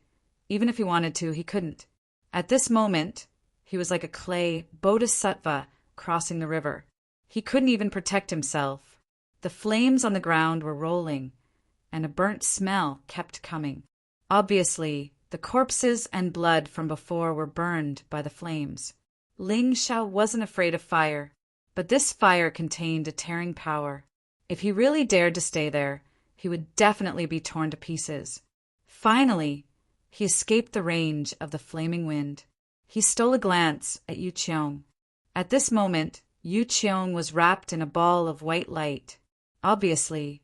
even if he wanted to, he couldn't. At this moment, he was like a clay bodhisattva crossing the river. He couldn't even protect himself. The flames on the ground were rolling, and a burnt smell kept coming. Obviously, the corpses and blood from before were burned by the flames. Ling Xiao wasn't afraid of fire, but this fire contained a tearing power. If he really dared to stay there, he would definitely be torn to pieces. Finally, he escaped the range of the flaming wind. He stole a glance at Yu Qiong. At this moment, Yu Qiong was wrapped in a ball of white light. Obviously,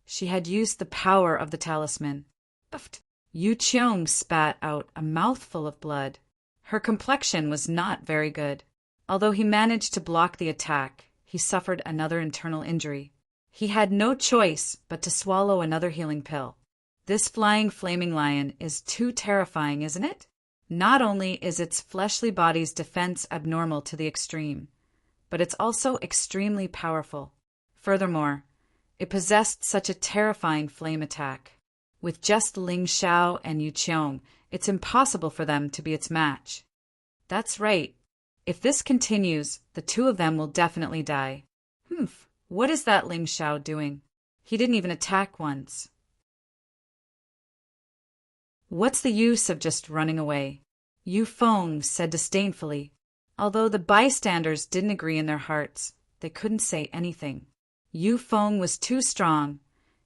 she had used the power of the talisman. Buffed. Yu Qiong spat out a mouthful of blood. Her complexion was not very good. Although he managed to block the attack, he suffered another internal injury. He had no choice but to swallow another healing pill. This flying flaming lion is too terrifying, isn't it? Not only is its fleshly body's defense abnormal to the extreme, but it's also extremely powerful. Furthermore, it possessed such a terrifying flame attack. With just Ling Xiao and Yu Qiong, it's impossible for them to be its match. That's right. If this continues, the two of them will definitely die. What is that Ling Xiao doing? He didn't even attack once. What's the use of just running away? Yu Feng said disdainfully. Although the bystanders didn't agree in their hearts, they couldn't say anything. Yu Feng was too strong,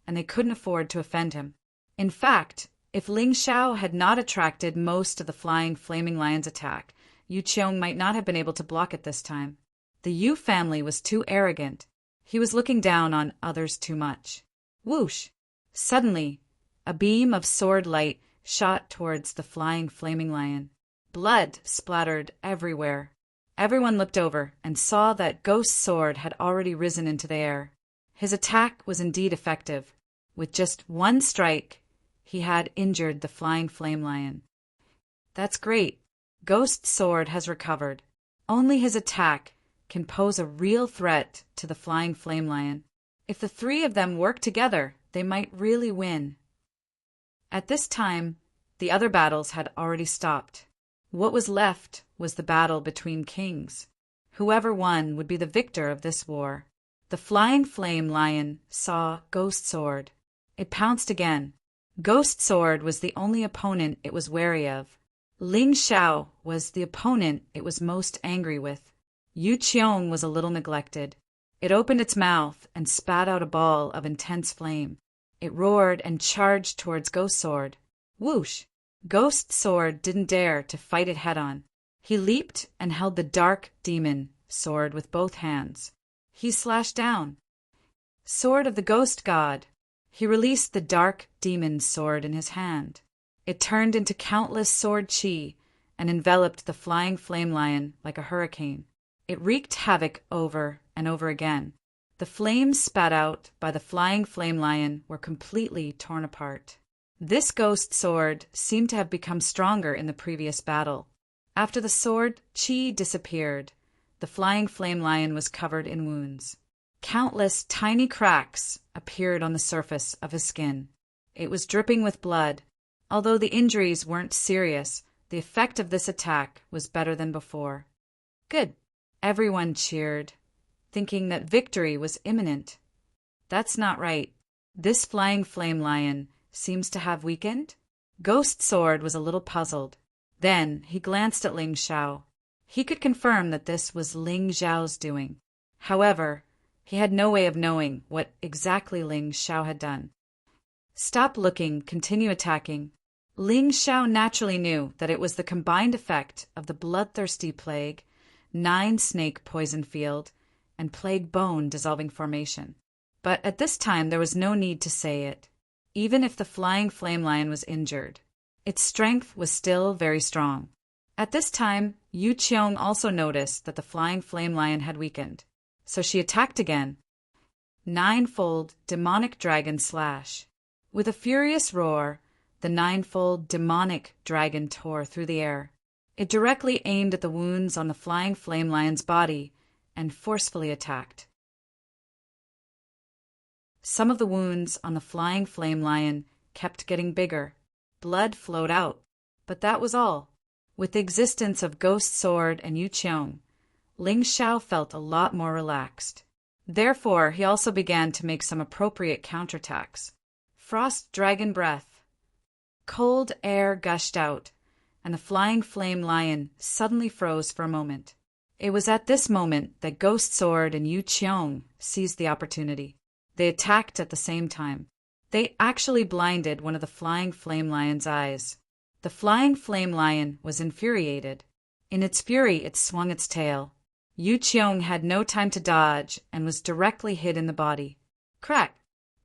and they couldn't afford to offend him. In fact, if Ling Xiao had not attracted most of the flying flaming lion's attack, Yu Qiong might not have been able to block it this time. The Yu family was too arrogant. He was looking down on others too much. Whoosh! Suddenly, a beam of sword light shot towards the flying flaming lion. Blood splattered everywhere. Everyone looked over and saw that Ghost's sword had already risen into the air. His attack was indeed effective. With just one strike, he had injured the flying flame lion. That's great. Ghost's sword has recovered. Only his attack can pose a real threat to the flying flame lion. If the three of them work together, they might really win. At this time, the other battles had already stopped. What was left was the battle between kings. Whoever won would be the victor of this war. The flying flame lion saw Ghost Sword. It pounced again. Ghost Sword was the only opponent it was wary of. Ling Xiao was the opponent it was most angry with. Yu Qiong was a little neglected. It opened its mouth and spat out a ball of intense flame. It roared and charged towards Ghost Sword. Whoosh! Ghost Sword didn't dare to fight it head-on. He leaped and held the dark demon sword with both hands. He slashed down. Sword of the Ghost God. He released the dark demon's sword in his hand. It turned into countless sword chi and enveloped the flying flame lion like a hurricane. It wreaked havoc over and over again. The flames spat out by the flying flame lion were completely torn apart. This ghost sword seemed to have become stronger in the previous battle. After the sword chi disappeared, the flying flame lion was covered in wounds. Countless tiny cracks appeared on the surface of his skin. It was dripping with blood. Although the injuries weren't serious, the effect of this attack was better than before. Good. Everyone cheered, thinking that victory was imminent. That's not right. This flying flame lion seems to have weakened? Ghost Sword was a little puzzled. Then he glanced at Ling Xiao. He could confirm that this was Ling Xiao's doing. However, he had no way of knowing what exactly Ling Xiao had done. Stop looking, continue attacking. Ling Xiao naturally knew that it was the combined effect of the bloodthirsty plague, 9-snake poison field, and plague bone dissolving formation. But at this time there was no need to say it. Even if the flying flame lion was injured, its strength was still very strong. At this time, Yu Qiong also noticed that the flying flame lion had weakened, so she attacked again. 9-fold demonic dragon slash. With a furious roar, the 9-fold demonic dragon tore through the air. It directly aimed at the wounds on the flying flame lion's body and forcefully attacked. Some of the wounds on the flying flame lion kept getting bigger. Blood flowed out, but that was all. With the existence of Ghost Sword and Yu Qiong, Ling Xiao felt a lot more relaxed. Therefore, he also began to make some appropriate counterattacks. Frost Dragon Breath. Cold air gushed out, and the flying flame lion suddenly froze for a moment. It was at this moment that Ghost Sword and Yu Qiong seized the opportunity. They attacked at the same time. They actually blinded one of the flying flame lion's eyes. The flying flame lion was infuriated. In its fury, it swung its tail. Yu Qiong had no time to dodge and was directly hit in the body. Crack!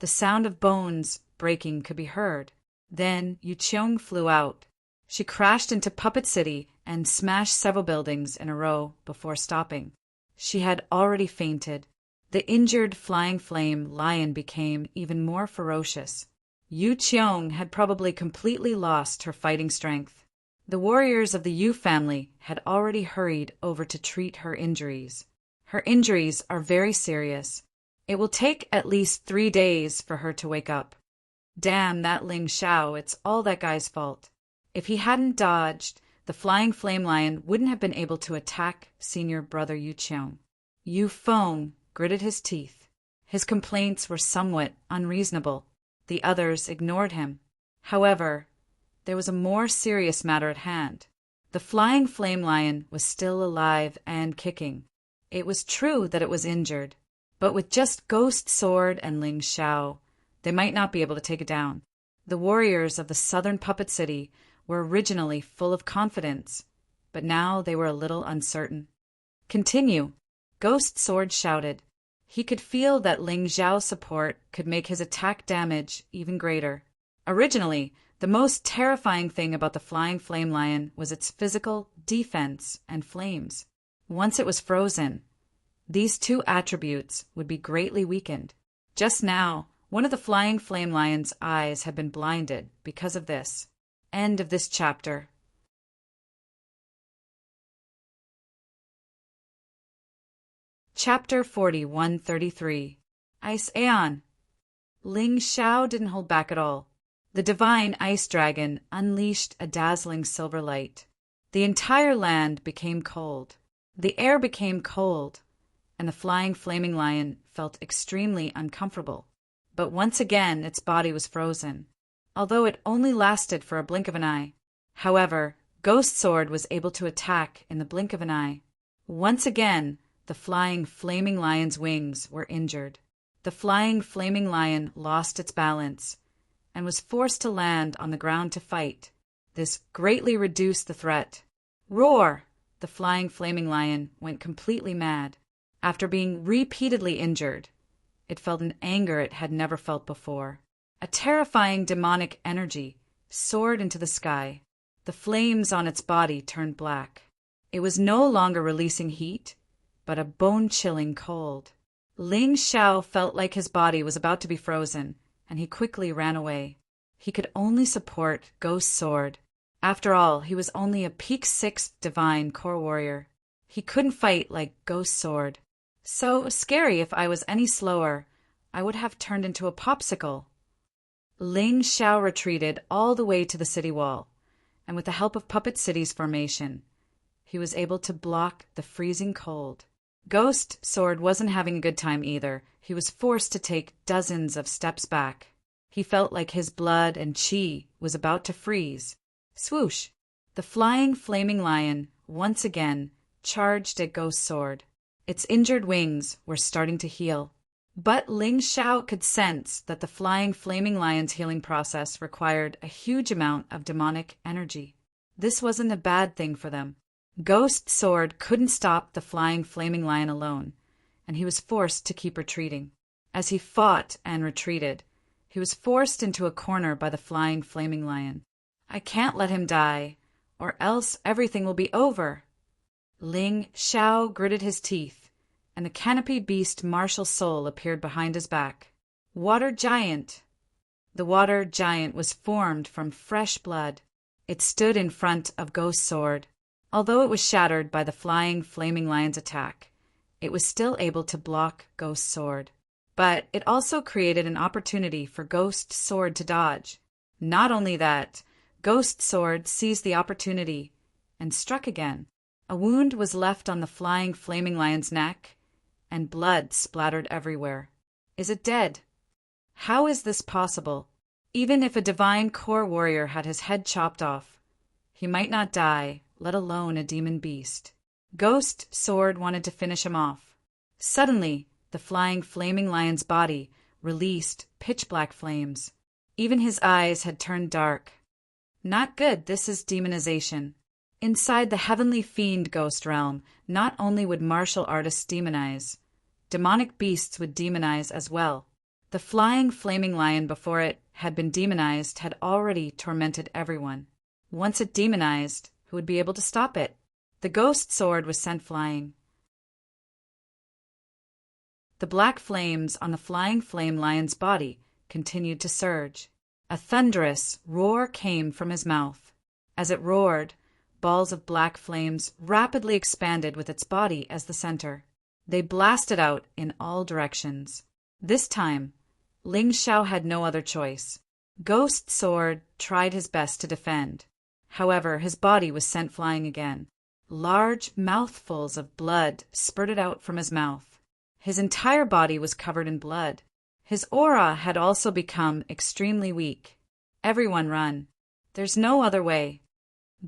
The sound of bones breaking could be heard. Then Yu Qiong flew out. She crashed into Puppet City and smashed several buildings in a row before stopping. She had already fainted. The injured flying flame lion became even more ferocious. Yu Qiong had probably completely lost her fighting strength. The warriors of the Yu family had already hurried over to treat her injuries. Her injuries are very serious. It will take at least 3 days for her to wake up. Damn that Ling Xiao, it's all that guy's fault. If he hadn't dodged, the flying flame lion wouldn't have been able to attack senior brother Yu Qiong. Yu Feng gritted his teeth. His complaints were somewhat unreasonable. The others ignored him. However, there was a more serious matter at hand. The flying flame lion was still alive and kicking. It was true that it was injured, but with just Ghost Sword and Ling Xiao, they might not be able to take it down. The warriors of the southern Puppet City were originally full of confidence, but now they were a little uncertain. Continue, Ghost Sword shouted. He could feel that Ling Xiao's support could make his attack damage even greater. Originally, the most terrifying thing about the flying flame lion was its physical defense and flames. Once it was frozen, these two attributes would be greatly weakened. Just now, One of the flying flame lion's eyes had been blinded because of this. End of this chapter. Chapter 4133. Ice Aeon. Ling Xiao didn't hold back at all. The divine ice dragon unleashed a dazzling silver light. The entire land became cold. The air became cold, and the flying flaming lion felt extremely uncomfortable. But once again its body was frozen, although it only lasted for a blink of an eye. However, Ghost Sword was able to attack in the blink of an eye. Once again, the flying flaming lion's wings were injured. The flying flaming lion lost its balance and was forced to land on the ground to fight. This greatly reduced the threat. Roar! The flying flaming lion went completely mad. After being repeatedly injured, it felt an anger it had never felt before. A terrifying demonic energy soared into the sky. The flames on its body turned black. It was no longer releasing heat, but a bone-chilling cold. Ling Xiao felt like his body was about to be frozen, and he quickly ran away. He could only support Ghost Sword. After all, he was only a Peak 6 Divine Core Warrior. He couldn't fight like Ghost Sword. So scary. If I was any slower, I would have turned into a popsicle. Ling Xiao retreated all the way to the city wall, and with the help of Puppet City's formation, he was able to block the freezing cold. Ghost Sword wasn't having a good time either. He was forced to take dozens of steps back. He felt like his blood and chi was about to freeze. Swoosh! The flying flaming lion once again charged at Ghost Sword. Its injured wings were starting to heal. But Ling Xiao could sense that the flying flaming lion's healing process required a huge amount of demonic energy. This wasn't a bad thing for them. Ghost Sword couldn't stop the flying flaming lion alone, and he was forced to keep retreating. As he fought and retreated, he was forced into a corner by the flying flaming lion. I can't let him die, or else everything will be over. Ling Xiao gritted his teeth, and the canopy beast martial soul appeared behind his back. Water Giant. The water giant was formed from fresh blood. It stood in front of Ghost Sword. Although it was shattered by the flying flaming lion's attack, it was still able to block Ghost Sword. But it also created an opportunity for Ghost Sword to dodge. Not only that, Ghost Sword seized the opportunity and struck again. A wound was left on the flying flaming lion's neck, and blood splattered everywhere. Is it dead? How is this possible? Even if a divine core warrior had his head chopped off, he might not die, let alone a demon beast. Ghost Sword wanted to finish him off. Suddenly, the flying flaming lion's body released pitch-black flames. Even his eyes had turned dark. Not good, this is demonization. Inside the heavenly fiend ghost realm, not only would martial artists demonize, demonic beasts would demonize as well. The flying flaming lion before it had been demonized had already tormented everyone. Once it demonized, who would be able to stop it? The Ghost Sword was sent flying. The black flames on the flying flame lion's body continued to surge. A thunderous roar came from his mouth. As it roared, balls of black flames rapidly expanded with its body as the center. They blasted out in all directions. This time, Ling Xiao had no other choice. Ghost Sword tried his best to defend. However, his body was sent flying again. Large mouthfuls of blood spurted out from his mouth. His entire body was covered in blood. His aura had also become extremely weak. Everyone run. There's no other way.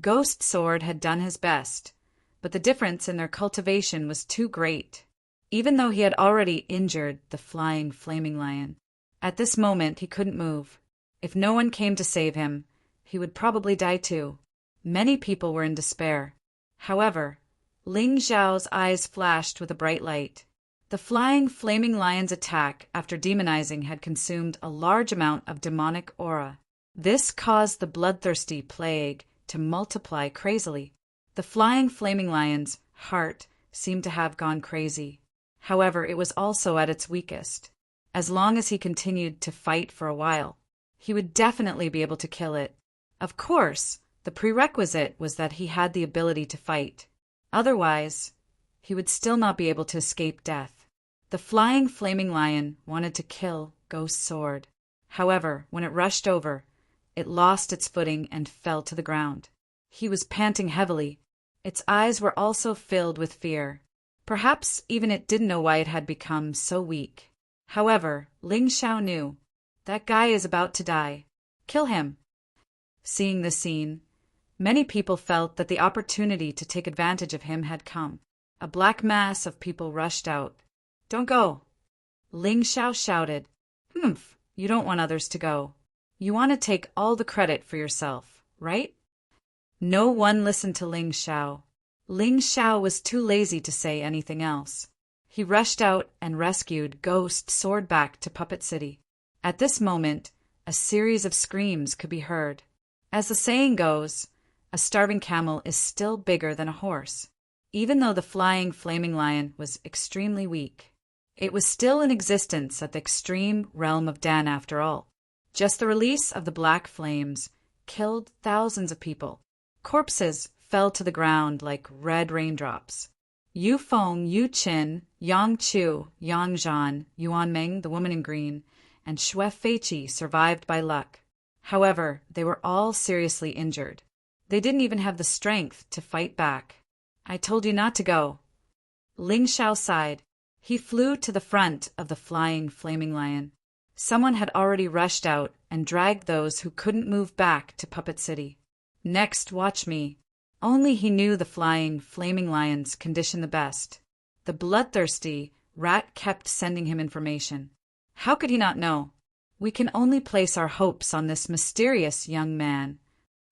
Ghost Sword had done his best, but the difference in their cultivation was too great. Even though he had already injured the flying flaming lion, at this moment he couldn't move. If no one came to save him, he would probably die too. Many people were in despair. However, Ling Xiao's eyes flashed with a bright light. The flying flaming lion's attack after demonizing had consumed a large amount of demonic aura. This caused the bloodthirsty plague to multiply crazily. The flying flaming lion's heart seemed to have gone crazy. However, it was also at its weakest. As long as he continued to fight for a while, he would definitely be able to kill it. Of course, the prerequisite was that he had the ability to fight. Otherwise, he would still not be able to escape death. The flying flaming lion wanted to kill Ghost's sword. However, when it rushed over, it lost its footing and fell to the ground. He was panting heavily. Its eyes were also filled with fear. Perhaps even it didn't know why it had become so weak. However, Ling Xiao knew. That guy is about to die. Kill him. Seeing this scene, many people felt that the opportunity to take advantage of him had come. A black mass of people rushed out. Don't go. Ling Xiao shouted. Humph, you don't want others to go. You want to take all the credit for yourself, right? No one listened to Ling Xiao. Ling Xiao was too lazy to say anything else. He rushed out and rescued Ghost Sword back to Puppet City. At this moment, a series of screams could be heard. As the saying goes, a starving camel is still bigger than a horse. Even though the flying flaming lion was extremely weak, it was still in existence at the extreme realm of Dan after all. Just the release of the black flames killed thousands of people. Corpses fell to the ground like red raindrops. Yu Feng, Yu Qin, Yang Chu, Yang Zhan, Yuan Meng, the woman in green, and Xue Feiqi survived by luck. However, they were all seriously injured. They didn't even have the strength to fight back. I told you not to go. Ling Xiao sighed. He flew to the front of the flying flaming lion. Someone had already rushed out and dragged those who couldn't move back to Puppet City. Next, watch me. Only he knew the flying flaming lion's condition the best. The bloodthirsty rat kept sending him information. How could he not know? We can only place our hopes on this mysterious young man.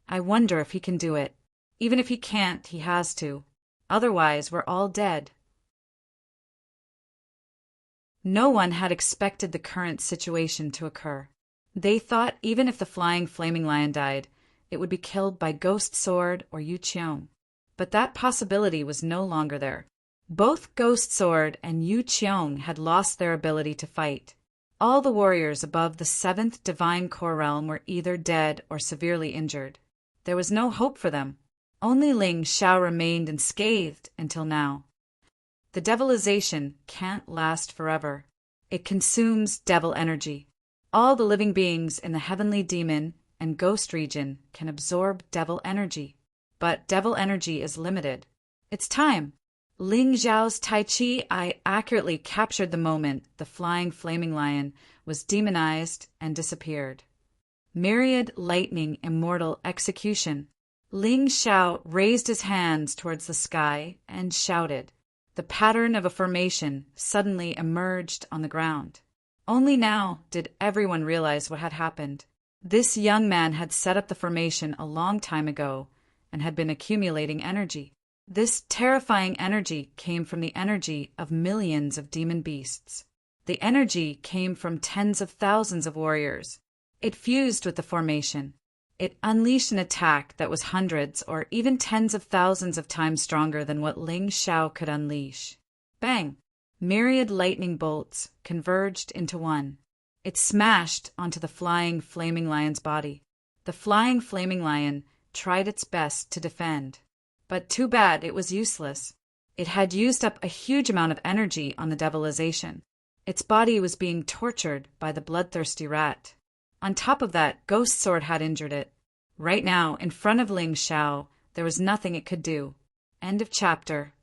I wonder if he can do it. Even if he can't, he has to. Otherwise, we're all dead. No one had expected the current situation to occur. They thought even if the flying flaming lion died, it would be killed by Ghost Sword or Yu Qiong. But that possibility was no longer there. Both Ghost Sword and Yu Qiong had lost their ability to fight. All the warriors above the 7th Divine Core Realm were either dead or severely injured. There was no hope for them. Only Ling Xiao remained unscathed until now. The devilization can't last forever. It consumes devil energy. All the living beings in the heavenly demon and ghost region can absorb devil energy. But devil energy is limited. It's time. Ling Xiao's Tai Chi eye accurately captured the moment the flying flaming lion was demonized and disappeared. Myriad lightning immortal execution. Ling Xiao raised his hands towards the sky and shouted. The pattern of a formation suddenly emerged on the ground. Only now did everyone realize what had happened. This young man had set up the formation a long time ago and had been accumulating energy. This terrifying energy came from the energy of millions of demon beasts. The energy came from tens of thousands of warriors. It fused with the formation. It unleashed an attack that was hundreds or even tens of thousands of times stronger than what Ling Xiao could unleash. Bang! Myriad lightning bolts converged into one. It smashed onto the flying flaming lion's body. The flying flaming lion tried its best to defend. But too bad it was useless. It had used up a huge amount of energy on the devilization. Its body was being tortured by the bloodthirsty rat. On top of that, Ghost Sword had injured it. Right now, in front of Ling Xiao, there was nothing it could do. End of chapter.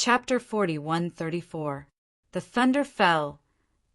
Chapter 4134. The thunder fell,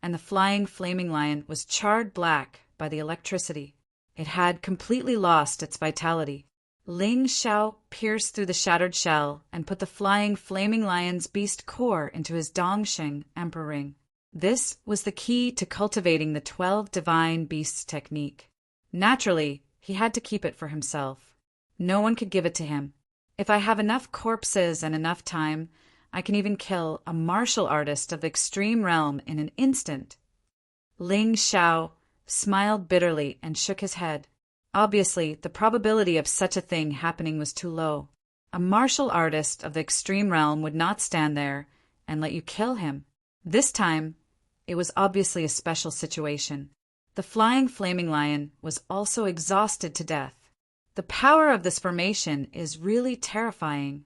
and the flying flaming lion was charred black by the electricity. It had completely lost its vitality. Ling Xiao pierced through the shattered shell and put the flying flaming lion's beast core into his Dongsheng Emperor Ring. This was the key to cultivating the 12 divine beasts technique. Naturally, he had to keep it for himself. No one could give it to him. If I have enough corpses and enough time, I can even kill a martial artist of the extreme realm in an instant. Ling Xiao smiled bitterly and shook his head. Obviously, the probability of such a thing happening was too low. A martial artist of the extreme realm would not stand there and let you kill him. This time, it was obviously a special situation. The flying flaming lion was also exhausted to death. The power of this formation is really terrifying.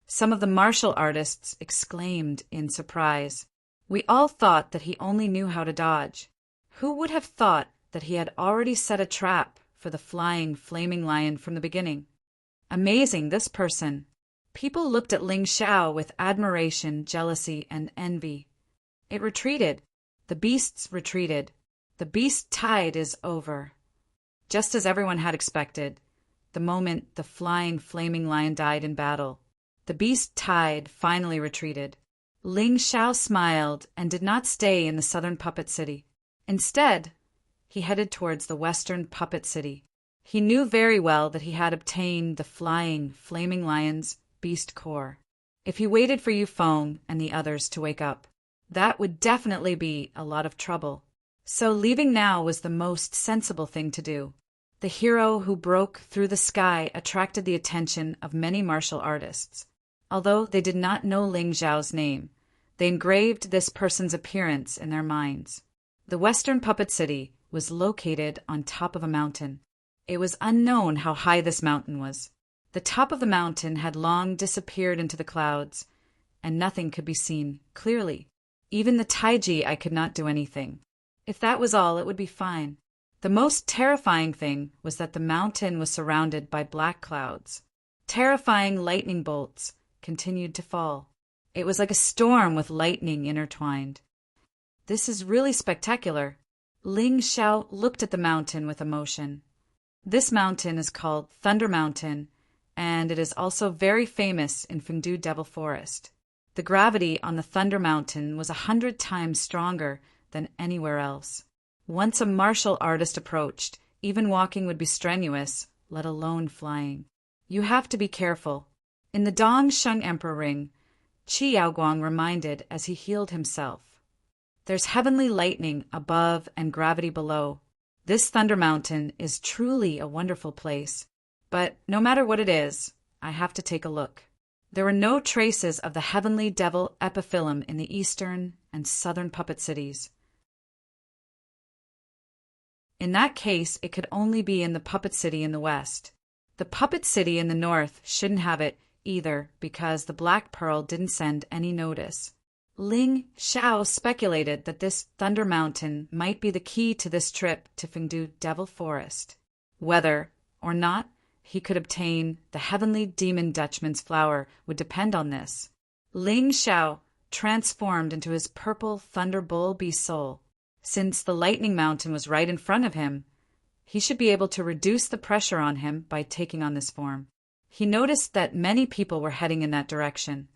Some of the martial artists exclaimed in surprise. We all thought that he only knew how to dodge. Who would have thought that he had already set a trap for the flying flaming lion from the beginning? Amazing, this person. People looked at Ling Xiao with admiration, jealousy, and envy. It retreated. The beasts retreated. The beast tide is over. Just as everyone had expected, the moment the flying flaming lion died in battle, the beast tide finally retreated. Ling Xiao smiled and did not stay in the southern puppet city. Instead, he headed towards the western puppet city. He knew very well that he had obtained the flying flaming lion's beast core. If he waited for Yu Feng and the others to wake up, that would definitely be a lot of trouble. So leaving now was the most sensible thing to do. The hero who broke through the sky attracted the attention of many martial artists. Although they did not know Ling Xiao's name, they engraved this person's appearance in their minds. The western puppet city was located on top of a mountain. It was unknown how high this mountain was. The top of the mountain had long disappeared into the clouds, and nothing could be seen clearly. Even the Taiji I could not do anything. If that was all, it would be fine. The most terrifying thing was that the mountain was surrounded by black clouds. Terrifying lightning bolts continued to fall. It was like a storm with lightning intertwined. This is really spectacular. Ling Xiao looked at the mountain with emotion. This mountain is called Thunder Mountain, and it is also very famous in Fengdu Devil Forest. The gravity on the Thunder Mountain was 100 times stronger than anywhere else. Once a martial artist approached, even walking would be strenuous, let alone flying. You have to be careful. In the Dong Sheng Emperor ring, Qi Yaoguang reminded as he healed himself. There's heavenly lightning above and gravity below. This Thunder Mountain is truly a wonderful place. But no matter what it is, I have to take a look. There were no traces of the heavenly devil epiphyllum in the eastern and southern puppet cities. In that case, it could only be in the puppet city in the west. The puppet city in the north shouldn't have it either because the Black Pearl didn't send any notice. Ling Xiao speculated that this Thunder Mountain might be the key to this trip to Fengdu Devil Forest. Whether or not he could obtain the heavenly demon Dutchman's flower would depend on this. Ling Xiao transformed into his purple Thunder Bull Beast soul. Since the Lightning Mountain was right in front of him, he should be able to reduce the pressure on him by taking on this form. He noticed that many people were heading in that direction.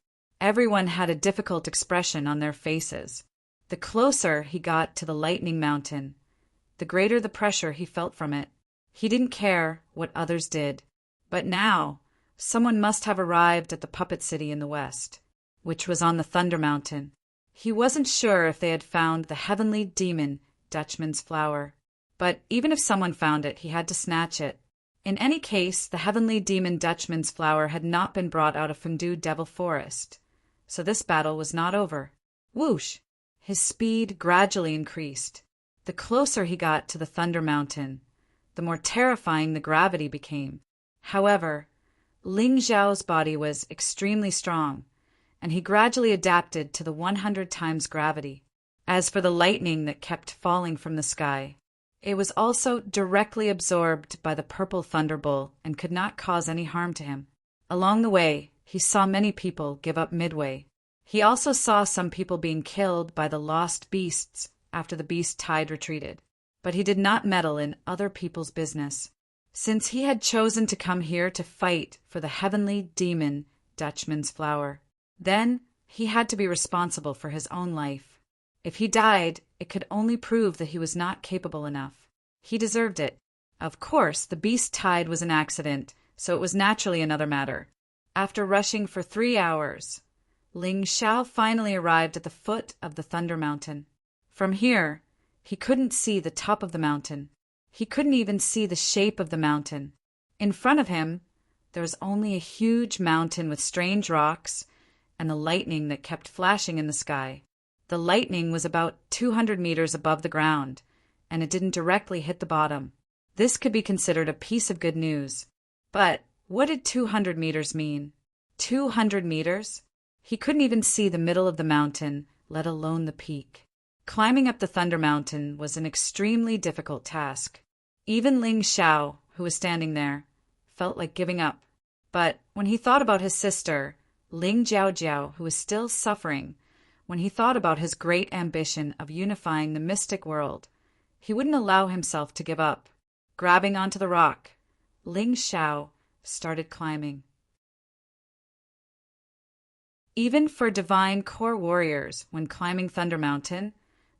Everyone had a difficult expression on their faces. The closer he got to the Lightning Mountain, the greater the pressure he felt from it. He didn't care what others did. But now, someone must have arrived at the puppet city in the west, which was on the Thunder Mountain. He wasn't sure if they had found the heavenly demon Dutchman's flower. But even if someone found it, he had to snatch it. In any case, the heavenly demon Dutchman's flower had not been brought out of Fengdu Devil Forest. So this battle was not over. Whoosh! His speed gradually increased. The closer he got to the Thunder Mountain, the more terrifying the gravity became. However, Ling Xiao's body was extremely strong, and he gradually adapted to the 100 times gravity. As for the lightning that kept falling from the sky, it was also directly absorbed by the purple Thunderbull and could not cause any harm to him. Along the way, he saw many people give up midway. He also saw some people being killed by the lost beasts after the beast tide retreated. But he did not meddle in other people's business. Since he had chosen to come here to fight for the heavenly demon Dutchman's flower, then he had to be responsible for his own life. If he died, it could only prove that he was not capable enough. He deserved it. Of course, the beast tide was an accident, so it was naturally another matter. After rushing for 3 hours, Ling Xiao finally arrived at the foot of the Thunder Mountain. From here, he couldn't see the top of the mountain. He couldn't even see the shape of the mountain. In front of him, There was only a huge mountain with strange rocks and the lightning that kept flashing in the sky. The lightning was about 200 meters above the ground, and it didn't directly hit the bottom. This could be considered a piece of good news. But what did 200 meters mean? 200 meters? He couldn't even see the middle of the mountain, let alone the peak. Climbing up the Thunder Mountain was an extremely difficult task. Even Ling Xiao, who was standing there, felt like giving up. But when he thought about his sister, Ling Jiaojiao, who was still suffering, when he thought about his great ambition of unifying the mystic world, he wouldn't allow himself to give up. Grabbing onto the rock, Ling Xiao started climbing. Even for divine core warriors, when climbing Thunder Mountain,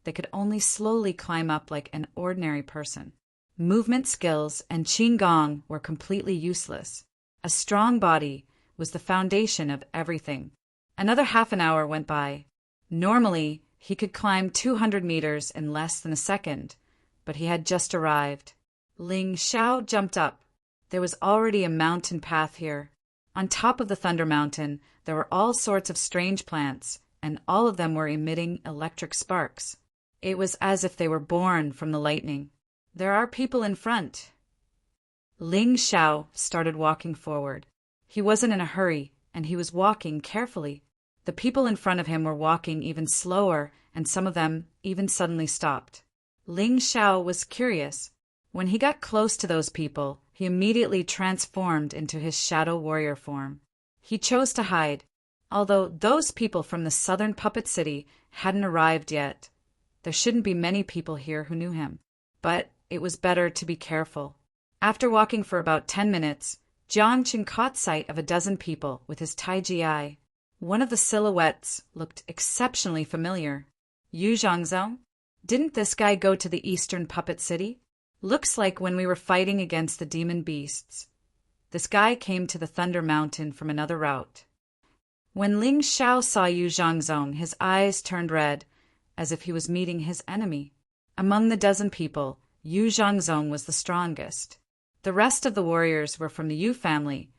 they could only slowly climb up like an ordinary person. Movement skills and Qigong were completely useless. A strong body was the foundation of everything. Another half an hour went by. Normally, he could climb 200 meters in less than a second, but he had just arrived. Ling Xiao jumped up. There was already a mountain path here. On top of the Thunder Mountain, there were all sorts of strange plants, and all of them were emitting electric sparks. It was as if they were born from the lightning. There are people in front. Ling Xiao started walking forward. He wasn't in a hurry, and he was walking carefully. The people in front of him were walking even slower, and some of them even suddenly stopped. Ling Xiao was curious. When he got close to those people, he immediately transformed into his shadow warrior form. He chose to hide, although those people from the southern puppet city hadn't arrived yet. There shouldn't be many people here who knew him, but it was better to be careful. After walking for about 10 minutes, Jiang Qin caught sight of a dozen people with his Taiji eye. One of the silhouettes looked exceptionally familiar. Yu Zhangzong? Didn't this guy go to the eastern puppet city? Looks like when we were fighting against the demon beasts. This guy came to the Thunder Mountain from another route. When Ling Xiao saw Yu Zhangzong, his eyes turned red, as if he was meeting his enemy. Among the dozen people, Yu Zhangzong was the strongest. The rest of the warriors were from the Yu family,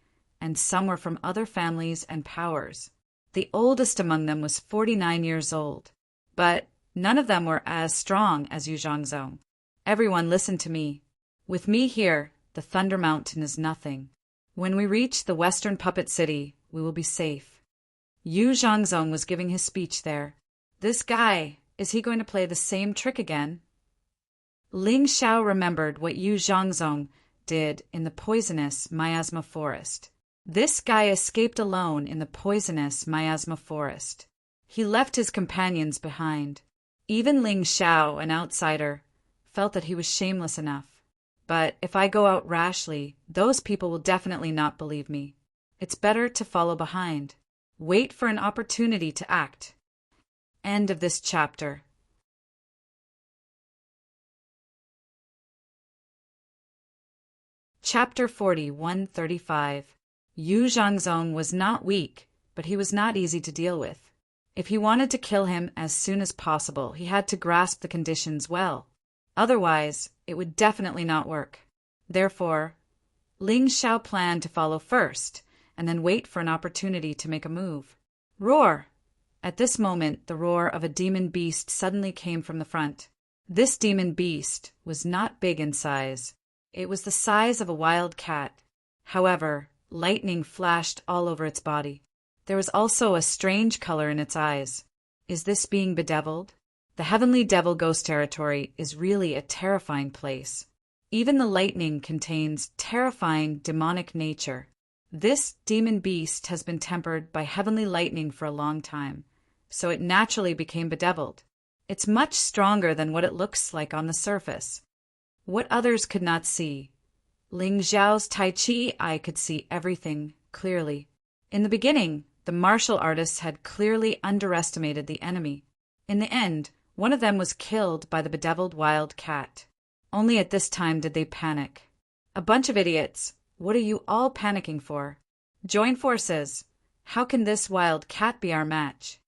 and some were from other families and powers. The oldest among them was 49 years old, but none of them were as strong as Yu Zhangzong. Everyone listen to me. With me here, the Thunder Mountain is nothing. When we reach the western puppet city, we will be safe. Yu Zhangzong was giving his speech there. This guy, is he going to play the same trick again? Ling Xiao remembered what Yu Zhangzong did in the poisonous miasma forest. This guy escaped alone in the poisonous miasma forest. He left his companions behind. Even Ling Xiao, an outsider, felt that he was shameless enough. But if I go out rashly, those people will definitely not believe me. It's better to follow behind. Wait for an opportunity to act. End of this chapter. Chapter 40:135. Yu Zhangzong was not weak, but he was not easy to deal with. If he wanted to kill him as soon as possible, he had to grasp the conditions well. Otherwise, it would definitely not work. Therefore, Ling Xiao planned to follow first, and then wait for an opportunity to make a move. Roar! At this moment, the roar of a demon beast suddenly came from the front. This demon beast was not big in size. It was the size of a wild cat. However, lightning flashed all over its body. There was also a strange color in its eyes. Is this being bedeviled? The Heavenly Devil Ghost Territory is really a terrifying place. Even the lightning contains terrifying demonic nature. This demon beast has been tempered by heavenly lightning for a long time, so it naturally became bedeviled. It's much stronger than what it looks like on the surface. What others could not see, Ling Xiao's Tai Chi eye could see everything clearly. In the beginning, the martial artists had clearly underestimated the enemy. In the end, one of them was killed by the bedeviled wild cat. Only at this time did they panic. A bunch of idiots. What are you all panicking for? Join forces. How can this wild cat be our match?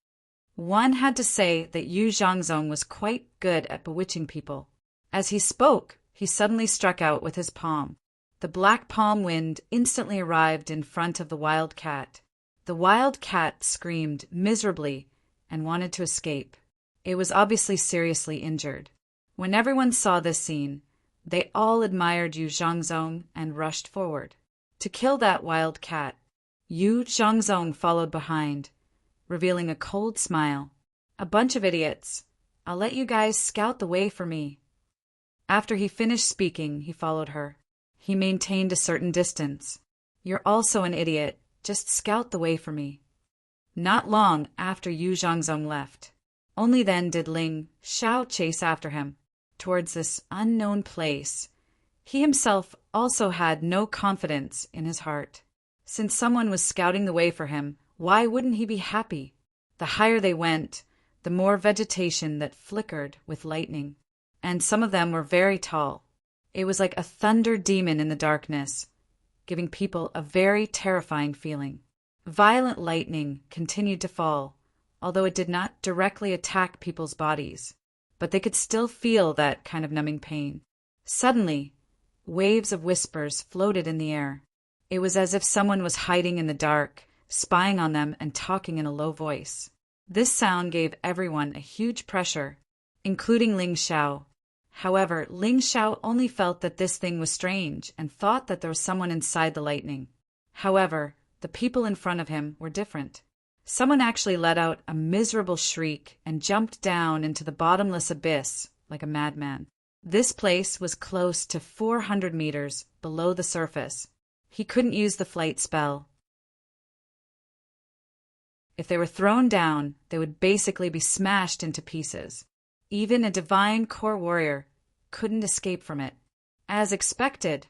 One had to say that Yu Zhangzong was quite good at bewitching people. As he spoke, he suddenly struck out with his palm. The black palm wind instantly arrived in front of the wild cat. The wild cat screamed miserably and wanted to escape. It was obviously seriously injured. When everyone saw this scene, they all admired Yu Zhangzong and rushed forward to kill that wild cat. Yu Zhangzong followed behind, revealing a cold smile. "A bunch of idiots. I'll let you guys scout the way for me." After he finished speaking, he followed her. He maintained a certain distance. "You're also an idiot. Just scout the way for me." Not long after Yu Zhangzong left, only then did Ling Xiao chase after him towards this unknown place. He himself also had no confidence in his heart. Since someone was scouting the way for him, why wouldn't he be happy? The higher they went, the more vegetation that flickered with lightning, and some of them were very tall. It was like a thunder demon in the darkness, giving people a very terrifying feeling. Violent lightning continued to fall, although it did not directly attack people's bodies, but they could still feel that kind of numbing pain. Suddenly, waves of whispers floated in the air. It was as if someone was hiding in the dark, spying on them and talking in a low voice. This sound gave everyone a huge pressure, including Ling Xiao. However, Ling Xiao only felt that this thing was strange and thought that there was someone inside the lightning. However, the people in front of him were different. Someone actually let out a miserable shriek and jumped down into the bottomless abyss like a madman. This place was close to 400 meters below the surface. He couldn't use the flight spell. If they were thrown down, they would basically be smashed into pieces. Even a divine core warrior couldn't escape from it. As expected,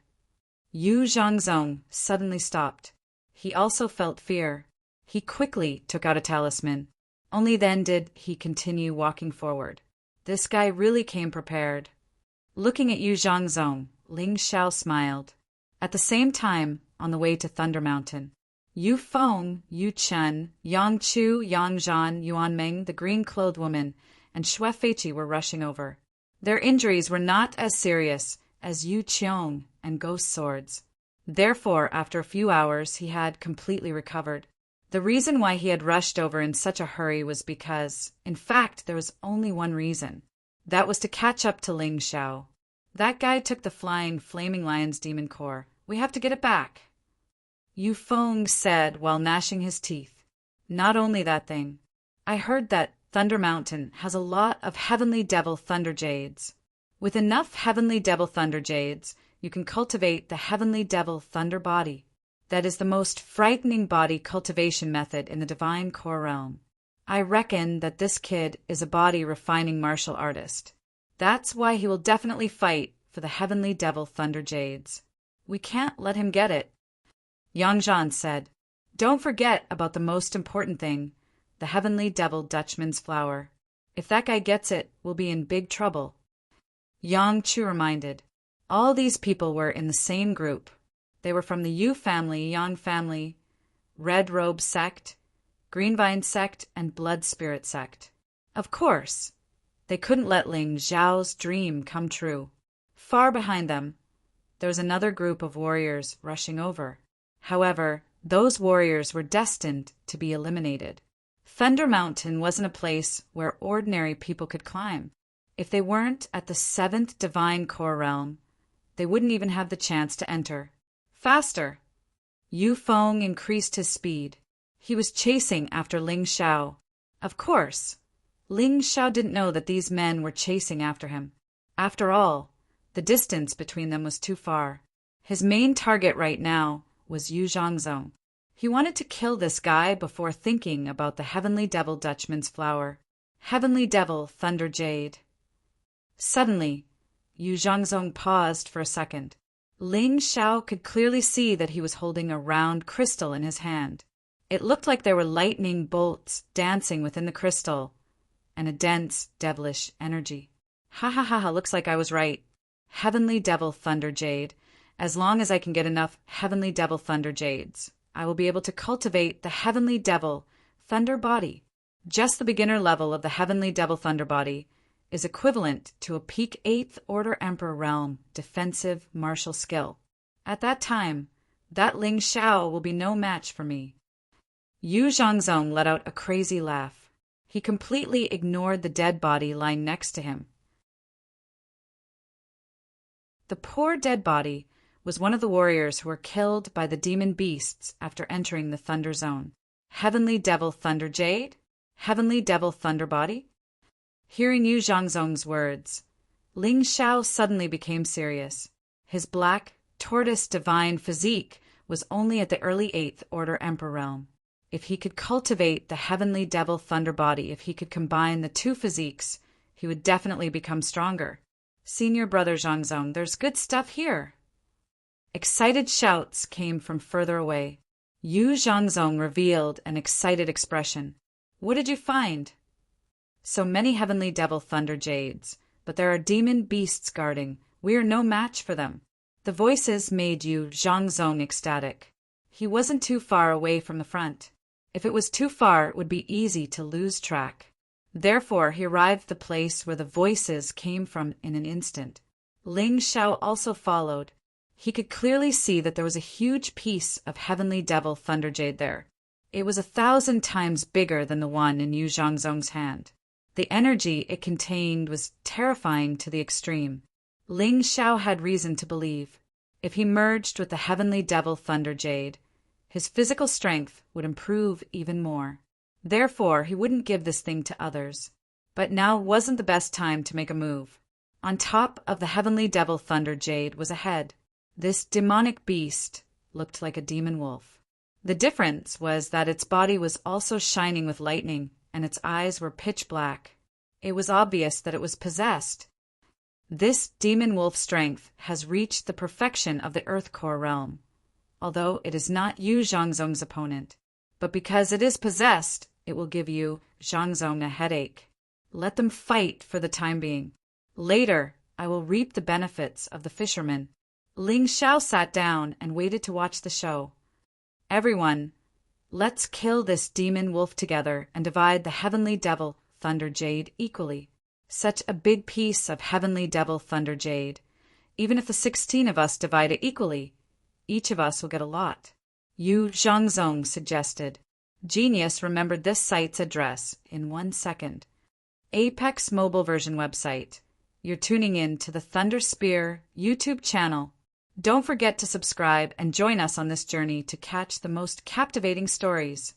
Yu Zhangzong suddenly stopped. He also felt fear. He quickly took out a talisman. Only then did he continue walking forward. This guy really came prepared. Looking at Yu Zhangzong, Ling Xiao smiled. At the same time, on the way to Thunder Mountain, Yu Feng, Yu Chen, Yang Chu, Yang Zhan, Yuan Meng, the green-clothed woman, and Xue Feiqi were rushing over. Their injuries were not as serious as Yu Qiong and Ghost Swords. Therefore, after a few hours, he had completely recovered. The reason why he had rushed over in such a hurry was because, in fact, there was only one reason. That was to catch up to Ling Xiao. That guy took the flying Flaming Lion's demon core. We have to get it back, Yu Feng said while gnashing his teeth. Not only that thing. I heard that Thunder Mountain has a lot of Heavenly Devil Thunder Jades. With enough Heavenly Devil Thunder Jades, you can cultivate the Heavenly Devil Thunder Body. That is the most frightening body cultivation method in the Divine Core realm. I reckon that this kid is a body refining martial artist. That's why he will definitely fight for the Heavenly Devil Thunder Jades. We can't let him get it. Yang Zhan said, "Don't forget about the most important thing, the Heavenly Devil Dutchman's flower. If that guy gets it, we'll be in big trouble." Yang Chu reminded. All these people were in the same group. They were from the Yu family, Yang family, Red Robe sect, Greenvine sect, and Blood Spirit sect. Of course, they couldn't let Ling Xiao's dream come true. Far behind them, there was another group of warriors rushing over. However, those warriors were destined to be eliminated. Thunder Mountain wasn't a place where ordinary people could climb. If they weren't at the 7th Divine Core realm, they wouldn't even have the chance to enter. Faster! Yu Feng increased his speed. He was chasing after Ling Xiao. Of course, Ling Xiao didn't know that these men were chasing after him. After all, the distance between them was too far. His main target right now was Yu Zhangzong. He wanted to kill this guy before thinking about the Heavenly Devil Dutchman's flower. Heavenly Devil Thunder Jade. Suddenly, Yu Zhangzong paused for a second. Ling Xiao could clearly see that he was holding a round crystal in his hand. It looked like there were lightning bolts dancing within the crystal, and a dense, devilish energy. Ha ha ha ha, looks like I was right. Heavenly Devil Thunder Jade. As long as I can get enough Heavenly Devil Thunder Jades, I will be able to cultivate the Heavenly Devil Thunder Body. Just the beginner level of the Heavenly Devil Thunder Body is equivalent to a peak 8th Order Emperor realm defensive martial skill. At that time, that Ling Xiao will be no match for me. Yu Zhangzong let out a crazy laugh. He completely ignored the dead body lying next to him. The poor dead body was one of the warriors who were killed by the demon beasts after entering the Thunder Zone. Heavenly Devil Thunder Jade? Heavenly Devil Thunder Body? Hearing Yu Zhangzong's words, Ling Xiao suddenly became serious. His black, tortoise divine physique was only at the early 8th Order Emperor realm. If he could cultivate the Heavenly Devil Thunder Body, if he could combine the two physiques, he would definitely become stronger. Senior brother Zhangzong, there's good stuff here. Excited shouts came from further away. Yu Zhangzong revealed an excited expression. What did you find? So many Heavenly Devil Thunder Jades, but there are demon beasts guarding. We are no match for them. The voices made Yu Zhangzong ecstatic. He wasn't too far away from the front. If it was too far, it would be easy to lose track. Therefore, he arrived at the place where the voices came from in an instant. Ling Xiao also followed. He could clearly see that there was a huge piece of Heavenly Devil Thunder Jade there. It was 1,000 times bigger than the one in Yu Zhangzong's hand. The energy it contained was terrifying to the extreme. Ling Xiao had reason to believe, if he merged with the Heavenly Devil Thunder Jade, his physical strength would improve even more. Therefore, he wouldn't give this thing to others. But now wasn't the best time to make a move. On top of the Heavenly Devil Thunder Jade was a head. This demonic beast looked like a demon wolf. The difference was that its body was also shining with lightning, and its eyes were pitch black. It was obvious that it was possessed. This demon wolf strength has reached the perfection of the Earth Core realm, although it is not Yu Zhangzong's opponent. But because it is possessed, it will give Yu Zhangzong a headache. Let them fight for the time being. Later, I will reap the benefits of the fisherman. Ling Xiao sat down and waited to watch the show. Everyone, let's kill this demon wolf together and divide the Heavenly Devil Thunder Jade equally. Such a big piece of Heavenly Devil Thunder Jade. Even if the 16 of us divide it equally, each of us will get a lot. Yu Zhangzong suggested. Genius remembered this site's address in 1 second. Apex mobile version website. You're tuning in to the Thunder Spear YouTube channel. Don't forget to subscribe and join us on this journey to catch the most captivating stories.